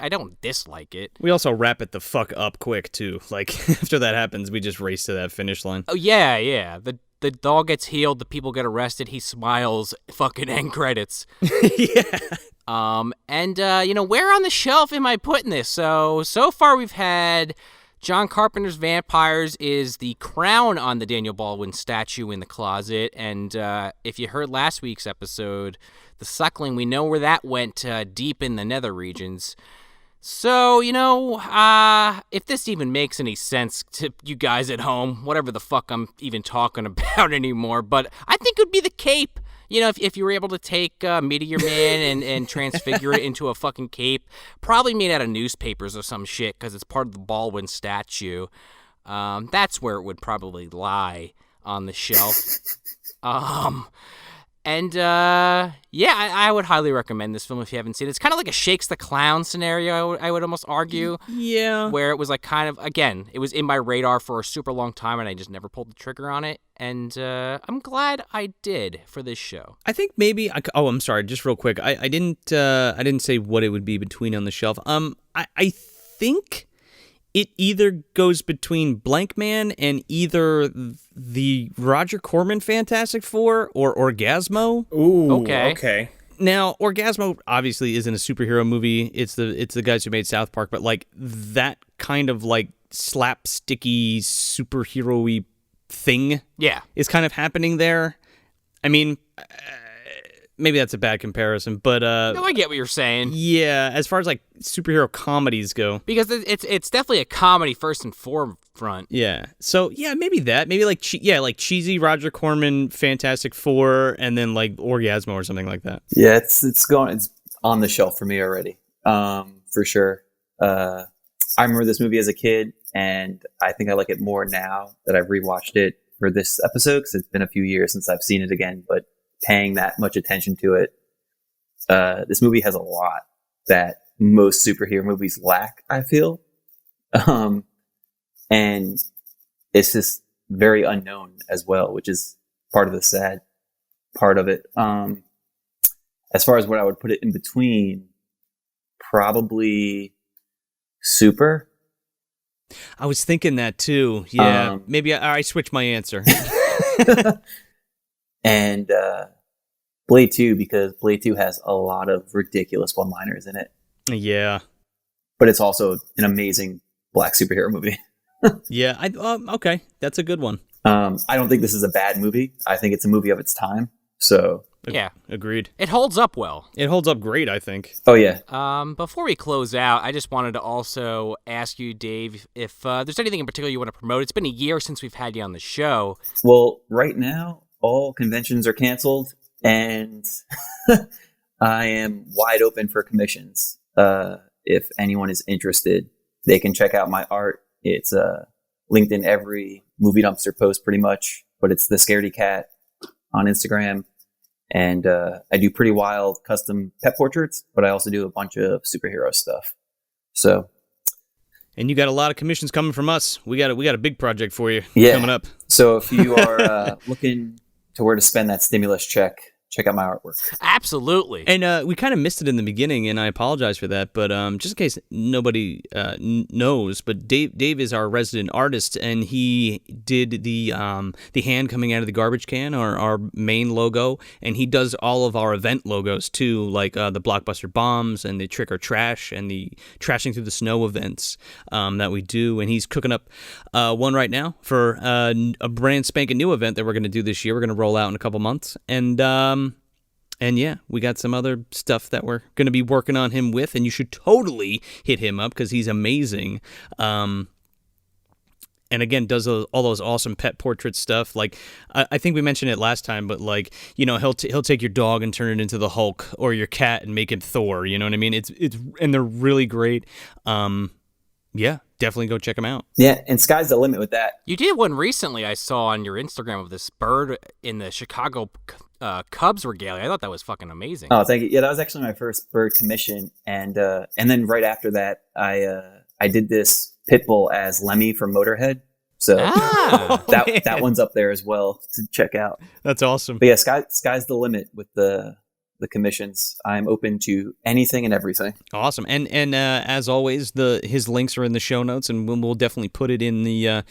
don't dislike it. We also wrap it the fuck up quick, too. Like, after that happens, we just race to that finish line. Oh, yeah. The dog gets healed, the people get arrested, he smiles, fucking end credits. Yeah. Where on the shelf am I putting this? So far we've had John Carpenter's Vampires is the crown on the Daniel Baldwin statue in the closet. And if you heard last week's episode, The Suckling, we know where that went deep in the nether regions. So, if this even makes any sense to you guys at home, whatever the fuck I'm even talking about anymore, but I think it would be the cape. If you were able to take Meteor Man and transfigure it into a fucking cape, probably made out of newspapers or some shit because it's part of the Baldwin statue. That's where it would probably lie on the shelf. I would highly recommend this film if you haven't seen it. It's kind of like a Shakes the Clown scenario, I would almost argue. Yeah. Where it was like kind of, again, it was in my radar for a super long time and I just never pulled the trigger on it. And I'm glad I did for this show. I think maybe, I'm sorry, just real quick. I didn't say what it would be between on the shelf. I think it either goes between Blank Man and either the Roger Corman Fantastic Four or Orgasmo. Ooh, okay. Now, Orgasmo obviously isn't a superhero movie. It's the guys who made South Park, but like that kind of like slapsticky superhero-y thing is kind of happening there. I mean, maybe that's a bad comparison, but no, I get what you're saying. Yeah, as far as like superhero comedies go, because it's definitely a comedy first and forefront. Yeah, so yeah, maybe that, maybe like like cheesy Roger Corman Fantastic Four, and then like Orgasmo or something like that. Yeah, it's on the shelf for me already, for sure. I remember this movie as a kid, and I think I like it more now that I've rewatched it for this episode because it's been a few years since I've seen it again, but paying that much attention to it. This movie has a lot that most superhero movies lack, I feel. And it's just very unknown as well, which is part of the sad part of it. As far as what I would put it in between, probably Super. I was thinking that too. Yeah, maybe I switched my answer. And Blade 2, because Blade 2 has a lot of ridiculous one-liners in it. Yeah. But it's also an amazing black superhero movie. Yeah, okay. That's a good one. I don't think this is a bad movie. I think it's a movie of its time. So yeah, agreed. It holds up well. It holds up great, I think. Oh yeah. Before we close out, I just wanted to also ask you, Dave, if there's anything in particular you want to promote. It's been a year since we've had you on the show. Well, right now, all conventions are canceled, and I am wide open for commissions. If anyone is interested, they can check out my art. It's linked in every movie dumpster post pretty much, but it's the Scaredy Cat on Instagram. And I do pretty wild custom pet portraits, but I also do a bunch of superhero stuff. So, and you got a lot of commissions coming from us. We got a big project for you coming up. So if you are looking to where to spend that stimulus check, check out my artwork. Absolutely. And we kind of missed it in the beginning, and I apologize for that. But just in case nobody knows, but Dave is our resident artist, and he did the hand coming out of the garbage can, our main logo, and he does all of our event logos too, like the Blockbuster Bombs and the Trick or Trash and the Trashing Through the Snow events that we do. And he's cooking up one right now for a brand spanking new event that we're going to do this year. We're going to roll out in a couple months, and yeah, we got some other stuff that we're going to be working on him with, and you should totally hit him up because he's amazing. And again, does all those awesome pet portrait stuff. Like I think we mentioned it last time, but like, you know, he'll take your dog and turn it into the Hulk, or your cat and make it Thor. You know what I mean? It's and they're really great. Yeah, definitely go check them out. Yeah, and sky's the limit with that. You did one recently I saw on your Instagram of this bird in the Chicago Cubs regalia. I thought that was fucking amazing. Oh, thank you. Yeah, that was actually my first bird commission, and then right after that, I did this pit bull as Lemmy from Motorhead. So that one's up there as well to check out. That's awesome. But yeah, sky's the limit with the commissions. I'm open to anything and everything. Awesome. And as always, his links are in the show notes, and we'll definitely put it in the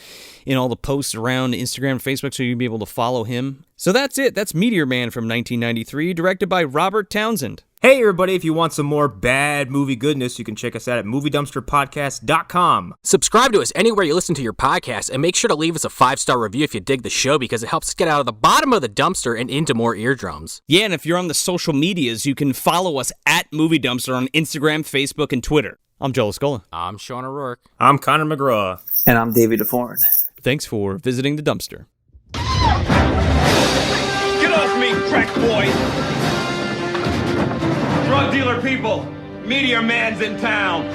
in all the posts around Instagram, Facebook, so you'll be able to follow him. So that's it. That's Meteor Man from 1993, directed by Robert Townsend. Hey, everybody, if you want some more bad movie goodness, you can check us out at MovieDumpsterPodcast.com. Subscribe to us anywhere you listen to your podcast, and make sure to leave us a 5-star review if you dig the show, because it helps us get out of the bottom of the dumpster and into more eardrums. Yeah, and if you're on the social medias, you can follow us at Movie Dumpster on Instagram, Facebook, and Twitter. I'm Jello Scola. I'm Sean O'Rourke. I'm Connor McGraw. And I'm David DeForn. Thanks for visiting the dumpster. Get off me, crack boy! Drug dealer people, Meteor Man's in town.